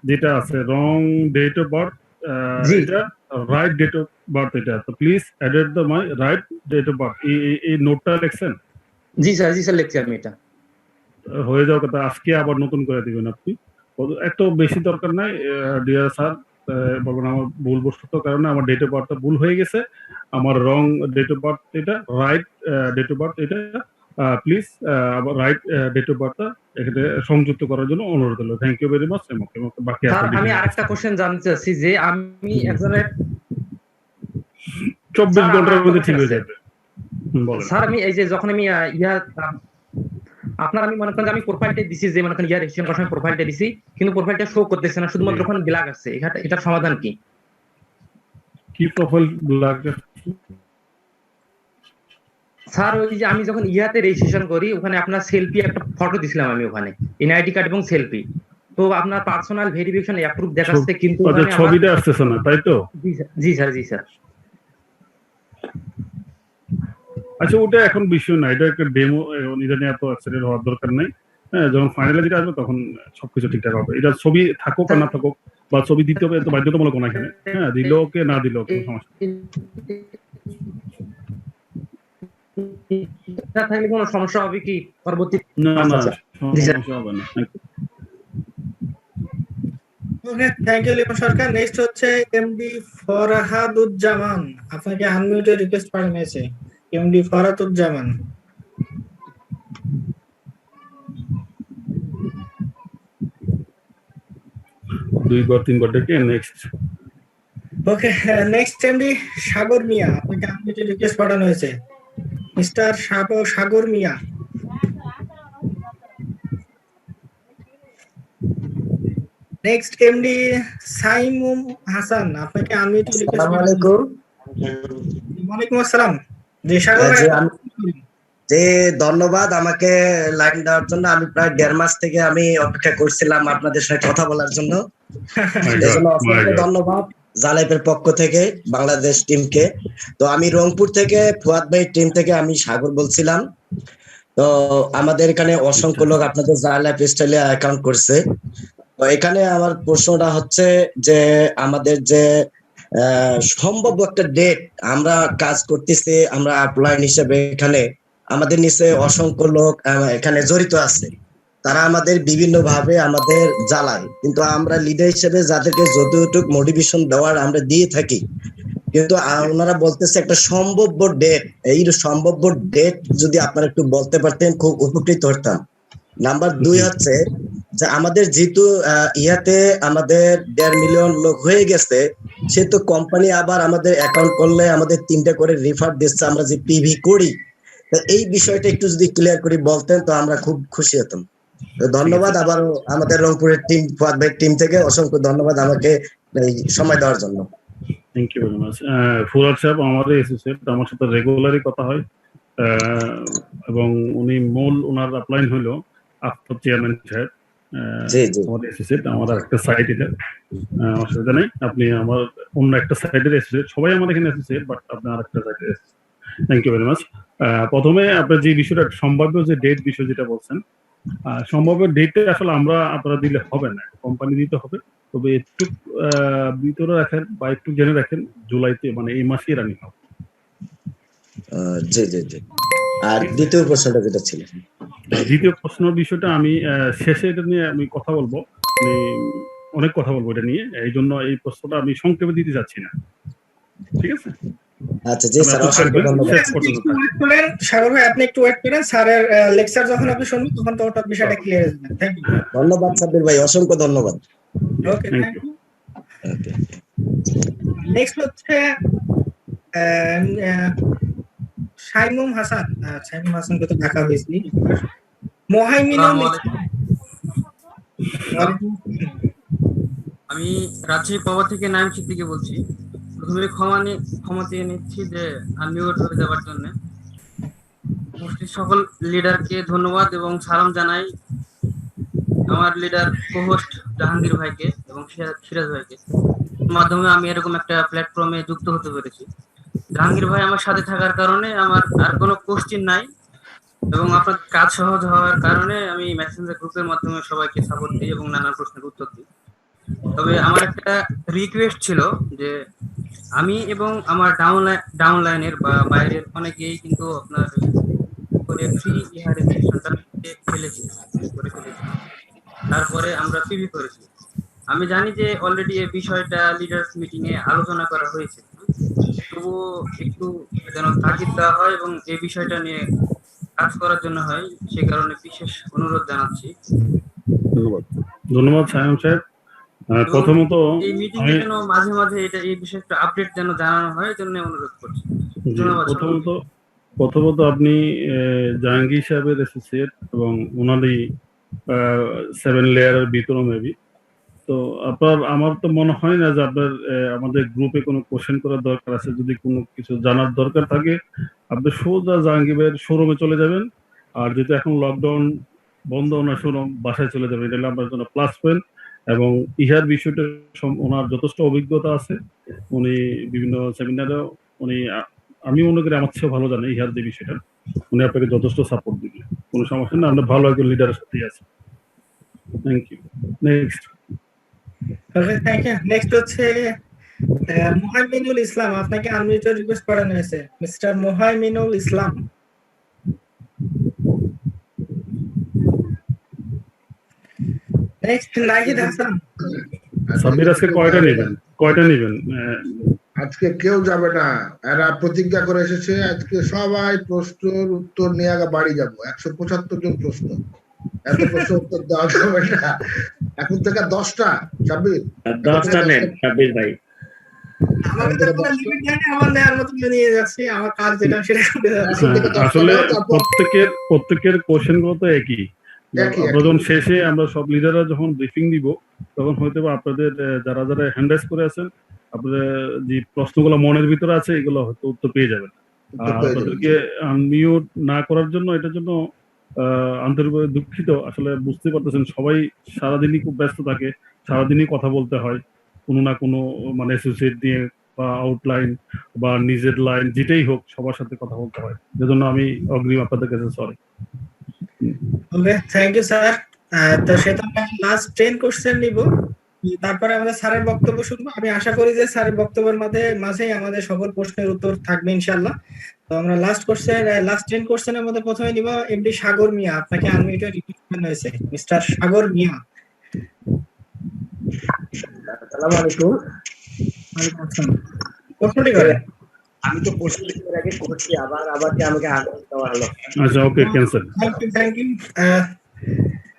H: যেটা আছে, wrong date of birth, এটা right date of birth, এটা তো please edit the my right date of birth, এই নোটটা লিখছেন?
P: জি স্যার লিখছি আমি। এটা
H: হয়ে যাওয়ার কথা, আজকে আবার নতুন করে দিবেন আপনি, এত বেশি দরকার নাই। ডিয়ার স্যার, বলবেন আমার ভুল বশত কারণে আমার ডেট অফ বার্থটা ভুল হয়ে গেছে, আমার রং ডেট অফ বার্থ এটা, রাইট ডেট অফ বার্থ এটা, প্লিজ আবার রাইট ডেট অফ বার্থটা এখানে সংযুক্ত করার জন্য অনুরোধ হলো। Thank you very much. বাকি
P: স্যার আমি আরেকটা কোশ্চেন জানতে চাচ্ছি যে আমি একজনের
H: 24 ঘন্টার মধ্যে ঠিক হয়ে যাবে।
P: স্যার আমি এই যে যখন আমি আপনার আমি মনে করেন যে আমি প্রোফাইলটা দিছি, যে মনে করেন রেজিস্ট্রেশন করার সময় প্রোফাইলটা দিছি, কিন্তু প্রোফাইলটা শো করতেছে না, শুধুমাত্র ওখানে ব্ল্যাক আছে। এটার সমাধান কি?
H: কি প্রোফাইল ব্ল্যাক?
P: স্যার ওই যে আমি যখন রেজিস্ট্রেশন করি, ওখানে আপনার সেলফি একটা ফটো দিছিলাম আমি, ওখানে এনআইডি কার্ড এবং সেলফি, তো আপনার পার্সোনাল ভেরিফিকেশন অ্যাপ্রুভ দেখাচ্ছে, কিন্তু
H: ছবিটা আসতেছে না, তাই তো?
P: জি স্যার।
H: আচ্ছা, ওটা এখন বিষয় না, এটা একটা ডেমো, এটা নিয়ে এত এক্সাইটেড হওয়ার দরকার নেই। হ্যাঁ, যখন ফাইনালে যেটা আসবে তখন সবকিছু ঠিকঠাক হবে। এটা ছবি থাকুক আর না থাকুক, বা ছবি দিতে হবে, এত বাধ্যতামূলক না এখানে। হ্যাঁ, দিল কে না দিল কোনো সমস্যা
P: না, থাকলে কোনো সমস্যা হবে কি পরবর্তী?
H: না, সমস্যা হবে না।
G: Okay, thank you Limon Sarkar. Next হচ্ছে এমডি ফরহাদুজ্জামান, আপনাকে আনমিউটে রিকোয়েস্ট পাঠানো হয়েছে। MD Farhaduzzaman.
H: Next.
G: Okay, next MD Sagar Mia, আপনাকে আনমিউটে রিকোয়েস্ট পাঠানো হয়েছে। Mister Sagar Mia. Next MD Saimum Hasan, আপনাকে আনমিউটে রিকোয়েস্ট।
Q: আসসালামু আলাইকুম।
G: ওয়ালাইকুম আসসালাম। জি সাগর ভাই,
Q: যে ধন্যবাদ আমাকে লাইন দেওয়ার জন্য। আমি প্রায় 1.5 মাস থেকে আমি অপেক্ষা করছিলাম আপনাদের সাথে কথা বলার জন্য। এজন্য অসংখ্য ধন্যবাদ জালাইপের পক্ষ থেকে বাংলাদেশ টিমকে। তো আমি রংপুর থেকে ফুয়াদ ভাই টিম থেকে আমি সাগর বলছিলাম। তো আমাদের এখানে অসংখ্য লোক আপনাদের জালাইপ স্টাইলে অ্যাকাউন্ট করছে। তো এখানে আমার প্রশ্নটা হচ্ছে যে আমাদের যে সম্ভাব্য একটা ডেট, আমরা কাজ করতেছি, আমরা আপলাইন হিসেবে এখানে আমাদের নিচে অসংখ্য লোক এখানে জড়িত আছে, তারা আমাদের বিভিন্ন ভাবে আমাদের জ্বালায়, কিন্তু আমরা লিডার হিসেবে যাদেরকে যতটুকু মোটিভেশন দেওয়ার আমরা দিয়ে থাকি, কিন্তু ওনারা বলতেছে একটা সম্ভাব্য ডেট। এই সম্ভাব্য ডেট যদি আপনারা একটু বলতে পারতেন খুব উপকৃত হতাম। নাম্বার 2 হচ্ছে যে আমাদের যেহেতু ইয়াতে আমাদের 1.5 মিলিয়ন লোক হয়ে গেছে, সেহেতু কোম্পানি আবার আমাদের অ্যাকাউন্ট করলে আমাদের 3টা করে রিফার দিচ্ছে, আমরা যে পিভি করি। এই বিষয়টা একটু যদি ক্লিয়ার করে বলতেন তো আমরা খুব খুশি হতাম। ধন্যবাদ আবারও আমাদের রংপুরের টিম, ফুয়াদ ভাই টিম থেকে অসংখ্য ধন্যবাদ আমাকে এই সময় দেওয়ার জন্য।
H: Thank you very much. Fuad সাহেব আমাদের অ্যাসোসিয়েট, আমার সাথে রেগুলারই কথা হয়, এবং উনি মূল ওনার আপলাইন হলো আফতাব চেয়ারম্যান সাহেব, আমাদের অ্যাসোসিয়েট। আমার একটা সাইট, এটা অসুবিধা নেই, আপনি আমার অন্য একটা সাইটের অ্যাসোসিয়েট, সবাই আমাদের এখানে অ্যাসোসিয়েট, বাট আপনি আর একটা সাইটের। Thank you very much. প্রথমে আপনার যে বিষয়টা সম্ভাব্য যে ডেট বিষয় যেটা বলছেন, সম্ভাব্য ডেটে আসলে আমরা আপনারা দিলে হবে না, কোম্পানি দিতে হবে। তবে একটু ভিতরে রাখেন বা একটু জেনে রাখেন, জুলাইতে মানে এই মাসেই রানিং হবে।
Q: জি জি জি। আর দ্বিতীয় প্রশ্নটা যেটা ছিল,
H: দ্বিতীয় প্রশ্ন বিষয়টা আমি শেষে এটা নিয়ে আমি কথা বলবো। অনেক কথা বলবো এটা নিয়ে, এই জন্য এই প্রশ্নটা আমি সংক্ষেপে দিতে চাচ্ছি না, ঠিক আছে?
Q: আচ্ছা জি স্যার, অসংখ্য ধন্যবাদ।
G: সাগর ভাই আপনি একটু ওয়েট করেন, স্যারের লেকচার যখন আপনি শুনবেন তখন তো ওটা বিষয়টা ক্লিয়ার হয়ে যাবে। Thank you.
Q: ধন্যবাদ সাব্বির ভাই, অসংখ্য ধন্যবাদ।
G: ওকে, থ্যাংক ইউ। নেক্সট হচ্ছে শাইমুম হাসান। শাইমুম হাসানকে তো দেখা হয়েছে। মোহাইমিনুল
R: আমি রাজশাহী পাওয়া থেকে নাইম সিদ্দিকী বলছি। প্রথমে ক্ষমা চেয়ে নিচ্ছি যে আনমিউট হয়ে যাওয়ার জন্য। উপস্থিত সকল লিডারকে ধন্যবাদ এবং সালাম জানাই আমার লিডার কোহোস্ট জাহাঙ্গীর ভাইকে এবং সিরাজ ভাইকে। মাধ্যমে আমি এরকম একটা প্ল্যাটফর্মে যুক্ত হতে পেরেছি। জাহাঙ্গীর ভাই আমার সাথে থাকার কারণে আমার আর কোনো কোশ্চেন নাই এবং আপনার কাজ সহজ হওয়ার কারণে আমি মেসেঞ্জার গ্রুপের মাধ্যমে সবাইকে সাপোর্ট দিই এবং নানা প্রশ্নের উত্তর দিই। তবে আমার একটা রিকোয়েস্ট ছিল যে আমি এবং আমার ডাউনলাইনের বা বাইরের অনেকেই কিন্তু আপনার ফ্রি রেজিস্ট্রেশনটা ফেলেছি। তারপরে আমরা পিভি করেছি। আমি জানি যে অলরেডি এই বিষয়টা লিডার্স মিটিং এ আলোচনা করা হয়েছে, তবুও একটু যেন তাগিদ দেওয়া হয় এবং এই বিষয়টা নিয়ে কাজ করার জন্য হয়, সে কারণে বিশেষ অনুরোধ জানাচ্ছি।
H: ধন্যবাদ সায়ন সাহেব। প্রথমত
R: এই মিটিং এ যেন মাঝে মাঝে এই বিষয়টা আপডেট যেন জানানো হয়, জন্য অনুরোধ করছি। ধন্যবাদ।
H: প্রথমত আপনি জাহাঙ্গীর সাহেবের অ্যাসোসিয়েট এবং ওনারই 7 লেয়ারের ভিতরে মেবি। তো আমার তো মনে হয় না যে আপনার আমাদের গ্রুপে কোনো কোশ্চেন করার দরকার আছে। যদি কোনো কিছু জানার দরকার থাকে আপনি সোজা জাহাঙ্গীরের শোরুমে চলে যাবেন, আর যেহেতু এখন লকডাউন বন্ধ, ওনার শোরুম বাসায় চলে যাবেন। এটা হলে আপনার জন্য প্লাস পয়েন্ট। এবং ইহার বিষয়টা ওনার যথেষ্ট অভিজ্ঞতা আছে, উনি বিভিন্ন সেমিনারে আমি মনে করি আমার চেয়েও ভালো জানে ইহার যে বিষয়টা, উনি আপনাকে যথেষ্ট সাপোর্ট দিবে, কোনো সমস্যা না। আমরা ভালো একজন লিডারের সাথেই আছি। Thank you. Next.
G: Thank you. Next হচ্ছে মোহাইমিনুল ইসলাম। আপনাকে আনমিউটেড রিকোয়েস্ট করানো হয়েছে, মিস্টার মোহাইমিনুল ইসলাম। নেক্সট নাহিদ হাসান।
H: সাব্বির আজকে কয়টা নেবেন?
E: আজকে কেউ যাবে না, এরা প্রতিজ্ঞা করে এসেছে আজকে সবাই প্রশ্নের উত্তর নিয়ে আগে বাড়ি যাবো। 175 জন প্রশ্ন, এত প্রশ্ন উত্তর দেওয়া যাবে না। এখন থেকে 10টা। সাব্বির
K: 10টা নেন সাব্বির ভাই।
H: আসলে প্রত্যেকের কোশ্চেন গুলো তো একই। আমরা যখন শেষে আমরা সব লিডাররা যখন ব্রিফিং দিব তখন হয়তো আপনাদের যারা যারা হ্যান্ড রাইজ করে আছেন, আপনাদের যে প্রশ্নগুলো মনের ভিতরে আছে এগুলো হয়তো উত্তর পেয়ে যাবেন। আপনাদেরকে আনমিউট না করার জন্য এটার জন্য আন্তরিকভাবে দুঃখিত। আসলে বুঝতে পারতেছেন সবাই সারাদিনই খুব ব্যস্ত থাকে, সারাদিনই কথা বলতে হয় কোনো না কোনো মানে অ্যাসোসিয়েট নিয়ে বা আউটলাইন বা নিজের লাইন যেটাই হোক সবার সাথে কথা বলতে হয়। এজন্য আমি অগ্রিম আপনাদের কাছে sorry.
G: Okay, thank you sir. তো সেটা লাস্ট 10 কোশ্চেন নিব, তারপরে আমাদের স্যারের বক্তব্য শুনবো। আমি আশা করি যে স্যারের বক্তব্যের মাঝেই আমাদের সকল প্রশ্নের উত্তর থাকবে ইনশাআল্লাহ। তো আমরা লাস্ট 10 কোশ্চেনের মধ্যে প্রথমে নিব এমডি সাগর মিয়া। আপনাকে আনমিউটেড রিকোয়েস্ট করা হয়েছে, মিস্টার সাগর মিয়া।
Q: আসসালামু আলাইকুম।
G: ওয়ালাইকুম আসসালাম। প্রশ্নটি করেন।
Q: আমি তো প্রশ্ন দেওয়ার আগে করছি, আবার কি আমাকে আনসার দেওয়া হলো?
H: আচ্ছা, okay, cancel.
G: Thank you.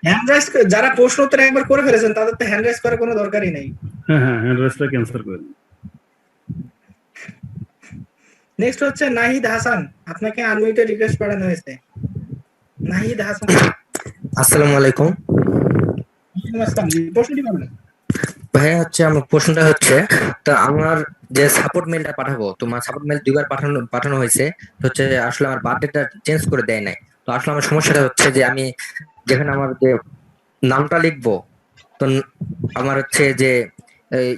G: Hand raise যারা প্রশ্ন উত্তর একবার করে ফেলেছেন তাদের তো হ্যান্ড রাইজ করার কোনো দরকারই নেই।
H: হ্যাঁ, হ্যান্ড রাইজটা ক্যান্সেল করে দিন।
G: নেক্সট হচ্ছে নাহিদ হাসান। আপনাকে আনমিউটেড রিকোয়েস্ট করানো হয়েছে, নাহিদ হাসান।
S: আসসালামু আলাইকুম।
G: প্রশ্নটি বলেন
S: ভাই। আমার প্রশ্নটা হচ্ছে, তো আমার যে সাপোর্ট মেলটা পাঠাবো, তোমার সাপোর্ট মেল 2বার পাঠানো হয়েছে, হচ্ছে আসলে আমার বার্থডেটা চেঞ্জ করে দেয় নাই। তো আসলে আমার সমস্যাটা হচ্ছে যে আমি যেখানে আমার যে নামটা লিখবো, তো আমার হচ্ছে যে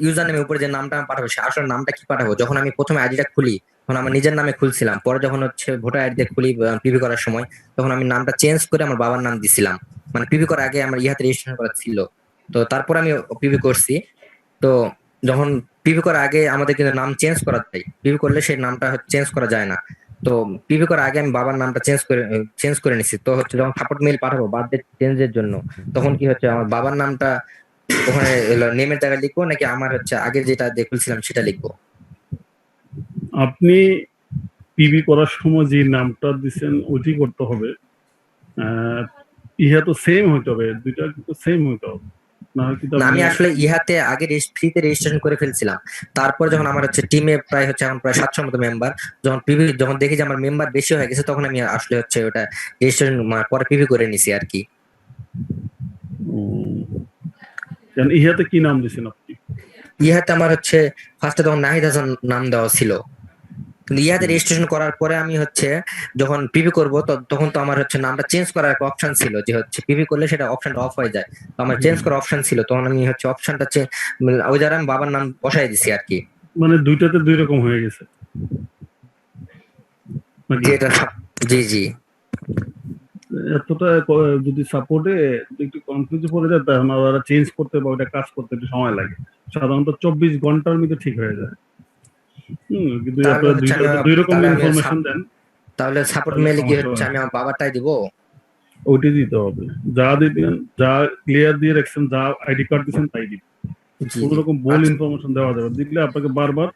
S: ইউজার নেমের উপরে যে নামটা আমি পাঠাবো, আসলে নামটা কি পাঠাবো? যখন আমি প্রথমে আইডিটা খুলি তখন আমার নিজের নামে খুলছিলাম, পরে যখন হচ্ছে ভোটার আইডি দিয়ে খুলি পিভি করার সময় তখন আমি নামটা চেঞ্জ করে আমার বাবার নাম দিছিলাম। মানে পিভি করার আগে আমার ইহাতে রেজিস্ট্রেশন করা ছিল, তো তারপর আমি পিভি করছি। তো যখন পিভি করার আগে আমাদের কিন্তু নাম চেঞ্জ করা যায়, পিভি করলে সেই নামটা চেঞ্জ করা যায় না। তো পিভি করার আগে আমি বাবার নামটা চেঞ্জ করে নিছি। তো হচ্ছে যখন সাপোর্ট মেল পাঠাবো বার্থডে চেঞ্জের জন্য, তখন কি হচ্ছে আমার বাবার নামটা ওখানে নেমের জায়গায় লিখবো নাকি আমার হচ্ছে আগে যেটা দেখছিলাম সেটা লিখবো?
H: আপনি পিবি করার সময় যে নামটা দিচ্ছেন ওইটি করতে হবে। ইহা তো সেম হইতে হবে, দুইটা কিন্তু সেম হইতে হবে। না
S: আমি আসলে ইহাতে আগে ফ্রিতে রেজিস্ট্রেশন করে ফেলছিলাম, তারপর যখন আমার হচ্ছে টিমে প্রায় হচ্ছে এখন প্রায় 700 মতো মেম্বার, যখন দেখি যে আমার মেম্বার বেশি হয়ে গেছে তখন আমি আসলে হচ্ছে ওটা রেজিস্ট্রেশন পরে পিভি করে নিছি আর কি।
H: ইহাতে কি নাম দিয়েছেন আপনি?
S: ইহাতে আমার হচ্ছে ফার্স্টে তখন নাহিদ হাসান নাম দেওয়া ছিল, কিন্তু ইহাতে রেজিস্ট্রেশন করার পরে আমি হচ্ছে যখন পিভি করব তখন তো আমার হচ্ছে নামটা চেঞ্জ করার একটা অপশন ছিল, যে হচ্ছে পিভি করলে সেটা অপশনটা অফ হয়ে যায়, তো আমার চেঞ্জ করার অপশন ছিল, তখন আমি হচ্ছে অপশনটা ওই জায়গায় আমি বাবার নাম বসাই দিছি আর কি।
H: মানে দুইটাতে দুই রকম হয়ে গেছে।
S: জি জি।
H: এতটা যদি সাপোর্টে একটু কনফিউজ পড়ে যায় তখন ওরা চেঞ্জ করতে বা ওটা কাজ করতে একটু সময় লাগে। সাধারণত 24 ঘন্টার মধ্যে ঠিক হয়ে যায়। কিন্তু আপনারা দুই রকম ইনফরমেশন দেন,
S: তাহলে সাপোর্ট মেইলে কি হচ্ছে আমি আমার বাবারটাই দিব?
H: ওইটা দিতে হবে, যা দিবেন, যা ক্লিয়ার দিয়ে রাখছেন, যা আইডি কার্ড দিবেন তাই দিবেন। কোনো রকম ভুল ইনফরমেশন দেওয়া যাবে দিলে আপনাকে বারবার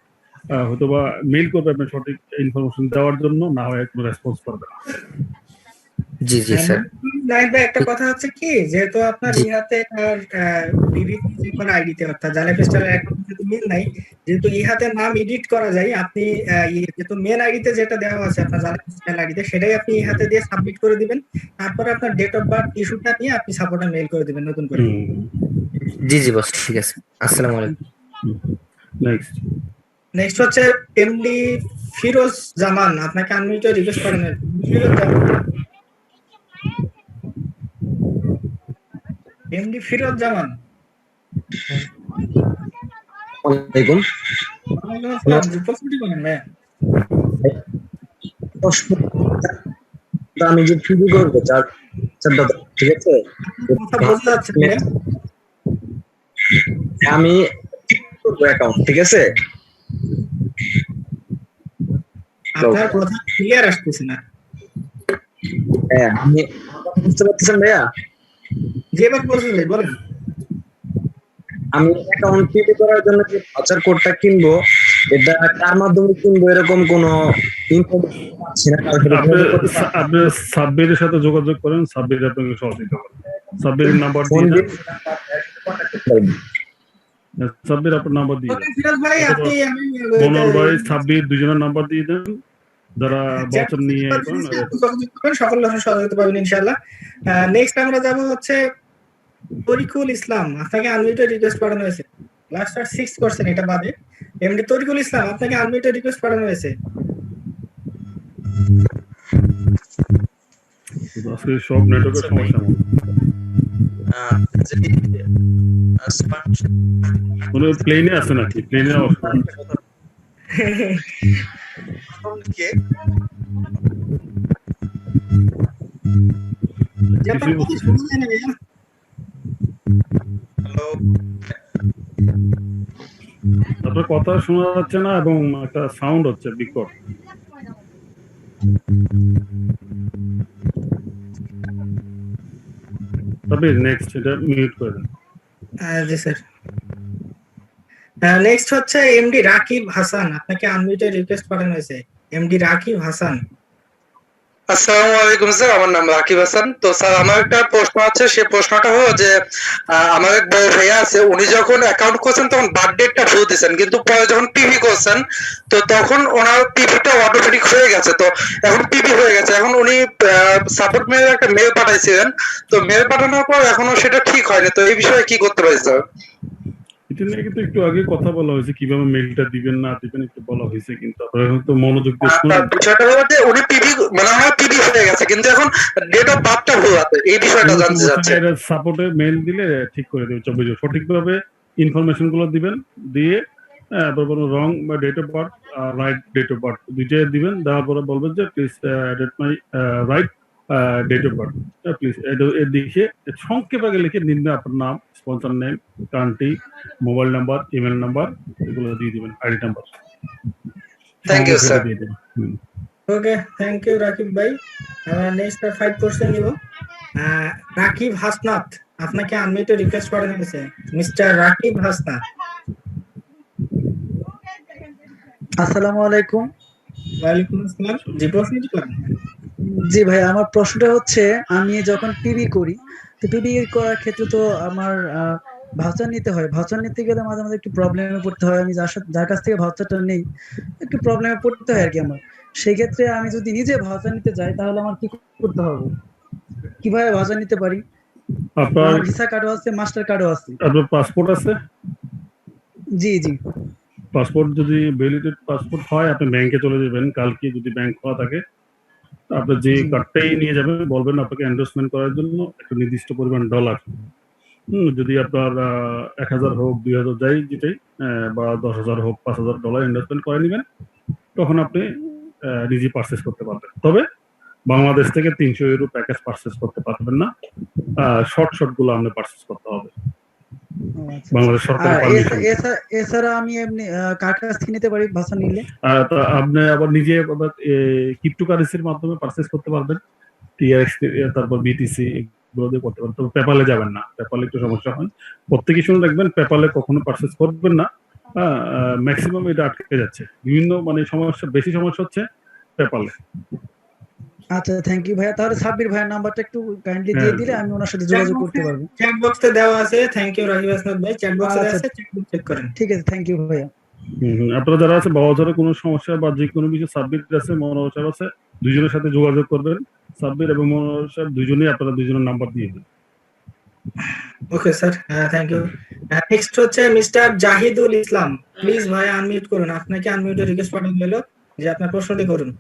H: হয়তোবা মেইল করবে আপনার সঠিক ইনফরমেশন দেওয়ার জন্য, না হয় কোনো রেসপন্স করবে না।
S: জি জি স্যার।
G: নাইট ভাই, একটা কথা হচ্ছে কি, যেহেতু আপনার ইহাতে আর বিবিসি যে কোনো আইডিতে অর্থাৎ জালে পিস্টলের অ্যাকাউন্ট যেহেতু মিল নাই, যেহেতু ইহাতে নাম এডিট করা যায়, আপনি যেহেতু মেন আইডিতে যেটা দেওয়া আছে আপনার জালে পিস্টল আইডিতে, সেটাই আপনি ইহাতে দিয়ে সাবমিট করে দিবেন, তারপরে আপনার ডেট অফ বার্থ ইস্যুটা নিয়ে আপনি সাপোর্টে মেইল করে দিবেন নতুন করে।
S: জি জি বস, ঠিক আছে। আসসালামু আলাইকুম।
G: নেক্সট হচ্ছে এমডি ফিরোজ জামান, আপনাকে আনমিউটে রিকোয়েস্ট করেন। এমডি ফিরোজ জামান।
T: ওয়ালাইকুম আমি যে ফিডি করবো ঠিক আছে, আমি অ্যাকাউন্ট ঠিক আছে,
G: আপনার কথা ক্লিয়ার আসতেছে না।
T: হ্যাঁ আমি বুঝতে পারতেছেন ভাইয়া?
G: যেবার বলছেন বলেন।
T: আমি অ্যাকাউন্ট ক্রিয়েট করার জন্য যে ভাউচার কোডটা কিনবো, এটা কার মাধ্যমে কিনবো এরকম কোনো ইনফরমেশন পাচ্ছি না।
H: আপনি সাব্বিরের সাথে যোগাযোগ করেন, সাব্বির আপনাকে সহযোগিতা করবে। সাব্বিরের নাম্বার দিয়ে দেন, সাব্বির আপনার নাম্বার দিয়ে দেন, মনোহর ভাই সাব্বির দুজনের নাম্বার দিয়ে দেন, যারা ভাউচার নিয়ে
G: সকল সহযোগিতা পাবেন ইনশাআল্লাহ। নেক্সট আমরা যাব হচ্ছে তরিকুল ইসলাম, আপনাকে আনমিউটেড রিকোয়েস্ট পাঠানো হয়েছে। লাস্ট আর 6 করছেন, এটা বাদে এমডি তরিকুল ইসলাম, আপনাকে আনমিউটেড রিকোয়েস্ট পাঠানো হয়েছে।
H: আজকে সব নেটওয়ার্কের সমস্যা মনে প্লেনে আছে নাকি? প্লেনে আপনার কথা শোনা যাচ্ছে না এবং একটা সাউন্ড হচ্ছে বিকট। তবে নেক্সট এটা মিউট করে দেন।
G: জি স্যার। নেক্সট হচ্ছে এমডি রাকিব হাসান, আপনাকে আনমিউটেড রিকোয়েস্ট পাঠানো হয়েছে। এমডি রাকিব হাসান।
U: আসসালামু আলাইকুম স্যার, আমার নাম রাকিব হাসান। তো স্যার আমার একটা প্রশ্ন আছে, সেই প্রশ্নটা হলো যে আমার এক বড় ভাইয়া আছে, উনি যখন অ্যাকাউন্ট করছেন তখন বার্থডেটা ভুল দিয়েছেন, কিন্তু পরে যখন পিভি করছেন তো তখন ওনার পিভিটা অটোমেটিক হয়ে গেছে, তো এখন পিভি হয়ে গেছে। এখন উনি সাপোর্ট মেইলে একটা মেল পাঠাইছিলেন, তো মেল পাঠানোর পর এখনো সেটা ঠিক হয়নি, তো এই বিষয়ে কি করতে পারি স্যার?
H: এটা নিয়ে কিন্তু একটু আগে কথা বলা হয়েছে, কিভাবে মেইলটা দিবেন না দিবেন একটু বলা হয়েছে, কিন্তু আপনারা হয়তো মনোযোগ দিয়ে শুনুন।
U: বিষয়টা হলো যে উনি পিভি মানে আমার পিভি হয়ে গেছে, কিন্তু এখন ডেট অফ বার্থটা ভুল আছে, এই বিষয়টা জানতে চাচ্ছি।
H: সাপোর্টে মেইল দিলে ঠিক করে দেবে 24 সঠিকভাবে ইনফরমেশন গুলো দিবেন, দিয়ে রং বা date of birth right date of birth দুইটাই দিবেন, দেওয়ার পরে বলবেন যে please date my right date of birth, please লিখে সংক্ষেপ আগে লিখে নিম্নে আপনার নাম, sponsor name, country, mobile number, email number এগুলো দিয়ে দিবেন, ID number.
U: Thank you sir.
G: Okay, thank you Rakib ভাই। নেক্সট 5% নিব রাকিব হাসনাত, আপনাকে আনমিউটে রিকোয়েস্ট পাঠানো হয়েছে মিস্টার রাকিব হাসনা।
B: আসসালামু আলাইকুম।
G: ওয়ালাইকুম আসসালাম। জি প্রশ্নটি করেন।
B: জি ভাই, আমার প্রশ্নটা হচ্ছে আমি যখন পিবি করি, তো পিবি করার ক্ষেত্রে তো আমার ভাউচার নিতে হয়। ভাউচার নিতে গেলে মাঝে মাঝে একটু প্রবলেমে পড়তে হয়। আমি যার কাছ থেকে ভাউচারটা নেই একটু প্রবলেমে পড়তে হয় আর কি আমার। সেই ক্ষেত্রে আমি যদি নিজে ভাউচার নিতে যাই তাহলে আমার কি করতে হবে? কিভাবে ভাউচার নিতে পারি?
H: আপনার
B: ভিসা কার্ডও আছে, মাস্টার কার্ডও আছে।
H: আপনার পাসপোর্ট আছে?
B: জি জি।
H: পাসপোর্ট যদি ভ্যালিডেড পাসপোর্ট হয় আপনি ব্যাংকে চলে যাবেন কালকে, যদি ব্যাংক খোলা থাকে আপনার যে কার্ডটাই নিয়ে যাবেন, বলবেন আপনাকে এন্ডোর্সমেন্ট করার জন্য একটা নির্দিষ্ট পরিমাণ ডলার। যদি আপনার 1000 হোক 2000 যাই যেটাই বা 10,000 হোক 5,000 ডলার ইনভেস্টমেন্ট করে নেবেন, তখন আপনি নিজে পারচেস করতে পারবেন। তবে বাংলাদেশ থেকে 300 ইউরো প্যাকেজ পারচেস করতে পারবেন না, শর্ট গুলো আপনি পারচেস করতে হবে। বাংলাদেশ সরকার পারমিশন।
B: এছাড়া আমি এমনি কার কাছ থেকে নিতে পারি ভাষা নিলে?
H: আপনি আবার নিজে ক্রিপ্টোকারেন্সির মাধ্যমে পারচেস করতে পারবেন, টিআরএক্স তারপর বিটিসি এগুলো দিয়ে করতে পারবেন। তবে পেপালে যাবেন না, পেপালে একটু সমস্যা হয়। প্রত্যেকেই শুনে রাখবেন, পেপালে কখনো পারচেস করবেন না। ম্যাক্সিমাম এটা আটকে যাচ্ছে, বিভিন্ন মানে সমস্যা, বেশি সমস্যা হচ্ছে পেপালে।
B: আচ্ছা, থ্যাংক ইউ ভাইয়া। তাহলে সাব্বির ভাইয়ের নাম্বারটা একটু কাইন্ডলি দিয়ে দিলে আমি ওনার সাথে যোগাযোগ করতে পারবো।
G: চ্যাট বক্সে দেওয়া আছে। থ্যাংক ইউ রাকিব হাসনাত ভাই, চ্যাট বক্সে দেওয়া আছে, চ্যাট বক্স চেক করেন।
B: ঠিক আছে, থ্যাংক ইউ ভাইয়া।
H: আপনারা যারা আছে বাবাজারে কোনো সমস্যা বা যে কোনো কিছু, সাব্বির আছে, মনোহর সাহেব আছে, দুইজনের সাথে যোগাযোগ করবেন। সাব্বির এবং মনোহর সাহেব দুইজনেই আপনারা দুইজনের নাম্বার দিয়ে দিন।
G: Okay sir, thank you. Next হচ্ছে মিস্টার জাহিদুল ইসলাম। প্লিজ ভাই আনমিউট করুন। আপনাকে আনমিউটে রিকোয়েস্ট পাঠানো হলো যে আপনার প্রশ্নটি করুন।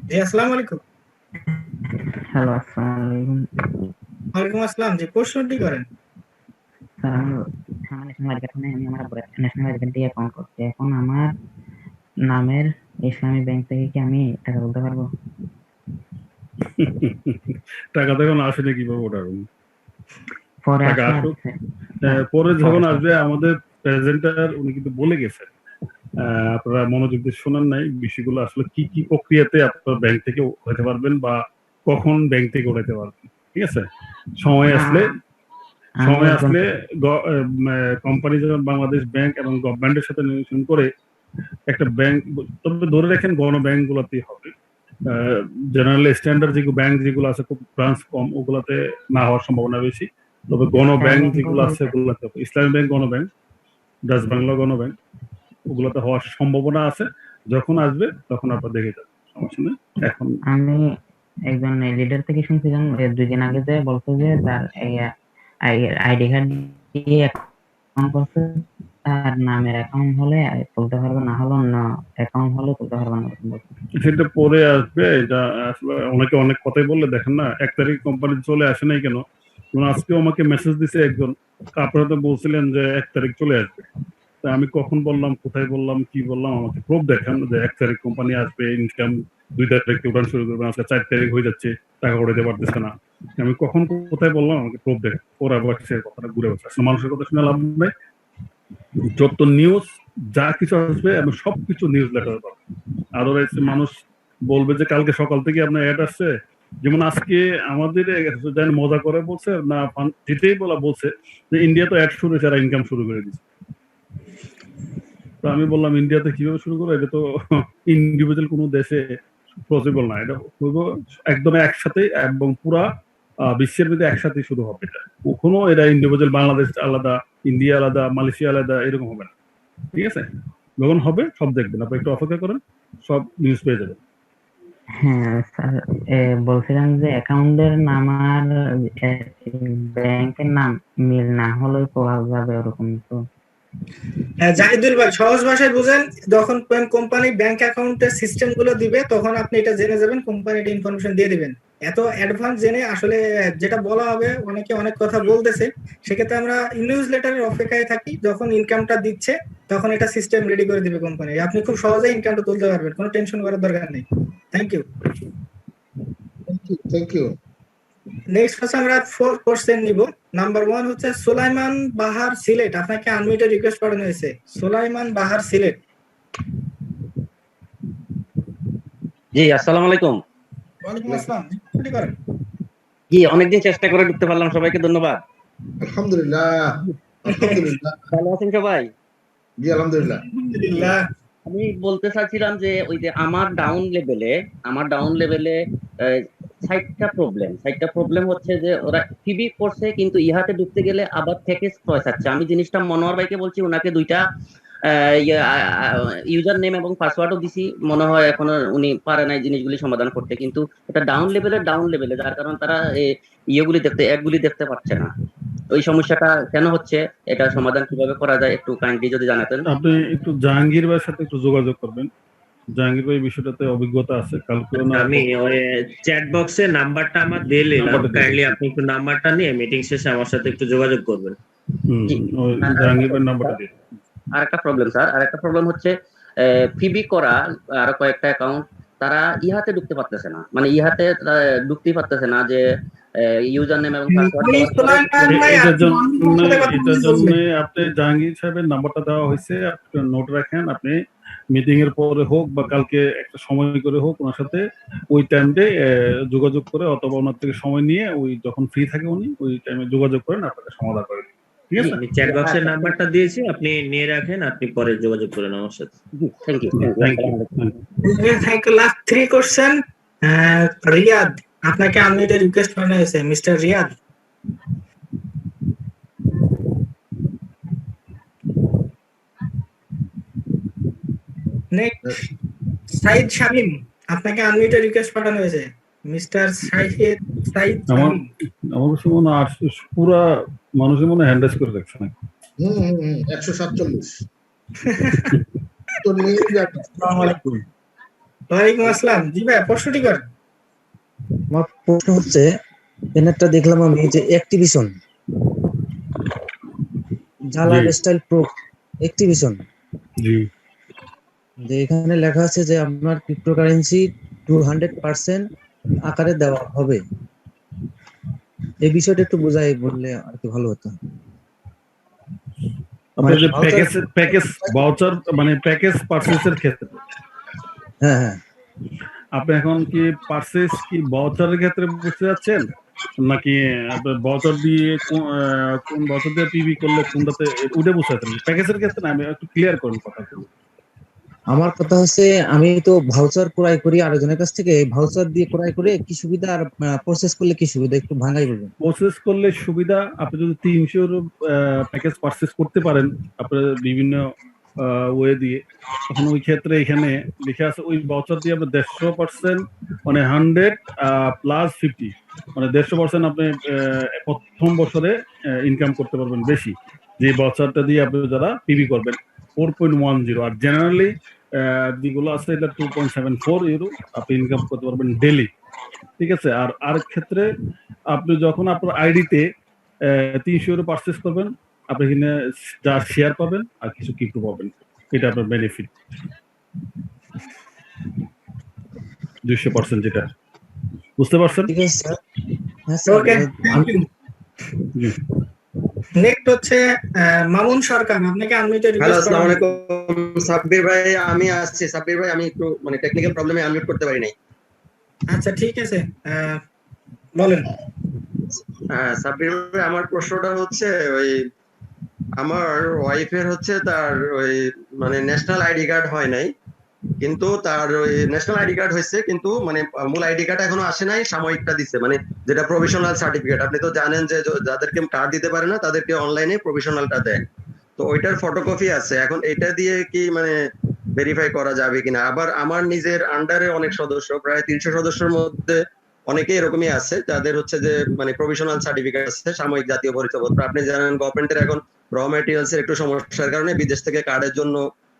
G: জি আসসালামু আলাইকুম।
V: হ্যালো, আসসালামু আলাইকুম।
G: ওয়ালাইকুম আসসালাম। জি প্রশ্নটি করেন।
V: আমি আমার ন্যাশনাল আইডেন্টি অ্যাকাউন্ট করছি। এখন আমার নামের ইসলামী ব্যাংক থেকে কি আমি টাকা তুলতে পারবো?
H: টাকা যখন আসে কিভাবে ওটা
V: পরে
H: টাকা আসুক, পরে যখন আসবে আমাদের প্রেজেন্টার উনি কিন্তু বলে গেছেন, আপনারা মনোযোগ দিয়ে শোনেন নাই বিষয়গুলো, আসলে কি কি প্রক্রিয়াতে আপনার ব্যাংক থেকে হতে পারবেন বা কখন ব্যাংক থেকে উঠাতে পারবেন। ঠিক আছে, সময় আসলে কোম্পানি যেমন বাংলাদেশ ব্যাংক এবং গভর্নমেন্টের সাথে নির্বাচন করে একটা ব্যাংক, তবে ধরে রাখেন গণ ব্যাংক গুলাতেই হবে। জেনারেল স্ট্যান্ডার্ড যেগুলো ব্যাংক যেগুলো আছে খুব ব্রাঞ্চ কম, ওগুলাতে না হওয়ার সম্ভাবনা বেশি। তবে গণ ব্যাংক যেগুলো আছে ওগুলাতে, ইসলামী ব্যাংক গণ ব্যাংক, ডাচ বাংলা গণ ব্যাংক, ওগুলাতে হওয়ার সম্ভাবনা আছে। যখন আসবে তখন আপনার দেখে যাবে, সমস্যা নেই। এখন
V: আমি একজন লিডার থেকে শুনছিলাম 2 দিন আগে যে বলতো যে তার আইডি কার্ড দিয়ে অ্যাকাউন্ট করতে, তার নামের অ্যাকাউন্ট হলে তুলতে পারবে, না হলে অন্য অ্যাকাউন্ট হলে তুলতে পারবে না।
H: সেটা পরে আসবে। এটা আসলে অনেকে অনেক কথাই বললে, দেখেন না 1 তারিখ কোম্পানি চলে আসে নাই কেন? আজকেও আমাকে মেসেজ দিছে একজন, আপনারা তো বলছিলেন যে 1 তারিখ চলে আসবে। তা আমি কখন বললাম, কোথায় বললাম, কি বললাম, আমাকে প্রুফ দেখান যে 1 তারিখ কোম্পানি আসবে, ইনকাম 2 তারিখ উঠান শুরু করবে, আজকে 4 তারিখ হয়ে যাচ্ছে, টাকা উঠাতে পারতেছে না। আমি কখন কোথায় বললাম, আমাকে প্রুফ দেখান। ওরা আবার সে কথাটা ঘুরে বসে। মানুষের কথা শুনে লাভ নাই। যত নিউজ যা কিছু আসবে আমি সবকিছু নিউজ লেটার পাবো। আদারওয়াইজ মানুষ বলবে যে কালকে সকাল থেকে আপনার অ্যাড আসছে, যেমন আজকে আমাদের মজা করে বলছে না, যেটাই বলছে যে ইন্ডিয়া তো অ্যাড শুরু হয়েছে, ইনকাম শুরু করে দিচ্ছে। তো আমি বললাম ইন্ডিয়াতে কিভাবে শুরু করবো, এটা তো ইন্ডিভিজুয়াল কোনো দেশে পসিবল না, এটা একদম একসাথে এবং পুরা বিশ্বের মধ্যে একসাথে শুরু হবে। এটা কখনো এটা ইন্ডিভিজুয়াল বাংলাদেশ আলাদা, ইন্ডিয়া আলাদা, মালয়েশিয়া আলাদা এরকম হবে না। ঠিক আছে, যখন হবে সব দেখবেন, আপনি একটু অপেক্ষা করেন, সব নিউজ পেয়ে যাবেন।
V: হ্যাঁ স্যার, বলছিলাম যে অ্যাকাউন্টের নাম আর ব্যাংকের নাম মিল না হলে পাওয়া যাবে ওরকম তো?
G: জাহিদুল ভাই সহজ ভাষায় বুঝেন, যখন কোম্পানি ব্যাংক অ্যাকাউন্টের সিস্টেম গুলো দিবে তখন আপনি এটা জেনে যাবেন, কোম্পানির ইনফরমেশন দিয়ে দিবেন। এত অ্যাডভান্স জেনে আসলে যেটা বলা হবে, অনেকে অনেক কথা বলতেছে, সেক্ষেত্রে আমরা নিউজ লেটারের অপেক্ষায় থাকি। যখন ইনকামটা দিচ্ছে তখন এটা সিস্টেম রেডি করে দিবে কোম্পানি, আপনি খুব সহজেই ইনকামটা তুলতে পারবেন, কোনো টেনশন করার দরকার নেই। Thank you.
E: Thank you.
G: Next হচ্ছে আমরা 4 কোশ্চেন নিব। নাম্বার 1 হচ্ছে সুলাইমান বাহার সিলেট। আপনাকে আনমিউটে রিকোয়েস্ট পাঠানো হয়েছে। সুলাইমান বাহার সিলেট।
W: জি আসসালামু আলাইকুম।
G: ওয়ালাইকুম আসসালাম, ছুটি করেন।
A: জি, অনেকদিন চেষ্টা করে ঢুকতে পারলাম, সবাইকে ধন্যবাদ।
E: আলহামদুলিল্লাহ, আলহামদুলিল্লাহ।
A: ভালো আছেন সবাই?
E: জি আলহামদুলিল্লাহ।
G: আলহামদুলিল্লাহ।
A: আমি বলতে চাচ্ছিলাম যে ওই যে আমার ডাউন লেভেলে 60টা প্রবলেম হচ্ছে যে ওরা ফিবি করছে কিন্তু ইহাতে ঢুকতে গেলে আবার প্যাকেজ চয়েস আছে। আমি জিনিসটা মনোহর ভাইকে বলছি, ওনাকে 2টা ইউজার নেম এবং পাসওয়ার্ডও দিছি, মনে হয় এখনো উনি পারে নাই জিনিসগুলি সমাধান করতে। কিন্তু এটা ডাউন লেভেলে যার কারণ তারা অ্যাডগুলি দেখতে পাচ্ছে না। ওই সমস্যাটা কেন হচ্ছে, এটা সমাধান কিভাবে করা যায় একটু কাইন্ডলি যদি জানাতেন।
H: আপনি একটু জাহাঙ্গীর ভাইয়ের সাথে একটু যোগাযোগ করবেন, জাহাঙ্গীর ভাই বিষয়টাতে অভিজ্ঞতা আছে। কালকে
K: আমি ওই চ্যাট বক্সে নাম্বারটা আমার দিয়ে নিলাম, কাইন্ডলি আপনি একটু নাম্বারটা নিয়ে মিটিং শেষে আমার সাথে একটু যোগাযোগ করবেন।
H: জাহাঙ্গীর ভাইয়ের নাম্বারটা দিন।
A: আরেকটা প্রবলেম হচ্ছে ফিবি করা আরো কয়েকটা অ্যাকাউন্ট তারা ইহাতে ঢুকতে পারতেছে না, মানে ইহাতে ঢুকতেই পারতেছে না যে ইউজার নেম এবং পাসওয়ার্ড।
H: এটার জন্য আপনি জাহাঙ্গীর সাহেবের নাম্বারটা দেওয়া হয়েছে, আপনি নোট রাখেন। আপনি মিটিং এর পরে হোক বা কালকে একটা সময় করে হোক ওনার সাথে ওই টাইমে যোগাযোগ করে অথবা ওনার থেকে সময় নিয়ে ওই যখন ফ্রি থাকে উনি ওই টাইমে যোগাযোগ করেন, আপনাকে সমাধান করেন। ঠিক আছে,
K: আমি চ্যাট বক্সের নাম্বারটা দিয়েছি, আপনি নিয়ে রাখেন, আপনি পরে যোগাযোগ করেন আমার সাথে।
A: Thank you.
G: Thank you. Last 3 question, Riyad, আপনাকে আমি এটা রিকোয়েস্ট করা হয়েছে, মিস্টার রিয়াদ। নেক্সট সাইদ শামীম, আপনাকে আনমিউটের রিকোয়েস্ট পাঠানো হয়েছে, মিস্টার সাইদ
H: আমার
G: শামীম।
H: আমার কাছে মনে হয় পুরা মানুষের মনে হ্যান্ড রাইজ করে দেখছে না।
E: 147 তো নিয়ে যাবেন।
G: আসসালামু আলাইকুম। ওয়ালাইকুম আসসালাম। জি ভাই, প্রশ্নটি করেন।
D: আমার প্রশ্ন হচ্ছে, এনারটা দেখলাম আমি যে অ্যাক্টিভিশন জালা স্টাইল প্রো অ্যাক্টিভিশন,
H: জি,
D: যে এখানে লেখা আছে যে আপনার ক্রিপ্টোকারেন্সি 200% আকারে দেওয়া হবে। এই বিষয়টা একটু বুঝাই বললে আর কি ভালো হতো।
H: আপনার যে প্যাকেজ ভাউচার মানে প্যাকেজ পারচেজের ক্ষেত্রে,
D: হ্যাঁ হ্যাঁ,
H: আপনি এখন কি পারচেজ কি ভাউচারের ক্ষেত্রে বুঝতে যাচ্ছেন নাকি আপনার ভাউচার দিয়ে কোন ভাউচার দিয়ে পিবি করলে কোনটাতে ওটা বুঝতে যাচ্ছেন? প্যাকেজের ক্ষেত্রে না, আমি একটু ক্লিয়ার করুন কথা।
D: আমার কথা হচ্ছে আমি তো ভাউচার ক্রয় করি আরেকজনের কাছ থেকে, ভাউচার দিয়ে ক্রয় করে কি সুবিধা আর প্রসেস করলে কি সুবিধা একটু ভাঙাই বলবেন।
H: প্রসেস করলে সুবিধা, আপনি যদি 300 প্যাকেজ পারচেজ করতে পারেন আপনার বিভিন্ন ওয়ে দিয়ে, তখন ওই ক্ষেত্রে এখানে লিখে আছে ওই ভাউচার দিয়ে আপনি 150% মানে 100 প্লাস 50 মানে 150% আপনি প্রথম বছরে ইনকাম করতে পারবেন বেশি, যে ভাউচারটা দিয়ে আপনি যারা পিবি করবেন 4.10। আর জেনারেলি যেগুলো আছে এটা 2.74 ইউরো আপনি ইনকাম করতে পারবেন ডেলি। ঠিক আছে, আর আর ক্ষেত্রে আপনি যখন আপনার আইডিতে 300 ইউরো পারচেস করবেন, আপনি এখানে যা শেয়ার পাবেন আর কিছু ক্রিপ্টো পাবেন, এটা আপনার বেনিফিট 200%, যেটা বুঝতে পারছেন?
D: ঠিক আছে স্যার। হ্যাঁ sir.
G: Okay, thank you. Next হচ্ছে মামুন সরকার, আপনাকে আনমিউটের
W: হ্যালো,
G: রিকোয়েস্ট
W: আসসালামু
G: করা
W: আলাইকুম। সাব্বির ভাই, আমি আসছি। সাব্বির ভাই, আমি একটু মানে টেকনিক্যাল প্রবলেমে আনমিউট করতে পারি নাই।
G: আচ্ছা ঠিক আছে, বলেন।
W: হ্যাঁ সাব্বির ভাই, আমার প্রশ্নটা হচ্ছে ওই আমার ওয়াইফের হচ্ছে তার ওই মানে ন্যাশনাল আইডি কার্ড হয় নাই, কিন্তু তার ওই ন্যাশনাল আইডি কার্ড হয়েছে কিন্তু মানে মূল আইডি কার্ড এখনো আসে নাই, সাময়িকটা দিচ্ছে মানে যেটা প্রভিশনাল সার্টিফিকেট। আপনি তো জানেন যে যাদেরকে কার্ড দিতে পারে না তাদেরকে অনলাইনে প্রভিশনালটা দেয়, তো ওইটার ফটোকপি আছে। এখন এটা দিয়ে কি মানে ভেরিফাই করা যাবে কিনা? আবার আমার নিজের আন্ডারে অনেক সদস্য, প্রায় 300 সদস্যের মধ্যে অনেকে এরকমই আছে যাদের হচ্ছে যে মানে প্রভিশনাল সার্টিফিকেট আছে, সাময়িক জাতীয় পরিচয়পত্র। আপনি জানেন গভর্নমেন্টের এখন র ম্যাটেরিয়ালস এর একটু সমস্যার কারণে বিদেশ থেকে কার্ডের জন্য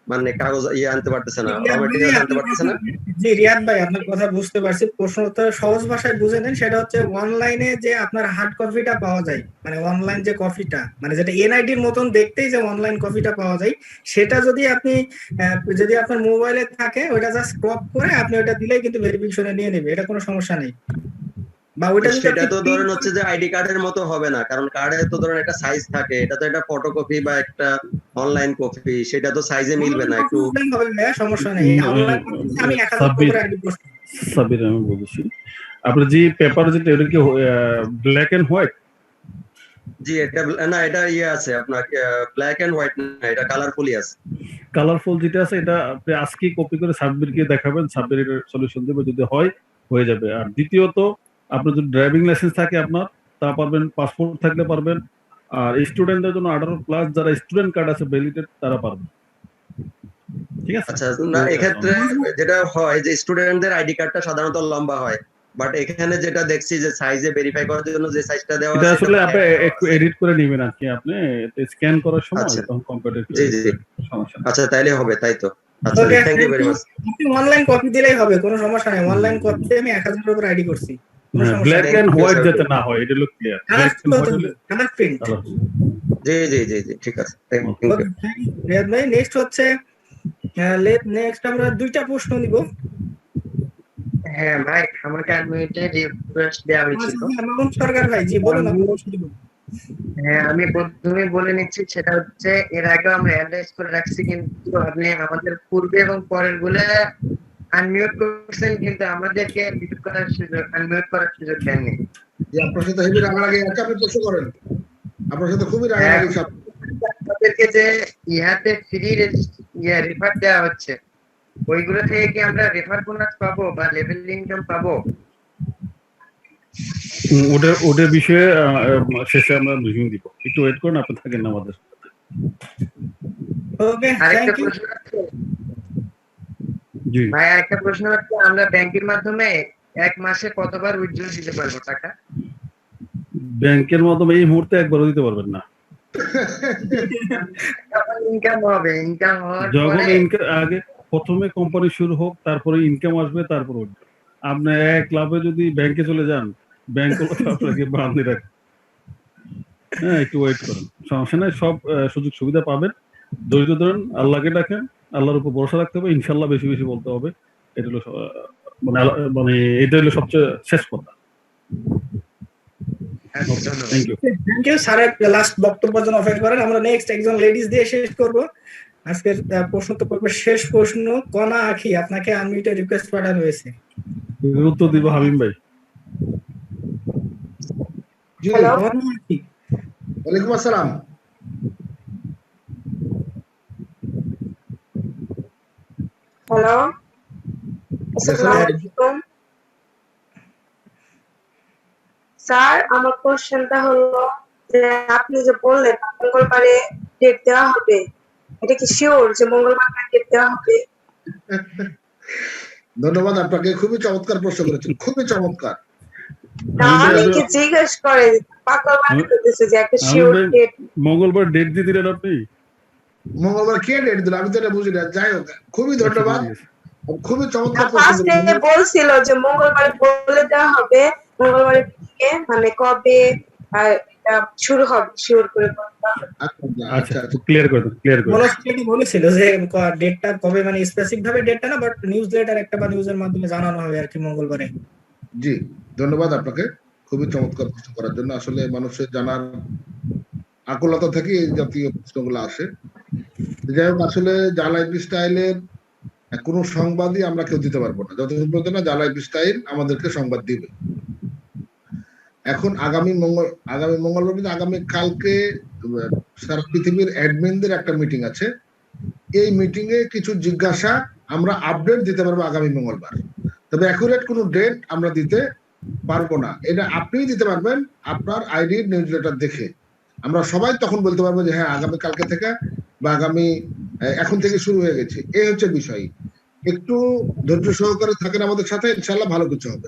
W: মানে কাগজ আনতে পারতেছে না, র ম্যাটেরিয়ালস আনতে পারতেছে না।
G: জি রিয়াদ ভাই, আপনার কথা বুঝতে পারছি। প্রশ্নটা সহজ ভাষায় বুঝে নেন, সেটা হচ্ছে অনলাইনে যে আপনার হার্ড কপিটা পাওয়া যায়, মানে অনলাইন যে কপিটা মানে যেটা এনআইডির মতন দেখতেই যে অনলাইন কপিটা পাওয়া যায়, সেটা যদি আপনি যদি আপনার মোবাইলে থাকে ওটা জাস্ট ক্রপ করে আপনি ওটা দিলেই কিন্তু ভেরিফিকেশনে নিয়ে নেবে, এটা কোনো সমস্যা নেই। বা ওটা
W: সেটা তো ধরেন হচ্ছে যে আইডি কার্ডের মতো হবে না, কারণ কার্ডে তো ধরেন একটা সাইজ থাকে, এটা তো একটা ফটোকপি বা একটা অনলাইন কপি, সেটা তো সাইজে মিলবে না একটু।
G: হবে না, সমস্যা নেই। অনলাইন আমি 1000 করে আইডি পোস্ট
H: সাবির আমি বলছি আপনার যে পেপার যেটা এটা কি ব্ল্যাক এন্ড হোয়াইট?
W: জি এটা না, এটা ইয়ে আছে আপনার ব্ল্যাক এন্ড হোয়াইট না, এটা কালারফুলই আছে।
H: কালারফুল যেটা আছে এটা আপনি আজকে কপি করে সাব্বিরকে দেখাবেন, সাব্বির এর সলিউশন দেবে, যদি হয় হয়ে যাবে। আর দ্বিতীয়ত আপনার যদি ড্রাইভিং লাইসেন্স থাকে আপনার তা পারবেন, পাসপোর্ট থাকলে পারবেন। আর স্টুডেন্টদের জন্য 18+ যারা স্টুডেন্ট কার্ড আছে ভ্যালিডেড তারা পারবেন। ঠিক আছে?
W: আচ্ছা না, এক্ষেত্রে যেটা হয় যে স্টুডেন্টদের আইডি কার্ডটা সাধারণত লম্বা হয়, বাট এখানে যেটা দেখছি যে সাইজে ভেরিফাই করার জন্য যে সাইজটা দেওয়া
H: এটা
W: আছে
H: আসলে আপনি একটু এডিট করে নেবেন আর কি, আপনি স্ক্যান করার সময় তখন কম্পিউটার
W: জি জি
H: সমস্যা।
W: আচ্ছা তাইলে হবে, তাই তো। আচ্ছা
G: ওকে,
W: থ্যাংক ইউ ভেরি মাচ।
G: আপনি অনলাইন কপি দিলেই হবে, কোনো সমস্যা নাই। অনলাইন কপিতে আমি 1000 এর উপর আইডি করছি, কোনো সমস্যা
H: ব্ল্যাক
G: নাই।
H: এন্ড হোয়াইট যাতে না হয় এটা লোক ক্লিয়ার।
G: Colour print.
W: জি জি জি জি ঠিক আছে, থ্যাংক ইউ।
G: রিয়াদ ভাই নেক্সট হচ্ছে নেক্সট আমরা দুইটা প্রশ্ন নিব।
C: হ্যাঁ ভাই, আমাকে আনমিউটে রিকোয়েস্ট দেওয়া হয়েছিল।
G: মামুন সরকার ভাই, জি বলুন আপনি প্রশ্ন দিবেন।
C: হ্যাঁ, আমি প্রথমে বলে নিচ্ছি, সেটা হচ্ছে এর আগে আমরা অ্যাড্রেস করে রাখছি, কিন্তু আপনি আমাদের পূর্বে এবং পরের গুলো আনমিউট করছেন, কিন্তু আমাদেরকে মিউট করার সুযোগ, আনমিউট করার সুযোগ দেননি।
E: যে আপনার সাথে হেভি রাগারাগি একটা আপনি প্রশ্ন করেন, আপনার সাথে খুবই রাগারাগি সব।
C: আমাদেরকে যে ইহাতে ফ্রি রেফার দেওয়া হচ্ছে, ওইগুলো থেকে কি আমরা রেফার বোনাস পাবো বা লেভেল ইনকাম পাবো?
H: ওটার বিষয়ে শেষে আমরা রিভিউ দিব, একটু ওয়েট করুন, আপনি থাকেন না আমাদের।
G: ওকে,
C: আরেকটা প্রশ্ন আছে
H: জি
C: ভাই, আরেকটা প্রশ্ন হচ্ছে, আমরা ব্যাংকের মাধ্যমে এক মাসে কতবার উইথড্র দিতে পারবো টাকা?
H: ব্যাংকের মাধ্যমে এই মুহূর্তে একবারও দিতে পারবেন না।
C: ইনকাম হবে, ইনকাম হওয়ার
H: যখন
C: পরে
H: ইনকাম আগে প্রথমে কোম্পানি শুরু হোক, তারপরে ইনকাম আসবে, তারপরে আপনি এক লাভে যদি ব্যাংকে চলে যান, ব্যাংক আপনাকে বাঁধে রাখে। হ্যাঁ, একটু ওয়েট করুন, সমস্যা নাই, সব সুযোগ সুবিধা পাবেন। ধৈর্য ধরুন, আল্লাহকে ডাকেন, আল্লাহর উপর ভরসা রাখতে হবে, ইনশাল্লাহ বেশি বেশি বলতে হবে। এটা হলো মানে এটা হলো সবচেয়ে শেষ কথা। Thank you.
G: Thank you sir, last বক্তব্যের জন্য অপেক্ষা করেন। আমরা নেক্সট একজন লেডিস দিয়ে শেষ করব আজকের প্রশ্ন তো পর্বের শেষ প্রশ্ন। কনা আখি, আপনাকে আনমিউটে রিকোয়েস্ট পাঠানো হয়েছে,
H: উত্তর দিব হামিম ভাই।
E: হ্যালো, ওয়ালাইকুম আসসালাম।
F: হ্যালো, আসসালামু আলাইকুম স্যার। আমার কোশ্চেনটা হলো যে আপনি যে বললেন মঙ্গলবারে ডেট দেওয়া হবে, এটা কি শিওর যে মঙ্গলবার ডেট দেওয়া হবে?
E: ধন্যবাদ আপনাকে, খুবই চমৎকার প্রশ্ন করেছেন, খুবই চমৎকার।
F: অনেকে জিজ্ঞেস করে পাকা বানাইতেছে যে একটা শিওর ডেট।
H: মঙ্গলবার ডেট দিয়ে দিলেন আপনি?
E: মঙ্গলবার কে ডেট দিল আমি তো এটা বুঝি না। যাই হোক, খুবই ধন্যবাদ, খুবই চমৎকার প্রশ্ন।
F: ফার্স্টে বলছিল যে মঙ্গলবার বলে দেওয়া হবে, মঙ্গলবার থেকে মানে কবে এটা শুরু হবে শিওর করে বলতে হবে।
H: আচ্ছা ক্লিয়ার করে দেন, ক্লিয়ার করে
G: মনস্পিরিটি বলেছিল যে ডেটটা কবে, মানে স্পেসিফিক ভাবে ডেটটা না, বাট নিউজ লেটার একটা বা নিউজের মাধ্যমে জানানো হবে আর কি মঙ্গলবারে।
E: জি ধন্যবাদ আপনাকে খুবই চমৎকার প্রশ্ন করার জন্য। আসলে মানুষের জানার আকুলতা থেকে এই জাতীয় প্রশ্নগুলো আসে। যাই হোক, আসলে জালাইফ স্টাইলের কোনো সংবাদই আমরা কেউ দিতে পারবো না যতক্ষণ পর্যন্ত না জালাইফ স্টাইল আমাদেরকে সংবাদ দিবে। এখন আগামী মঙ্গলবার কিন্তু আগামী কালকে সারা পৃথিবীর অ্যাডমিনদের একটা মিটিং আছে। এই মিটিং এ কিছু জিজ্ঞাসা আমরা আপডেট দিতে পারবো আগামী মঙ্গলবার, তবে অ্যাকুরেট কোনো ডেট আমরা দিতে পারবো না। এটা আপনিই দিতে পারবেন আপনার আইডি নিউজ লেটার দেখে। আমরা সবাই তখন বলতে পারবো যে হ্যাঁ আগামী কালকে থেকে বা আগামী এখন থেকে শুরু হয়ে গেছে। এই হচ্ছে বিষয়, একটু ধৈর্য সহকারে থাকেন আমাদের সাথে, ইনশাআল্লাহ ভালো কিছু হবে।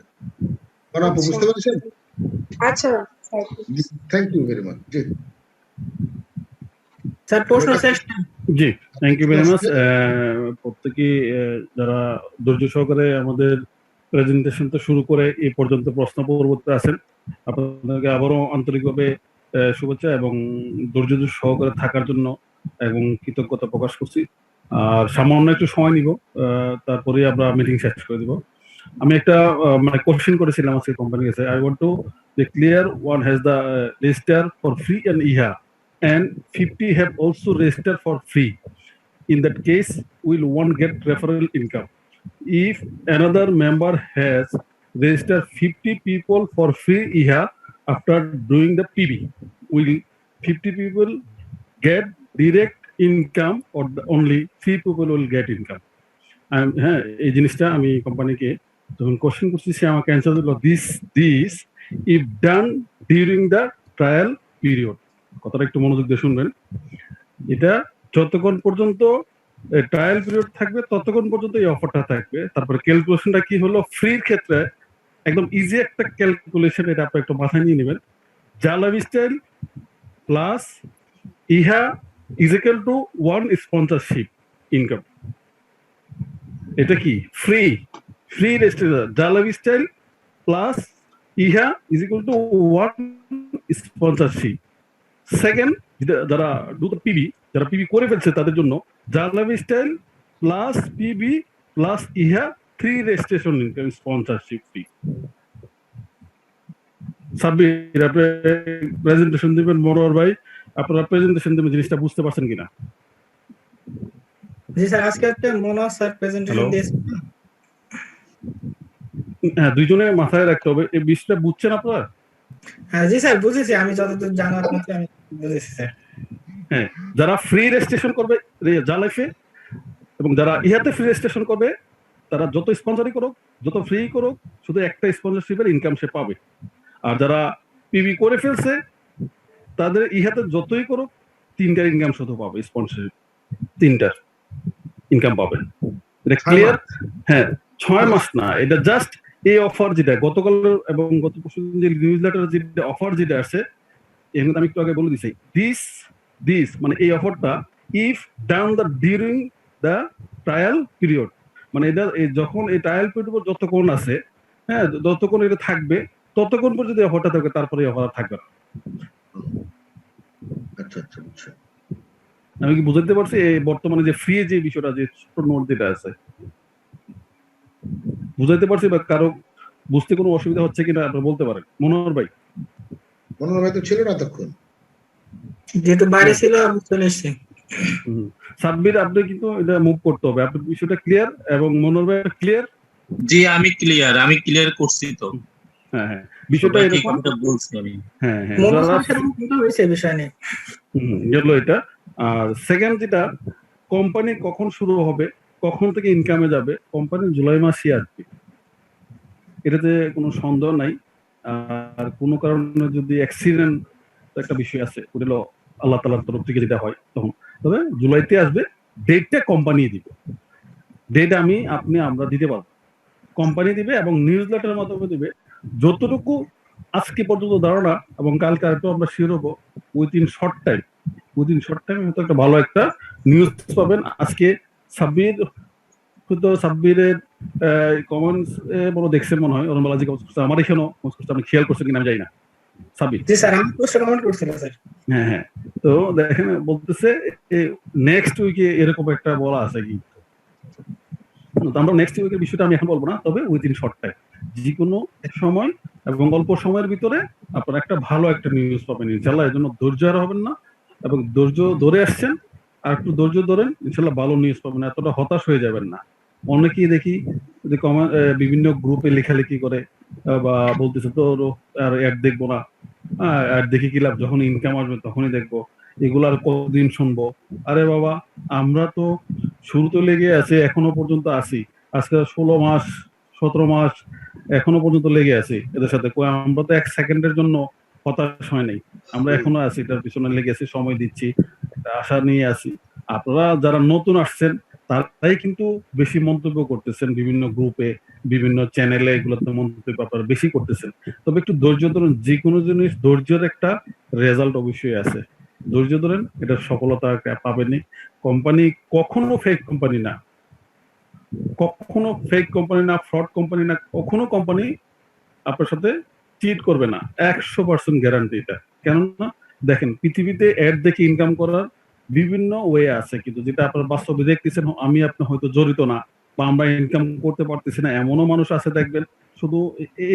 E: আপু বুঝতে পারছেন?
F: আচ্ছা,
E: থ্যাংক ইউ ভেরি মাচ। জি
G: স্যার, প্রশ্ন শেষ।
H: জি থ্যাংক ইউ ভেরি মাচ। প্রত্যেকেই যারা ধৈর্য সহকারে আমাদের প্রেজেন্টেশনটা শুরু করে এই পর্যন্ত প্রশ্ন পরবর্তী আছেন, আপনাদেরকে আবারও আন্তরিকভাবে শুভেচ্ছা এবং ধৈর্য সহকারে থাকার জন্য এবং কৃতজ্ঞতা প্রকাশ করছি। আর সামান্য একটু সময় নিব, তারপরে আমরা মিটিং শেষ করে দিব। আমি একটা মানে কোশ্চেন করেছিলাম আজকে কোম্পানির কাছে। I want to clear one has the register for free and ইহা and 50 have also registered for free. In that case, will one get referral income? if another member has registered 50 people for free IHA after doing the PB, will 50 people get direct income or only 3 people will get income? হ্যাঁ, এই জিনিসটা আমি কোম্পানিকে যখন question করছি সে আমাকে answer দিল this if done during the trial period. কথাটা একটু মনোযোগ দিয়ে শুনবেন। এটা যতক্ষণ পর্যন্ত ট্রায়াল পিরিয়ড থাকবে ততক্ষণ পর্যন্ত এই অফারটা থাকবে। তারপরে ক্যালকুলেশনটা কি হলো, ফ্রির ক্ষেত্রে একদম ইজি একটা ক্যালকুলেশন, এটা আপনি একটু মাথায় নিয়ে নেবেন। জালাবি স্টাইল প্লাস ইহা is equal to 1 sponsorship income. এটা কি ফ্রি রেজিস্ট্রেশন, জালাবি স্টাইল প্লাস ইহা is equal to 1 sponsorship. Second, যারা ডু দ্য পিবি, যারা পিবি করে ফেলছে তাদের জন্য জালাবি স্টাইল প্লাস পিবি প্লাস ইহা 3 registration income sponsorship free. Sabbir, আপনি প্রেজেন্টেশন দিবেন, মনোহর ভাই আপনারা প্রেজেন্টেশন দিবেন, জিনিসটা বুঝতে পারছেন কিনা?
G: জি স্যার, আজকে একটা মনোহর স্যার প্রেজেন্টেশন দিয়েছেন।
H: হ্যাঁ, দুইজনে মাথায় রাখতে হবে, এই বিষয়টা বুঝছেন আপনারা?
G: হ্যাঁ জি স্যার, বুঝেছি, আমি যতদূর জানার মতো আমি বুঝেছি স্যার।
H: হ্যাঁ, যারা ফ্রি রেজিস্ট্রেশন করবে জালাইফে এবং যারা ইহাতে ফ্রি রেজিস্ট্রেশন করবে তারা যত স্পন্সরই করুক, যত ফ্রি করুক, শুধু একটা স্পন্সরশিপের ইনকাম সে পাবে। আর যারা পিবি করে ফেলছে তাদের ইহাতে যতই করুক 3টার ইনকাম শুধু পাবে, স্পন্সরশিপ 3টার ইনকাম পাবে। এটা ক্লিয়ার? হ্যাঁ, 6 মাস না, এটা জাস্ট এই অফার যেটা গতকাল এবং গত পরশু যে নিউজ লেটার যেটা অফার যেটা আছে, এর মধ্যে আমি একটু আগে বলে দিছি, দিস মানে এই অফারটা if down the during the trial period, মানে এটা যখন এই ট্রায়াল পিরিয়ড যতক্ষণ আছে, হ্যাঁ, যতক্ষণ এটা থাকবে ততক্ষণ পর্যন্ত অফারটা থাকবে, তারপরে অফার থাকবে না।
E: আচ্ছা।
H: আমি কি বুঝাতে পারছি? বর্তমানে যে ফ্রি যে বিষয়টা, যে ছোট নোট যেটা আছে, বুঝাইতে পারছি বা কারো বুঝতে কোনো অসুবিধা হচ্ছে কিনা আপনি বলতে পারেন। মনোহর ভাই
E: তো ছিল না তখন,
G: যেহেতু বাইরে ছিল আমি চলে এসেছি।
H: সাব্বির, আপনি কিন্তু এটা মুভ করতে হবে, আপনার বিষয়টা ক্লিয়ার এবং মনোহর ভাই ক্লিয়ার?
I: জি আমি ক্লিয়ার করছি তো।
H: হ্যাঁ, বিষয়টা এরকম
I: বলছি আমি।
H: হ্যাঁ,
G: হয়েছে বিষয় নিয়ে
H: গেল এটা। আর সেকেন্ড যেটা, কোম্পানি কখন শুরু হবে, কখন থেকে ইনকামে যাবে, কোম্পানি জুলাই মাসই আসবে, এটাতে কোনো সন্দেহ নাই। আর কোনো কারণে যদি অ্যাক্সিডেন্ট একটা বিষয় আছে, ওটা হলো আল্লাহ তাআলার তরফ থেকে যেটা হয় তখন, তবে জুলাইতে আসবে। ডেটটা কোম্পানি দিবে, ডেট আমরা দিতে পারবো, কোম্পানি দিবে এবং নিউজ লেটারের মাধ্যমে দিবে। যতটুকু আজকে পর্যন্ত ধারণা এবং কালকে আরেকটু আমরা শিওর হবো, উইদিন শর্ট টাইম হয়তো একটা ভালো একটা নিউজ পাবেন। আজকে সাব্বিরের কমেন্টস বড় দেখছেন মনে হয়, ওরমবালাজি কমেন্টস করছে, আমার এখানেও কমেন্টস করছে, আপনি খেয়াল করছেন কিনা আমি জানি না। সাব্বির,
G: জি স্যার, আমি পোস্টে কমেন্ট করছিলাম স্যার।
H: হ্যাঁ, তো দেখেন বলতেছে নেক্সট উইকে এরকম একটা বলা আছে কি, আমরা নেক্সট উইকের বিষয়টা আমি এখন বলবো না, তবে উইদিন শর্ট টাইম, যে কোনো সময় এবং অল্প সময়ের ভিতরে আপনারা একটা ভালো একটা নিউজ পাবেন ইনশাল্লাহ। এর জন্য ধৈর্য আর হবেন না, এবং ধৈর্য ধরে আসছেন, আর একটু ধৈর্য ধরেন, ইনশাল্লাহ ভালো নিউজ পাবেন, এতটা হতাশ হয়ে যাবেন না। অনেকেই দেখি যে বিভিন্ন গ্রুপে লেখালেখি করে বা বলতেছে তো আর অ্যাড দেখবো না, অ্যাড দেখি কি লাভ, যখন ইনকাম আসবে তখনই দেখবো, এগুলার কতদিন শুনবো। আরে বাবা, আমরা তো শুরুতে লেগে আছে, এখনো পর্যন্ত আছি, আজকে 16 মাস 17 মাস এখনো পর্যন্ত লেগে আছি এদের সাথে। আমরা তো 1 সেকেন্ডের জন্য হতাশ হয় নাই, আমরা এখনো আছি, এটার পিছনে লেগে আছি, সময় দিচ্ছি, একটা আশা নিয়ে আছি। আপনারা যারা নতুন আসছেন তারাই কিন্তু বেশি মন্তব্য করতেছেন বিভিন্ন গ্রুপে, বিভিন্ন চ্যানেলে, এগুলোতে মন্তব্য আপনারা বেশি করতেছেন। তবে একটু ধৈর্য ধরুন, যে কোনো জিনিস ধৈর্যের একটা রেজাল্ট অবশ্যই আছে, ধৈর্য ধরেন, এটা সফলতা পাবেনই। কোম্পানি কখনো ফেক কোম্পানি না, ফ্রড কোম্পানি না, কখনো কোম্পানি আপনার সাথে চিট করবে না, 100% গ্যারান্টি এটা। কেননা দেখেন, পৃথিবীতে অ্যাড দেখে ইনকাম করার বিভিন্ন ওয়ে আছে, কিন্তু যেটা আপনারা বাস্তবে দেখতেছেন, আমি আপনি হয়তো জড়িত না বা আমরা ইনকাম করতে পারতেছি না, এমনও মানুষ আছে দেখবেন, শুধু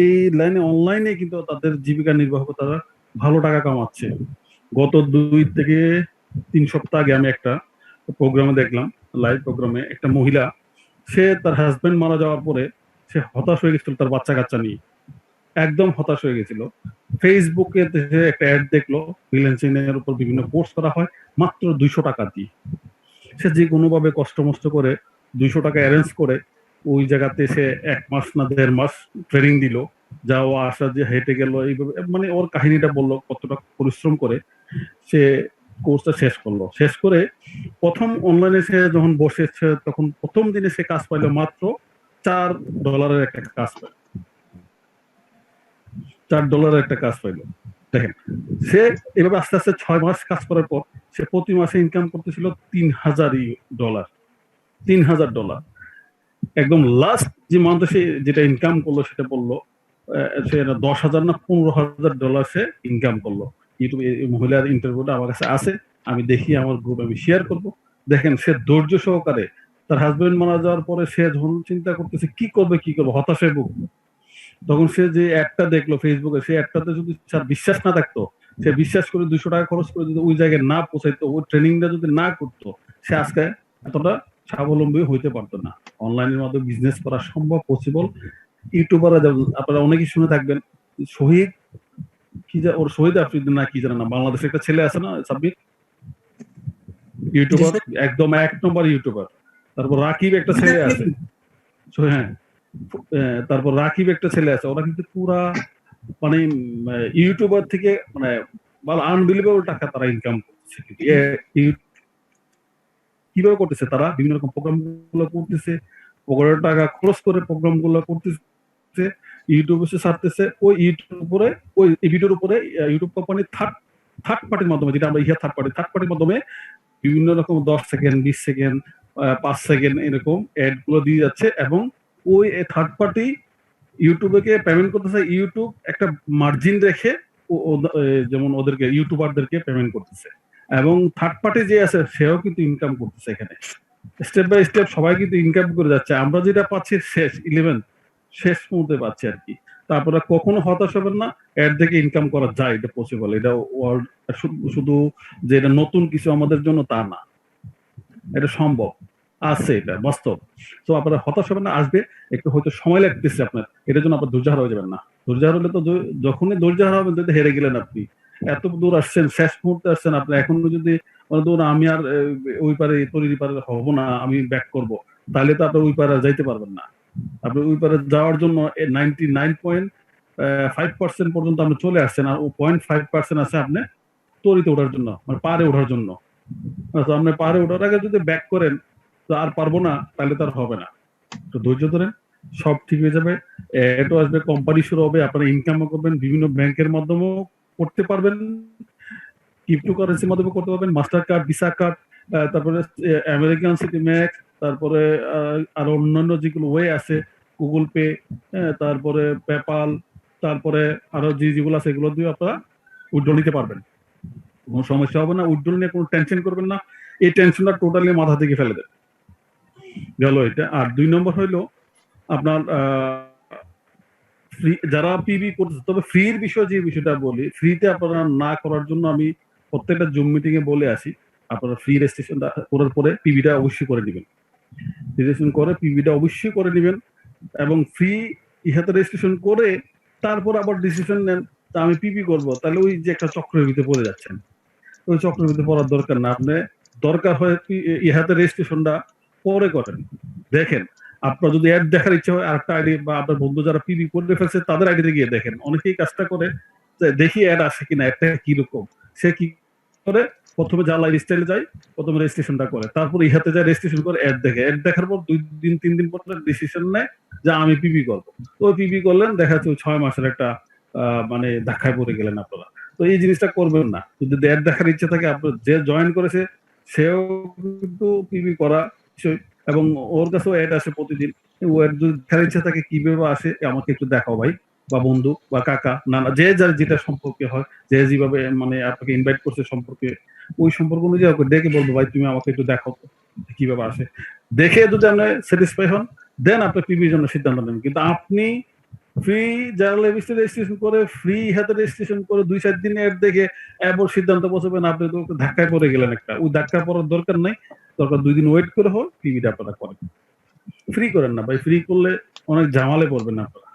H: এই লাইনে অনলাইনে কিন্তু তাদের জীবিকা নির্বাহ করে তারা ভালো টাকা কামাচ্ছে। গত 2 থেকে 3 সপ্তাহ আগে আমি একটা প্রোগ্রামে দেখলাম, লাইভ প্রোগ্রামে একটা মহিলা সে তার হাজবেন্ড মারা যাওয়ার পরে সে হতাশ হয়ে গেছিল তার বাচ্চা কাচ্চা নিয়ে, একদম হতাশ হয়ে গেছিল। ফেসবুকে সে একটা অ্যাড দেখলো ফ্রিল্যান্সিং এর উপর বিভিন্ন কোর্স করা হয় মাত্র 200 টাকা দিয়ে। সে যে কোনোভাবে কষ্ট মষ্ট করে 200 টাকা অ্যারেঞ্জ করে ওই জায়গাতে সে 1 মাস না 1.5 মাস ট্রেনিং দিল, যাওয়া আসা যে হেঁটে গেল, এইভাবে মানে ওর কাহিনীটা বললো কতটা পরিশ্রম করে সে কোর্সটা শেষ করলো। শেষ করে প্রথম অনলাইনে সে যখন বসেছে তখন প্রথম দিনে সে কাজ পাইলো মাত্র $4 একটা কাজ পাইল, $4 একটা কাজ পাইলো। দেখেন সে এভাবে আস্তে আস্তে 6 মাস কাজ করার পর সে প্রতি মাসে ইনকাম করতেছিল $3,000। $3,000 একদম লাস্ট যে মান্থে সে যেটা ইনকাম করলো সেটা বললো সে $10,000 না $15,000 সে ইনকাম করলো। ইউটিউবে মহিলার ইন্টারভিউটা আমার কাছে আছে, আমি দেখি আমার গ্রুপে আমি শেয়ার করব। দেখেন সে ধৈর্য সহকারে তার হাজবেন্ড মারা যাওয়ার পরে সে যখন চিন্তা করতেছে কি করবে হতাশায় ভুগবে, তখন সে যে অ্যাডটা দেখলো ফেসবুকে, সে অ্যাডটাতে যদি তার বিশ্বাস না থাকতো, সে বিশ্বাস করে 200 টাকা খরচ করে যদি ওই জায়গায় না পৌঁছাইতো, ওই ট্রেনিংটা যদি না করতো, সে আজকে এতটা স্বাবলম্বী হইতে পারতো না। অনলাইনের মাধ্যমে বিজনেস করা সম্ভব, পসিবল। ইউটিউবাররা আপনারা অনেকেই শুনে থাকবেন শহীদ ওর শহীদ আফ্রিদি না কি জানে না, বাংলাদেশের একটা ছেলে আছে না সাব্বির, ইউটিউবার একদম 1 নম্বর ইউটিউবার। তারপর রাকিব একটা ছেলে আছে, হ্যাঁ তারপর রাকিব একটা ছেলে আছে, ওরা কিন্তু পুরা মানে ইউটিউবার থেকে মানে আনবিলিভেবল টাকা তারা ইনকাম করছে। কিভাবে করতেছে? তারা বিভিন্ন রকম প্রোগ্রাম গুলো করতেছে, পকেটের টাকা খরচ করে প্রোগ্রাম গুলো করতেছে, ইউটিউবে ছাড়তেছে। ওই ইউটিউব উপরে ওই ভিডিওর উপরে ইউটিউব কোম্পানি থার্ড পার্টির মাধ্যমে, যেটা আমরা থার্ড পার্টির মাধ্যমে বিভিন্ন রকম 10 সেকেন্ড 20 সেকেন্ড 5 সেকেন্ড এরকম অ্যাড গুলো দিয়ে যাচ্ছে, এবং ওই থার্ড পার্টি ইউটিউবে পেমেন্ট করতেছে। ইউটিউব একটা মার্জিন রেখে যেমন ওদেরকে ইউটিউবারদেরকে পেমেন্ট করতেছে, এবং থার্ড পার্টি যে আছে সেও কিন্তু ইনকাম করতেছে। এখানে স্টেপ বাই স্টেপ সবাই কিন্তু ইনকাম করে যাচ্ছে। আমরা যেটা পাচ্ছি শেষ মুহূর্তে পাচ্ছি আর কি। তারপরে কখনো হতাশ হবেন না, এর থেকে ইনকাম করা যায়, এটা পসিবল। এটা শুধু যে এটা নতুন কিছু আমাদের জন্য তা না, এটা সম্ভব আছে, এটা বাস্তব। তো আপনারা হতাশ হবেন না, আসবে, একটু হয়তো সময় লাগতেছে আপনার, এটার জন্য আপনার ধৈর্য হারা হয়ে যাবেন না। ধৈর্য হারালে তো যখনই ধৈর্য হারাবেন যদি হেরে গেলেন আপনি। এত দূর আসছেন, শেষ মুহূর্তে আসছেন আপনি, এখনো যদি আমি আর ওই পারে তৈরি পারে হবো না, আমি ব্যাক করব, তাহলে তো আপনার ওই পারে যাইতে পারবেন না। আপনি ওই পারে যাওয়ার জন্য 99.5% পর্যন্ত আপনি চলে আসছেন, আর 0.5% আছে আপনি তরিতে ওঠার জন্য, মানে পারে ওঠার জন্য। আপনি পারে ওঠার আগে যদি ব্যাক করেন তো আর পারবো না, তাহলে তার হবে না। তো ধৈর্য ধরেন, সব ঠিক হয়ে যাবে। এটা আসবে, কোম্পানি শুরু হবে, আপনারা ইনকামও করবেন, বিভিন্ন ব্যাংকের মাধ্যমেও করতে পারবেন, ক্রিপ্টোকারেন্সির মাধ্যমে করতে পারবেন, মাস্টার কার্ড, ভিসা কার্ড, তারপরে আমেরিকান সিটি ম্যাক্স, তারপরে আরো অন্যান্য যেগুলো ওয়ে আছে, গুগল পে, তারপরে পেপাল, তারপরে আরো যেগুলো আছে এগুলো দিয়ে আপনারা উইথড্র নিতে পারবেন, কোনো সমস্যা হবে না। উইথড্র নিয়ে কোনো টেনশন করবেন না, এই টেনশনটা টোটালি মাথা থেকে ফেলে দেন গেল এটা। আর 2 নম্বর হইলো আপনার যারা পিবি করতেছে, তবে ফ্রির বিষয়ে যে বিষয়টা বলি, ফ্রিতে আপনারা না করার জন্য আমি প্রত্যেকটা জুম মিটিং এ বলে আসি, আপনারা ফ্রি রেজিস্ট্রেশনটা করার পরে পিবিটা অবশ্যই করে নেবেন, রেজিস্ট্রেশন করে পিবিটা অবশ্যই করে নেবেন, এবং ফ্রি ইহাতে রেজিস্ট্রেশন করে তারপর আবার ডিসিশন নেন তা আমি পিবি করব, তাহলে ওই যে একটা চক্রের ভিতরে পড়ে যাচ্ছেন। ওই চক্রের ভিতরে পড়ার দরকার না, আপনি দরকার হয় ইহাতে রেজিস্ট্রেশনটা পরে করেন। দেখেন আপনার যদি অ্যাড দেখার ইচ্ছা হয়, আরেকটা আইডি বা আপনার বন্ধু যারা পিবি করে ফেলছে তাদের আইডিতে গিয়ে দেখেন, অনেকেই কাজটা করে দেখি অ্যাড আসে কিনা, একটা কিরকম। সে কি করে, প্রথমে জালা স্টাইলে যায়, প্রথমে রেজিস্ট্রেশনটা করে, তারপর ইহাতে যায় রেজিস্ট্রেশন করে অ্যাড দেখে, অ্যাড দেখার পর 2 দিন 3 দিন পর ডিসিশন নেয় যে আমি পিবি করবো। তো ওই পিবি করলেন, দেখা যাচ্ছে 6 মাসের একটা মানে ধাক্কায় পড়ে গেলেন আপনারা। তো এই জিনিসটা করবেন না। যদি অ্যাড দেখার ইচ্ছা থাকে, আপনার যে জয়েন করেছে সেও কিন্তু পিবি করা বিষয়, এবং ওর কাছেও অ্যাড আসে প্রতিদিন। ও অ্যাড যদি দেখার ইচ্ছা থাকে কিভাবে আসে আমাকে একটু দেখাও ভাই, বা বন্ধু বা কাকা, নানা, যে যার যেটা সম্পর্কে হয়, যে যেভাবে মানে আপনাকে ইনভাইট করছে সম্পর্কে, ওই সম্পর্ক অনুযায়ী ওকে ডেকে বলবো ভাই তুমি আমাকে একটু দেখাও কিভাবে আসে। দেখে যদি আপনি স্যাটিসফাই হন, দেন আপনি পিবির জন্য সিদ্ধান্ত নেন। কিন্তু আপনি ফ্রি জার্নাল রেজিস্ট্রেশন করে, ফ্রি হাতে রেজিস্ট্রেশন করে 2-4 দিন অ্যাড দেখে এবার সিদ্ধান্ত পৌঁছাবেন, আপনি তো ধাক্কায় পড়ে গেলেন একটা। ওই ধাক্কা পড়ার দরকার নাই, দরকার 2 দিন ওয়েট করে হোক পিবিটা আপনারা করেন। ফ্রি করেন না ভাই, ফ্রি করলে অনেক ঝামেলায় পড়বেন আপনারা।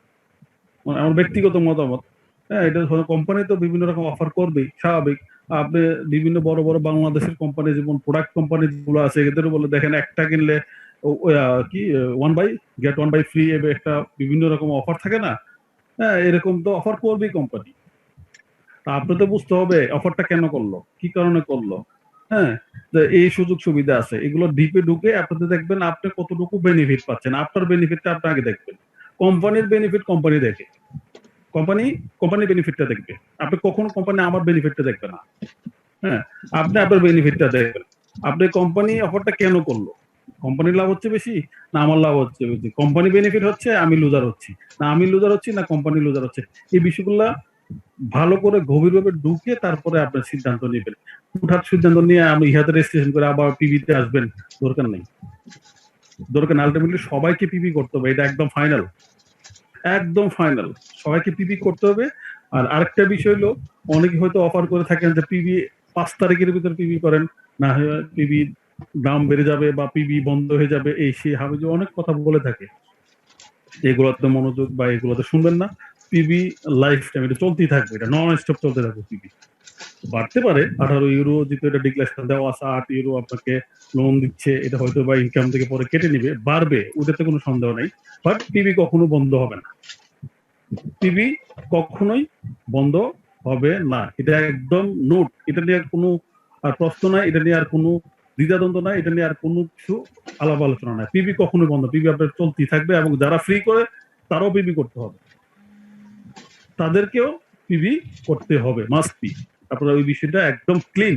H: আমার ব্যক্তিগত মতামত। হ্যাঁ, এটা কোম্পানি তো বিভিন্ন রকম অফার করবেই, স্বাভাবিক। আপনি বিভিন্ন বড় বড় বাংলাদেশের কোম্পানি, যেমন প্রোডাক্ট কোম্পানি গুলো আছে, এদের বলে দেখেন একটা কিনলে কি 1 বাই ফ্রি, একটা বিভিন্ন রকম অফার থাকে না? হ্যাঁ, এরকম তো অফার করবেই কোম্পানি। আপনি তো বুঝতে হবে অফারটা কেন করলো, কি কারণে করলো। হ্যাঁ, এই সুযোগ সুবিধা আছে, এগুলো ডিপে ঢুকে আপনাদের দেখবেন আপনি কতটুকু বেনিফিট পাচ্ছেন। আপনার বেনিফিটটা আপনি আগে দেখবেন। কোম্পানির বেনিফিট কোম্পানি দেখে, কোম্পানি বেনিফিটটা দেখবে। আপনি কখনো কোম্পানি আমার বেনিফিটটা দেখবে না। হ্যাঁ, আপনি আপনার বেনিফিটটা দেখবেন। আপনি কোম্পানি অফারটা কেন করলো, কোম্পানির লাভ হচ্ছে বেশি না আমার লাভ হচ্ছে বেশি, কোম্পানি বেনিফিট হচ্ছে আমি লুজার হচ্ছি না আমি লুজার হচ্ছি না কোম্পানি লুজার হচ্ছে, এই বিষয়গুলা ভালো করে গভীরভাবে ঢুকে তারপরে আপনার সিদ্ধান্ত নেবেন। হুটহাট সিদ্ধান্ত নিয়ে আমি ইহাতে রেজিস্ট্রেশন করে আবার পিবিতে আসবেন, দরকার নেই। দরকার না, আলটিমেটলি সবাইকে পিবি করতে হবে, এটা একদম ফাইনাল, একদম ফাইনাল, সবাইকে পিবি করতে হবে। আর আরেকটা বিষয় হলো, অনেকে হয়তো অফার করে থাকেন যে পিবি 5 তারিখের ভিতরে পিবি করেন, না হয় পিবি দাম বেড়ে যাবে বা পিবি বন্ধ হয়ে যাবে, এই সেই হাবিজে অনেক কথা বলে থাকে। এগুলোতে মনোযোগ বা এগুলোতে শুনবেন না। পিবি লাইফ টাইম এটা চলতেই থাকবে, এটা নন স্টপ চলতে থাকবে। পিবি বাড়তে পারে, 18 ইউরো যেহেতু এটা ডিক্লারেশন দেওয়া আছে, 8 ইউরো আপনাকে লোন দিচ্ছে, এটা হয়তো বা ইনকাম থেকে পরে কেটে নিবে, বাড়বে, ওটাতে কোনো সন্দেহ নাই। বাট পিবি কখনো বন্ধ হবে না, পিবি কখনোই বন্ধ হবে না, এটা একদম নোট। এটা নিয়ে আর কোনো আর প্রশ্ন নাই, এটা নিয়ে আর কোনো দ্বিধাদ্বন্দ্ব নাই, এটা নিয়ে আর কোনো কিছু আলাপ আলোচনা নাই। পিবি কখনোই বন্ধ, পিবি আপনার চলতেই থাকবে। এবং যারা ফ্রি করে তারাও পিবি করতে হবে, তাদেরকেও পিবি করতে হবে, মাস্ট বি। আপনারা ওই বিষয়টা একদম ক্লিন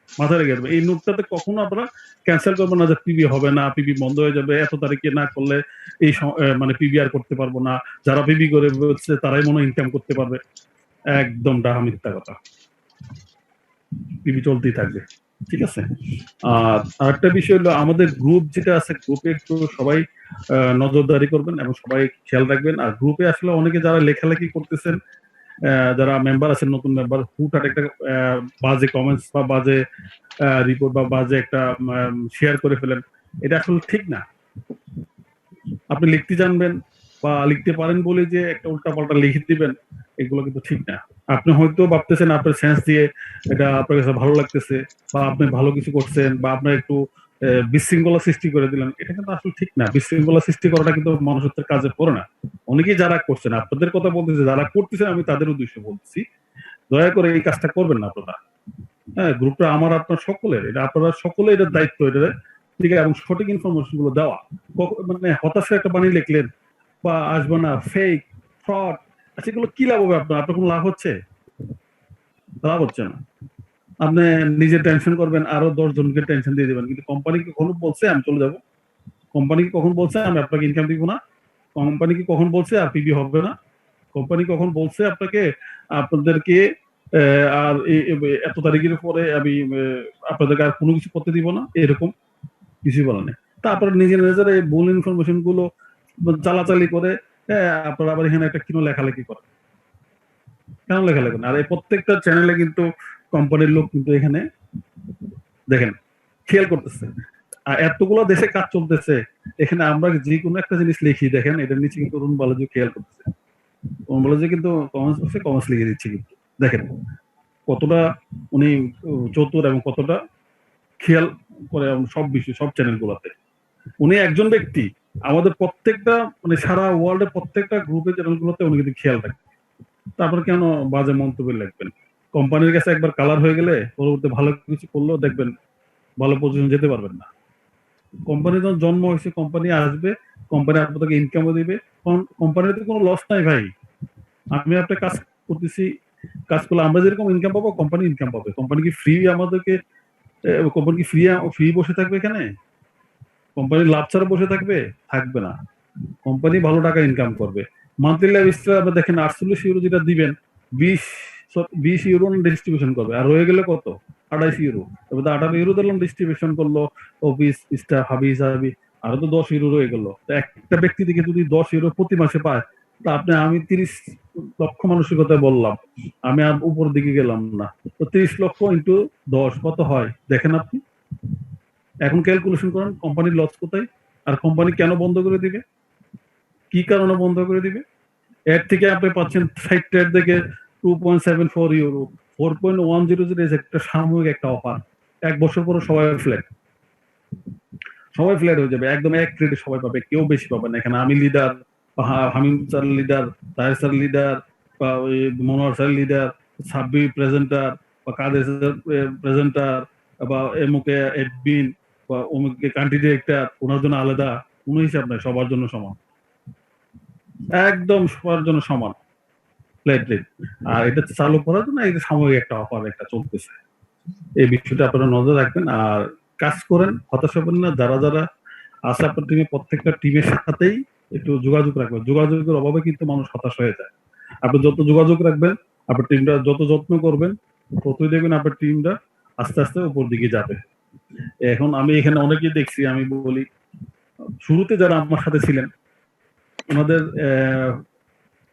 H: মাথায় রেখে দেবেন। এই নোটটাতে কখনো আপনারা ক্যান্সেল করবেন না যে পিবি হবে না, পিবি বন্ধ হয়ে যাবে, এত তারিখে না করলে এই মানে পিবি আর করতে পারবো না, যারা পিবি করে বলছে তারাই মনে ইনকাম করতে পারবে, একদম ডাহা মিথ্যা কথা। পিবি চলতেই থাকবে, ঠিক আছে। আর আরেকটা বিষয় হলো, আমাদের গ্রুপ যেটা আছে, গ্রুপে একটু সবাই নজরদারি করবেন এবং সবাই খেয়াল রাখবেন। আর গ্রুপে আসলে অনেকে যারা লেখালেখি করতেছেন, যারা মেম্বার আছেন, নতুন মেম্বার, হুটহাট একটা বাজে কমেন্টস বা বাজে রিপোর্ট বা বাজে একটা শেয়ার করে ফেলেন, এটা আসলে ঠিক না। আপনি লিখতে জানবেন বা লিখতে পারেন বলে যে একটা উল্টাপাল্টা লিখে দিবেন, এগুলো কিন্তু ঠিক না। আপনি হয়তো ভাবতেছেন আপনার সেন্স দিয়ে এটা আপনার কাছে ভালো লাগতেছে, বা আপনি ভালো কিছু করছেন, বা আপনার একটু বিশৃঙ্খলা সৃষ্টি করে দিলেন, এটা কিন্তু আসলে ঠিক না। বিশৃঙ্খলা সৃষ্টি করাটা কিন্তু মানুষের কাজে পড়ে না। অনেকেই যারা করছেন, আপনাদের কথা বলতেছে, যারা করতেছেন আমি তাদের উদ্দেশ্যে বলছি, দয়া করে এই কাজটা করবেন না আপনারা। হ্যাঁ, গ্রুপটা আমার আপনার সকলের, এটা আপনারা সকলে এটার দায়িত্ব, এটা ঠিক আছে। এবং সঠিক ইনফরমেশন গুলো দেওয়া, মানে হতাশা একটা বানিয়ে লিখলেন বা আসবে না, ফেক, ফ্রড, আচ্ছা এগুলো কি লাভ হবে আপনার? আপনার কোনো লাভ হচ্ছে? লাভ হচ্ছে না। আপনি নিজে টেনশন করবেন, আরো 10 জনকে টেনশন দিয়ে দেবেন, কিন্তু কোম্পানিকে কখনো বলছে আমি চলে যাব? কোম্পানিকে কখন বলছে আমি আপনাকে ইনকাম দিব না? কোম্পানিকে কখন বলছে আর পিবি হবে না? কোম্পানি কখন বলছে আপনাকে আপনাদেরকে আর এত তারিখের পরে আমি আপনাদেরকে আর কোনো কিছু করতে দিব না? এরকম কিছু বলা নেই। তারপর নিজের নিজের এই ভুল ইনফরমেশন গুলো চালাচালি করে আপনারা আবার এখানে একটা কিনো লেখালেখি করেন, কেন লেখালেখি না? আর এই প্রত্যেকটা চ্যানেলে কিন্তু কোম্পানির লোক কিন্তু এখানে দেখেন খেয়াল করতেছে, আর এতগুলো দেশে কাজ চলতেছে, এখানে আমরা যে কোনো একটা জিনিস লিখি, দেখেন এটার নিচে কিন্তু অরুণ বালাজি খেয়াল করতেছে, অরুণ বালাজি কিন্তু কমেন্টস করছে, কমেন্টস লিখে দিচ্ছে, কিন্তু দেখেন কতটা উনি চতুর এবং কতটা খেয়াল করে সব বিষয়, সব চ্যানেল গুলাতে। উনি একজন ব্যক্তি, আমাদের প্রত্যেকটা মানে সারা ওয়ার্ল্ডের প্রত্যেকটা গ্রুপের চ্যানেল গুলোতে উনি কিন্তু খেয়াল রাখেন। তারপর কেন বাজে মন্তব্য লিখবেন? কোম্পানির কাছে একবার কালার হয়ে গেলে পরবর্তী ভালো কিছু করলেও দেখবেন ভালো পজিশন যেতে পারবেন না। কোম্পানি যখন জন্ম হয়েছে, কোম্পানি আসবে, কোম্পানি আপনাকে ইনকামও দিবে, কোম্পানিতে কোনো লস নাই ভাই। আমি একটা কাজ করতেছি, কাজ করলে আমরা যেরকম ইনকাম পাবো, কোম্পানি ইনকাম পাবে। কোম্পানি কি ফ্রি আমাদেরকে, কোম্পানি কি ফ্রি বসে থাকবে এখানে? কোম্পানি লাভ ছাড়া বসে থাকবে? থাকবে না। কোম্পানি ভালো টাকা ইনকাম করবে। মান্থলি লাইফ স্টাইল আপনি দেখেন 48 ইউরো যেটা দিবেন, 20 ইউরো ডিস্ট্রিবিউশন করবে, আর রয়ে গেলে কত? 28 ইউরো। এবার 18 ইউরো দিলাম ডিস্ট্রিবিউশন করলো অফিস স্টাফ, হাবি সাহাবি, আরো তো 10 ইউরো রয়ে গেল। তো একটা ব্যক্তি থেকে যদি 10 ইউরো প্রতি মাসে পায়, তা আমি 30 লক্ষ মানুষের কথা বললাম, আমি আর উপর দিকে গেলাম না, তো 30 লক্ষ ইন্টু 10 কত হয় দেখেন আপনি। এখন ক্যালকুলেশন করেন কোম্পানির লস কোথায়। আর কোম্পানি কেন বন্ধ করে দিবে? কি কারণে বন্ধ করে দিবে? এর থেকে আপনি পাচ্ছেন 60 টাকার থেকে 2.74 ইউরো, 4.100 একটা সাময়িক একটা অফার। 1 বছর পরে সবাই ফ্ল্যাট হয়ে যাবে, একদম এক রেটে সবাই পাবে, কেউ বেশি পাবে না। এখানে আমি leader, Hamim sir leader, Taher sir leader, বা ওই Monowar sir leader, Sabbir presenter, বা কাদের স্যার প্রেজেন্টার, বা এমুকে এডমিন, বা অমুকে কান্ট্রি ডিরেক্টর, ওনার জন্য আলাদা কোনো হিসাব নাই, সবার জন্য সমান, একদম সবার জন্য সমান ফ্ল্যাট রেট। আর এটা চালু করার জন্য এটা সাময়িক একটা অফার একটা চলতেছে, এই বিষয়টা আপনারা নজর রাখবেন। আর কাজ করেন, হতাশ হবেন না। যারা যারা আছে আপনার টিমে, প্রত্যেকটা টিমের সাথেই একটু যোগাযোগ রাখবেন। যোগাযোগের অভাবে কিন্তু মানুষ হতাশ হয়ে যায়। আপনি যত যোগাযোগ রাখবেন, আপনার টিমটা যত যত্ন করবেন, ততই দেখবেন আপনার টিমটা আস্তে আস্তে উপর দিকে যাবে। এখন আমি এখানে অনেকেই দেখছি, আমি বলি শুরুতে যারা আমার সাথে ছিলেন ওনাদের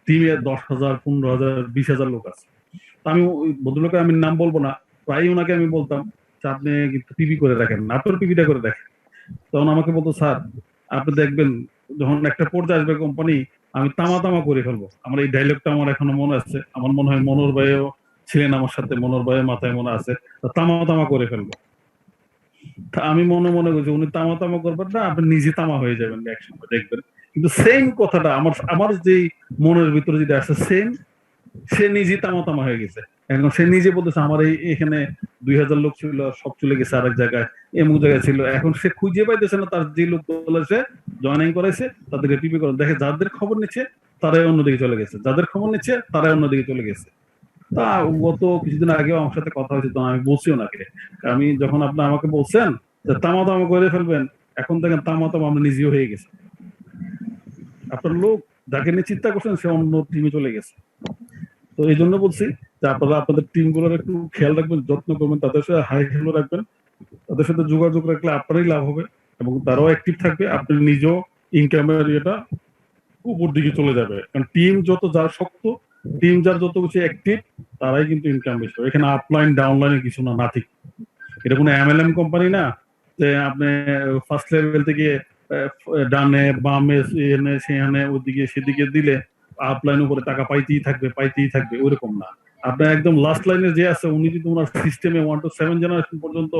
H: টিমে 10,000, 15,000, 20,000 লোক আছে। আমি ওই ভদ্রলোকের আমি নাম বলবো না, প্রায় ওনাকে আমি বলতাম যে আপনি কিন্তু পিভি করে রাখেন, আপনার পিভিটা করে রাখেন। তখন আমাকে বলতো, স্যার আপনি দেখবেন যখন একটা পর্যায়ে আসবে কোম্পানি, আমি তামা করে ফেলবো। আমার এই ডায়লগটা আমার এখনো মনে আছে। আমার মনে হয় মনোর ভাইও ছিলেন আমার সাথে, মনোর ভাইয়ের মাথায় মনে আছে, তামা করে ফেলবো। আমি মনে করছি উনি তামা করবেন না, আপনি নিজে তামা হয়ে যাবেন একসময় দেখবেন। কিন্তু সেম কথাটা আমার যে মনের ভিতরে যেটা আছে সেম, সে নিজে তামা হয়ে গেছে। এখন সে নিজে বলতেছে আমার এখানে 2,000 লোক ছিল, সব চলে গেছে আরেক জায়গায়, এমন জায়গায় ছিল। এখন সে খুঁজে পাইতেছে না তার যে লোক বলেছে জয়েনিং করাইছে তাদেরকে পিপি করে দেখে, যাদের খবর নিচ্ছে তারাই অন্যদিকে চলে গেছে, যাদের খবর নিচ্ছে তারাই অন্যদিকে চলে গেছে। তা গত কিছুদিন আগেও আমার সাথে কথা হয়েছে, তো আমি বলছি ওনাকে, আমি যখন আপনি আমাকে বলছেন যে তামা করে ফেলবেন, এখন দেখেন তামা আমরা নিজেও হয়ে গেছে। আপনার লোক যাকে নিয়ে চিন্তা করছেন সে অন্য টিমে চলে গেছে। তো এই জন্য বলছি যে আপনারা আপনাদের টিম গুলোর একটু খেয়াল রাখবেন, যত্ন করবেন, তাদের সাথে হাই হ্যালো রাখবেন, তাদের সাথে যোগাযোগ রাখলে আপনারই লাভ হবে এবং তারাও অ্যাক্টিভ থাকবে, আপনি নিজেও ইনকামের ইয়েটা উপর দিকে চলে যাবে। কারণ টিম যত যার শক্ত, টিম যার যত বেশি অ্যাক্টিভ, তারাই কিন্তু ইনকাম বেশি। এখানে আপলাইন ডাউনলাইনে কিছু না, নাথিং। এটা কোনো এমএলএম কোম্পানি না যে আপনি ফার্স্ট লেভেল থেকে ডানে বামে সেখানে ওদিকে সেদিকে দিলে আপলাইন উপরে টাকা পাইতেই থাকবে, ওইরকম না। আপনার একদম লাস্ট লাইনে যে আছে উনি যদি ওনার সিস্টেমে 1 to 7 জেনারেশন পর্যন্ত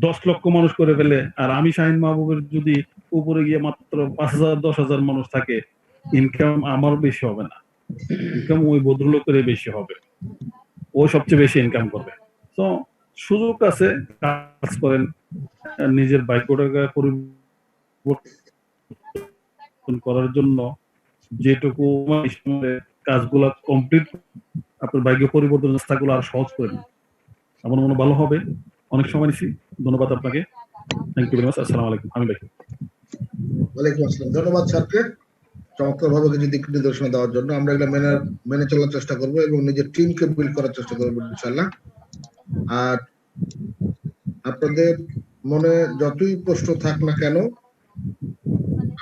H: 10 লক্ষ মানুষ করে ফেলে, আর আমি শাহিন মাহবুবের যদি উপরে গিয়ে মাত্র 5,000, 10,000 মানুষ থাকে, ইনকাম আমার বেশি হবে না, ইনকাম ওই ভদ্রলোকের বেশি হবে, ও সবচেয়ে বেশি ইনকাম করবে। তো সুযোগ আছে, কাজ করেন, নিজের ভাগ্যটাকে পরিবর্তন করার জন্য যেটুকু কাজগুলা কমপ্লিট, আপনার ভাগ্য পরিবর্তন রাস্তাগুলো আর সহজ করে নেন, আমার মনে ভালো হবে। অনেক সময় নিছি, ধন্যবাদ আপনাকে, থ্যাংক ইউ ভেরি মাচ। আসসালামু আলাইকুম। আমি ভাই।
E: ওয়ালাইকুম আসসালাম। ধন্যবাদ স্যারকে চমৎকার ভাবে কিছু দিক নির্দেশনা দেওয়ার জন্য। আমরা এগুলো মেনে চলার চেষ্টা করবো এবং নিজের টিমকে বিল্ড করার চেষ্টা করবো ইনশাআল্লাহ। আর আপনাদের মনে যতই প্রশ্ন থাক না কেন,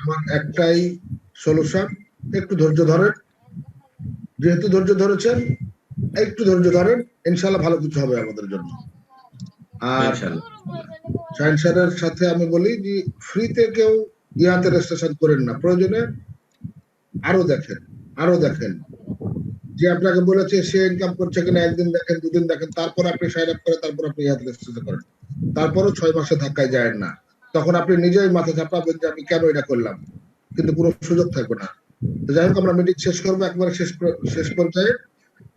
E: আমার একটাই সলিউশন, একটু ধৈর্য ধরেন। যেহেতু ধৈর্য ধরেছেন, একটু ধৈর্য ধরেন, ইনশাআল্লাহ ভালো কিছু হবে আমাদের জন্য। আর শাহিন স্যারের সাথে আমি বলি যে ফ্রিতে কেউ ইয়াতে রেজিস্ট্রেশন করেন না, প্রয়োজনে আরো দেখেন যে আপনাকে বলেছে সে ইনকাম করছে কিনা, একদিন দেখেন, দুদিন দেখেন, তারপর আপনি সাইন আপ করে তারপর আপনি ইয়াতে রেজিস্ট্রেশন করেন। তারপরও 6 মাসে ধাক্কায় যায় না, তখন আপনি নিজেই মাথা চাপাবেন যে আমি কেন এটা করলাম, কিন্তু কোনো সুযোগ থাকবে না। তো যাই হোক, আমরা মিটিং শেষ করবো একবারে শেষ পর্যায়ে।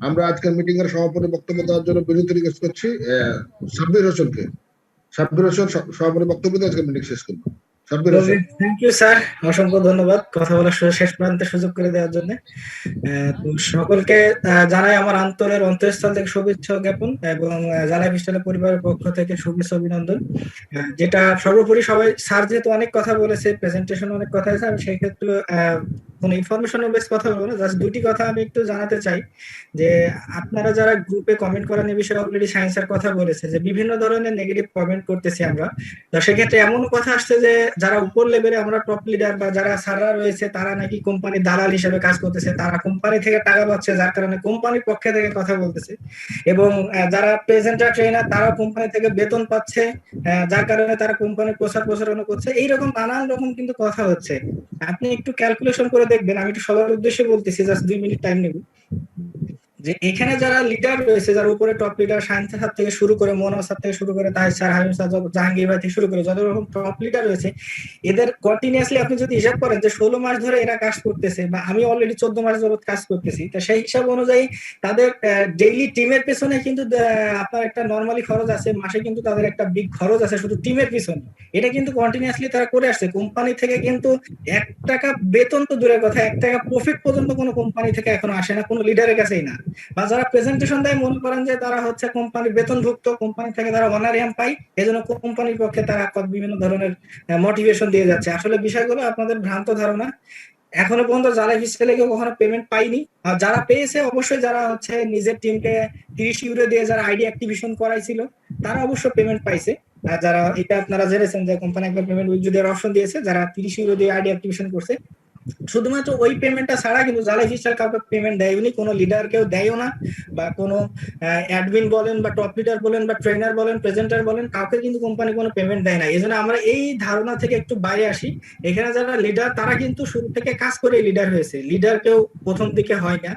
E: আমরা আজকের মিটিং এর সমাপনী বক্তব্য দেওয়ার জন্য বিরতি রিকোয়েস্ট করছি সাব্বির হোসেনকে। সাব্বির হোসেন সমাপনী বক্তব্য দিয়ে আজকে মিটিং শেষ করবো। Sabbir Hossain.
G: Thank you sir, অসংখ্য ধন্যবাদ কথা বলার শেষ প্রান্তে সুযোগ করে দেওয়ার জন্য। সকলকে জানাই আমার অন্তরস্থল থেকে শুভেচ্ছা জ্ঞাপন এবং জানাই বিশালের পরিবারের পক্ষ থেকে শুভেচ্ছা অভিনন্দন। যেটা সর্বোপরি সবাই, স্যার যেহেতু অনেক কথা বলেছে, প্রেজেন্টেশন অনেক কথা আছে, আমি সেই ক্ষেত্রে কোনো ইনফরমেশন বেস কথা বলবো না, জাস্ট দুটি কথা আমি একটু জানাতে চাই যে আপনারা যারা গ্রুপে কমেন্ট করেন এই বিষয়ে অলরেডি সায়েন্সের কথা বলেছে যে বিভিন্ন ধরনের নেগেটিভ কমেন্ট করতেছি আমরা। তো সেক্ষেত্রে এমন কথা আসছে যে যারা উপর লেভেলে আমরা টপ লিডার বা যারা স্যাররা রয়েছে তারা নাকি কোম্পানির দালাল হিসেবে কাজ করতেছে, তারা কোম্পানি থেকে টাকা পাচ্ছে যার কারণে কোম্পানির পক্ষে থেকে কথা বলতেছে, এবং যারা প্রেজেন্টার ট্রেনার তারা কোম্পানি থেকে বেতন পাচ্ছে যার কারণে তারা কোম্পানির প্রচারণা করছে। এইরকম নানান রকম কিন্তু কথা হচ্ছে। আপনি একটু ক্যালকুলেশন করে দেখবেন, আমি একটু সবার উদ্দেশ্যে বলতেছি, জাস্ট 2 মিনিট টাইম নেব, যে এখানে যারা লিডার রয়েছে, যারা উপরে টপ লিডার সায়েন্স স্যার থেকে শুরু করে মনোজ স্যার থেকে শুরু করে তাহির স্যার, হাবিব স্যার, জাহাঙ্গীর ভাই থেকে শুরু করে যত রকম টপ লিডার রয়েছে, এদের কন্টিনিউয়াসলি আপনি যদি হিসাব করেন যে 16 মাস ধরে এরা কাজ করতেছে, বা আমি অলরেডি 14 মাস যাবত কাজ করতেছি, তো সেই হিসাব অনুযায়ী তাদের ডেইলি টিমের পেছনে কিন্তু আপনার একটা নরমালি খরচ আছে, মাসে কিন্তু তাদের একটা বিগ খরচ আছে শুধু টিমের পিছনে। এটা কিন্তু কন্টিনিউয়াসলি তারা করে আসছে। কোম্পানি থেকে কিন্তু 1 টাকা বেতন তো দূরের কথা, 1 টাকা প্রফিট পর্যন্ত কোনো কোম্পানি থেকে এখনো আসে না, কোনো লিডারের কাছেই না। বা যারা প্রেজেন্টেশন দেয় মনে করেন যে তারা হচ্ছে কোম্পানির বেতনভুক্ত, কোম্পানি থেকে তারা অনারিয়াম পায়, এজন্য কোম্পানির পক্ষে তারা বিভিন্ন ধরনের মোটিভেশন দিয়ে যাচ্ছে। আসলে বিষয়গুলো আপনাদের ভ্রান্ত ধারণা। এখনো পর্যন্ত যারা হিসেবে কেউ কখনো পেমেন্ট পাইনি, আর যারা পেয়েছে অবশ্যই যারা হচ্ছে নিজের টিমকে 30 ইউরো দিয়ে যারা আইডি অ্যাক্টিভেশন করাইছিল তারা অবশ্য পেমেন্ট পাইছে। আর যারা এটা আপনারা জেনেছেন যে কোম্পানি একবার পেমেন্ট উইথড্র দেওয়ার অপশন দিয়েছে, যারা 30 ইউরো দিয়ে আইডি অ্যাক্টিভেশন করছে, শুধুমাত্র ওই পেমেন্টটা ছাড়া কিন্তু জালা অফিসিয়াল কাউকে পেমেন্ট দেয়নি, কোনো লিডার কেউ দেয়ও না, বা কোনো অ্যাডমিন বলেন বা টপ লিডার বলেন বা ট্রেনার বলেন প্রেজেন্টার বলেন, কাউকে কিন্তু কোম্পানি কোনো পেমেন্ট দেয় না। এই জন্য আমরা এই ধারণা থেকে একটু বাইরে আসি। এখানে যারা লিডার তারা কিন্তু শুরু থেকে কাজ করে লিডার হয়েছে, লিডার কেউ প্রথম দিকে হয় না,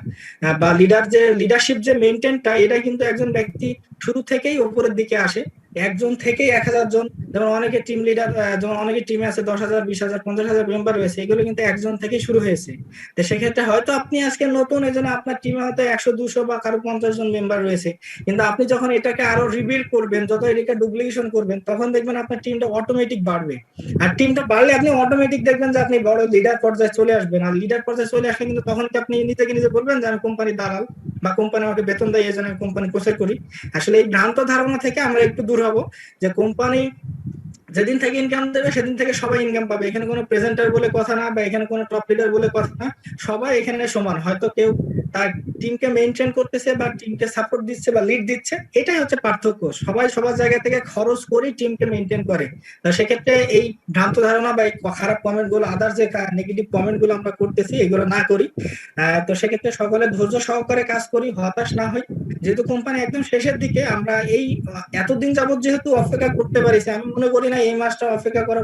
G: বা লিডার যে লিডারশিপ যে মেইনটেইনটা এটা কিন্তু একজন ব্যক্তি শুরু থেকেই উপরের দিকে আসে, একজন থেকেই 1000 জন, যেমন অনেকে টিম লিডার, যেমন অনেকে টিমে আছে 10,000 20,000 50,000 মেম্বার রয়েছে, এগুলো কিন্তু একজন থেকে শুরু হয়েছে। তো সেক্ষেত্রে হয়তো আপনি আজকে নতুন, এই জন্য আপনার টিমে হয়তো 100-200 বা কারো 50 জন মেম্বার রয়েছে, কিন্তু আপনি যখন এটাকে আরো রিবিল্ড করবেন, যত এটাকে ডুপ্লিকেশন করবেন, তখন দেখবেন আপনার টিমটা অটোমেটিক বাড়বে। আর টিমটা বাড়লে আপনি অটোমেটিক দেখবেন যে আপনি বড় লিডার পর্যায়ে চলে আসবেন। আর লিডার পর্যায়ে চলে আসলে কিন্তু তখন কি আপনি নিজে বলবেন যে আমি কোম্পানির দালাল, বা কোম্পানি আমাকে বেতন দেয় এই জন্য আমি কোম্পানি প্রচার করি। আসলে এই ভ্রান্ত ধারণা থেকে আমরা একটু দূর হব, যে কোম্পানি যেদিন থেকে ইনকাম দেবে সেদিন থেকে সবাই ইনকাম পাবে। এখানে কোনো প্রেজেন্টার বলে কথা না, বা এখানে কোনো টপ লিডার বলে কথা না, সবাই এখানে সমান। হয়তো কেউ তার টিমকে মেইনটেইন করতেছে বা টিমকে সাপোর্ট দিচ্ছে বা লিড দিচ্ছে, এটাই হচ্ছে পার্থক্য। সবাই সবার জায়গা থেকে খরচ করে টিমকে মেইনটেইন করে। তো সেক্ষেত্রে এই ভ্রান্ত ধারণা বা খারাপ কমেন্ট গুলো, আদার যে নেগেটিভ কমেন্ট গুলো আমরা করতেছি, এগুলো না করি। তো সেক্ষেত্রে সকলে ধৈর্য সহকারে কাজ করি, হতাশ না হই। যেহেতু কোম্পানি একদম শেষের দিকে, আমরা এই এতদিন যাবত যেহেতু অপেক্ষা করতে পারিছি, আমি মনে করি না এই মাসটা অপেক্ষা করা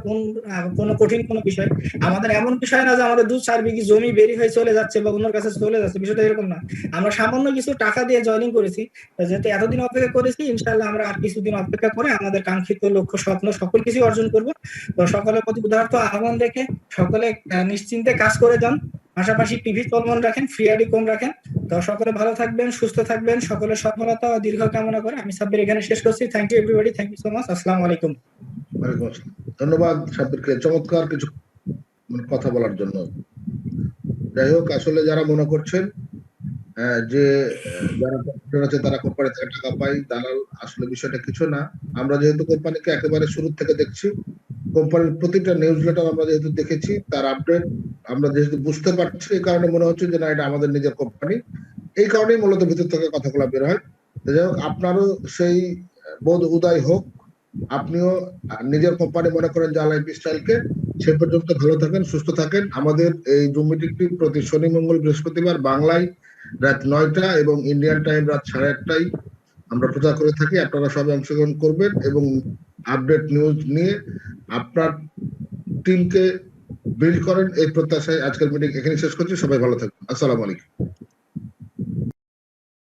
G: কোনো কঠিন কোনো বিষয়। আমাদের এমন বিষয় না যে আমাদের 2-4 বিঘি জমি বেরি হয়ে চলে যাচ্ছে বা অন্যের কাছে চলে যাচ্ছে, বিষয়টা এরকম না। আমরা সামান্য কিছু টাকা দিয়ে জয়েনিং করেছি, যেহেতু এতদিন অপেক্ষা করেছি, ইনশাআল্লাহ আমরা আর কিছুদিন অপেক্ষা করে আমাদের কাঙ্ক্ষিত লক্ষ্য স্বপ্ন সকল কিছু অর্জন করব। তো সকলের প্রতি উদারত আহ্বান রেখে সকলে নিশ্চিন্তে কাজ করে যান, পাশাপাশি টিভি চলমান রাখেন, ফ্রি আইডি কম রাখেন। তো সকলে ভালো থাকবেন, সুস্থ থাকবেন, সকলের সফলতা ও দীর্ঘ কামনা করে আমি সাব্বির এখানে শেষ করছি। Thank you everybody, thank you so much, আসসালামু আলাইকুম।
E: ওয়ালাইকুম আসসালাম। ধন্যবাদ সাব্বিরকে চমৎকার কিছু কথা বলার জন্য। যাই হোক, আসলে যারা মনে করছেন যে যারা আছে তারা কোম্পানি থেকে টাকা পায়, দালাল, আসলে বিষয়টা কিছু না। আমরা যেহেতু কোম্পানিকে একেবারে শুরু থেকে দেখছি, কোম্পানির প্রতিটা নিউজ লেটার আমরা যেহেতু দেখেছি, তার আপডেট আমরা যেহেতু বুঝতে পারছি, এই কারণে মনে হচ্ছে যে না, এটা আমাদের নিজের কোম্পানি। এই কারণেই মূলত ভিতর থেকে কথাগুলো বের হয়। যাই হোক, আপনারও সেই বোধ উদয় হোক, আপনিও নিজের কোম্পানি মনে করেন যা লাইফস্টাইলকে। সে পর্যন্ত ভালো থাকেন, সুস্থ থাকেন। আমাদের এই জুম মিটিংটি প্রতি শনি, মঙ্গল, বৃহস্পতিবার বাংলায় রাত 9টা এবং ইন্ডিয়ান টাইম রাত 8:30টায় আমরা প্রচার করে থাকি। আপনারা সবাই অংশগ্রহণ করবেন এবং আপডেট নিউজ নিয়ে আপনার টিমকে বিল্ড করেন, এই প্রত্যাশায় আজকের মিটিং এখানে শেষ করছি। সবাই ভালো থাকবেন। আসসালামু আলাইকুম।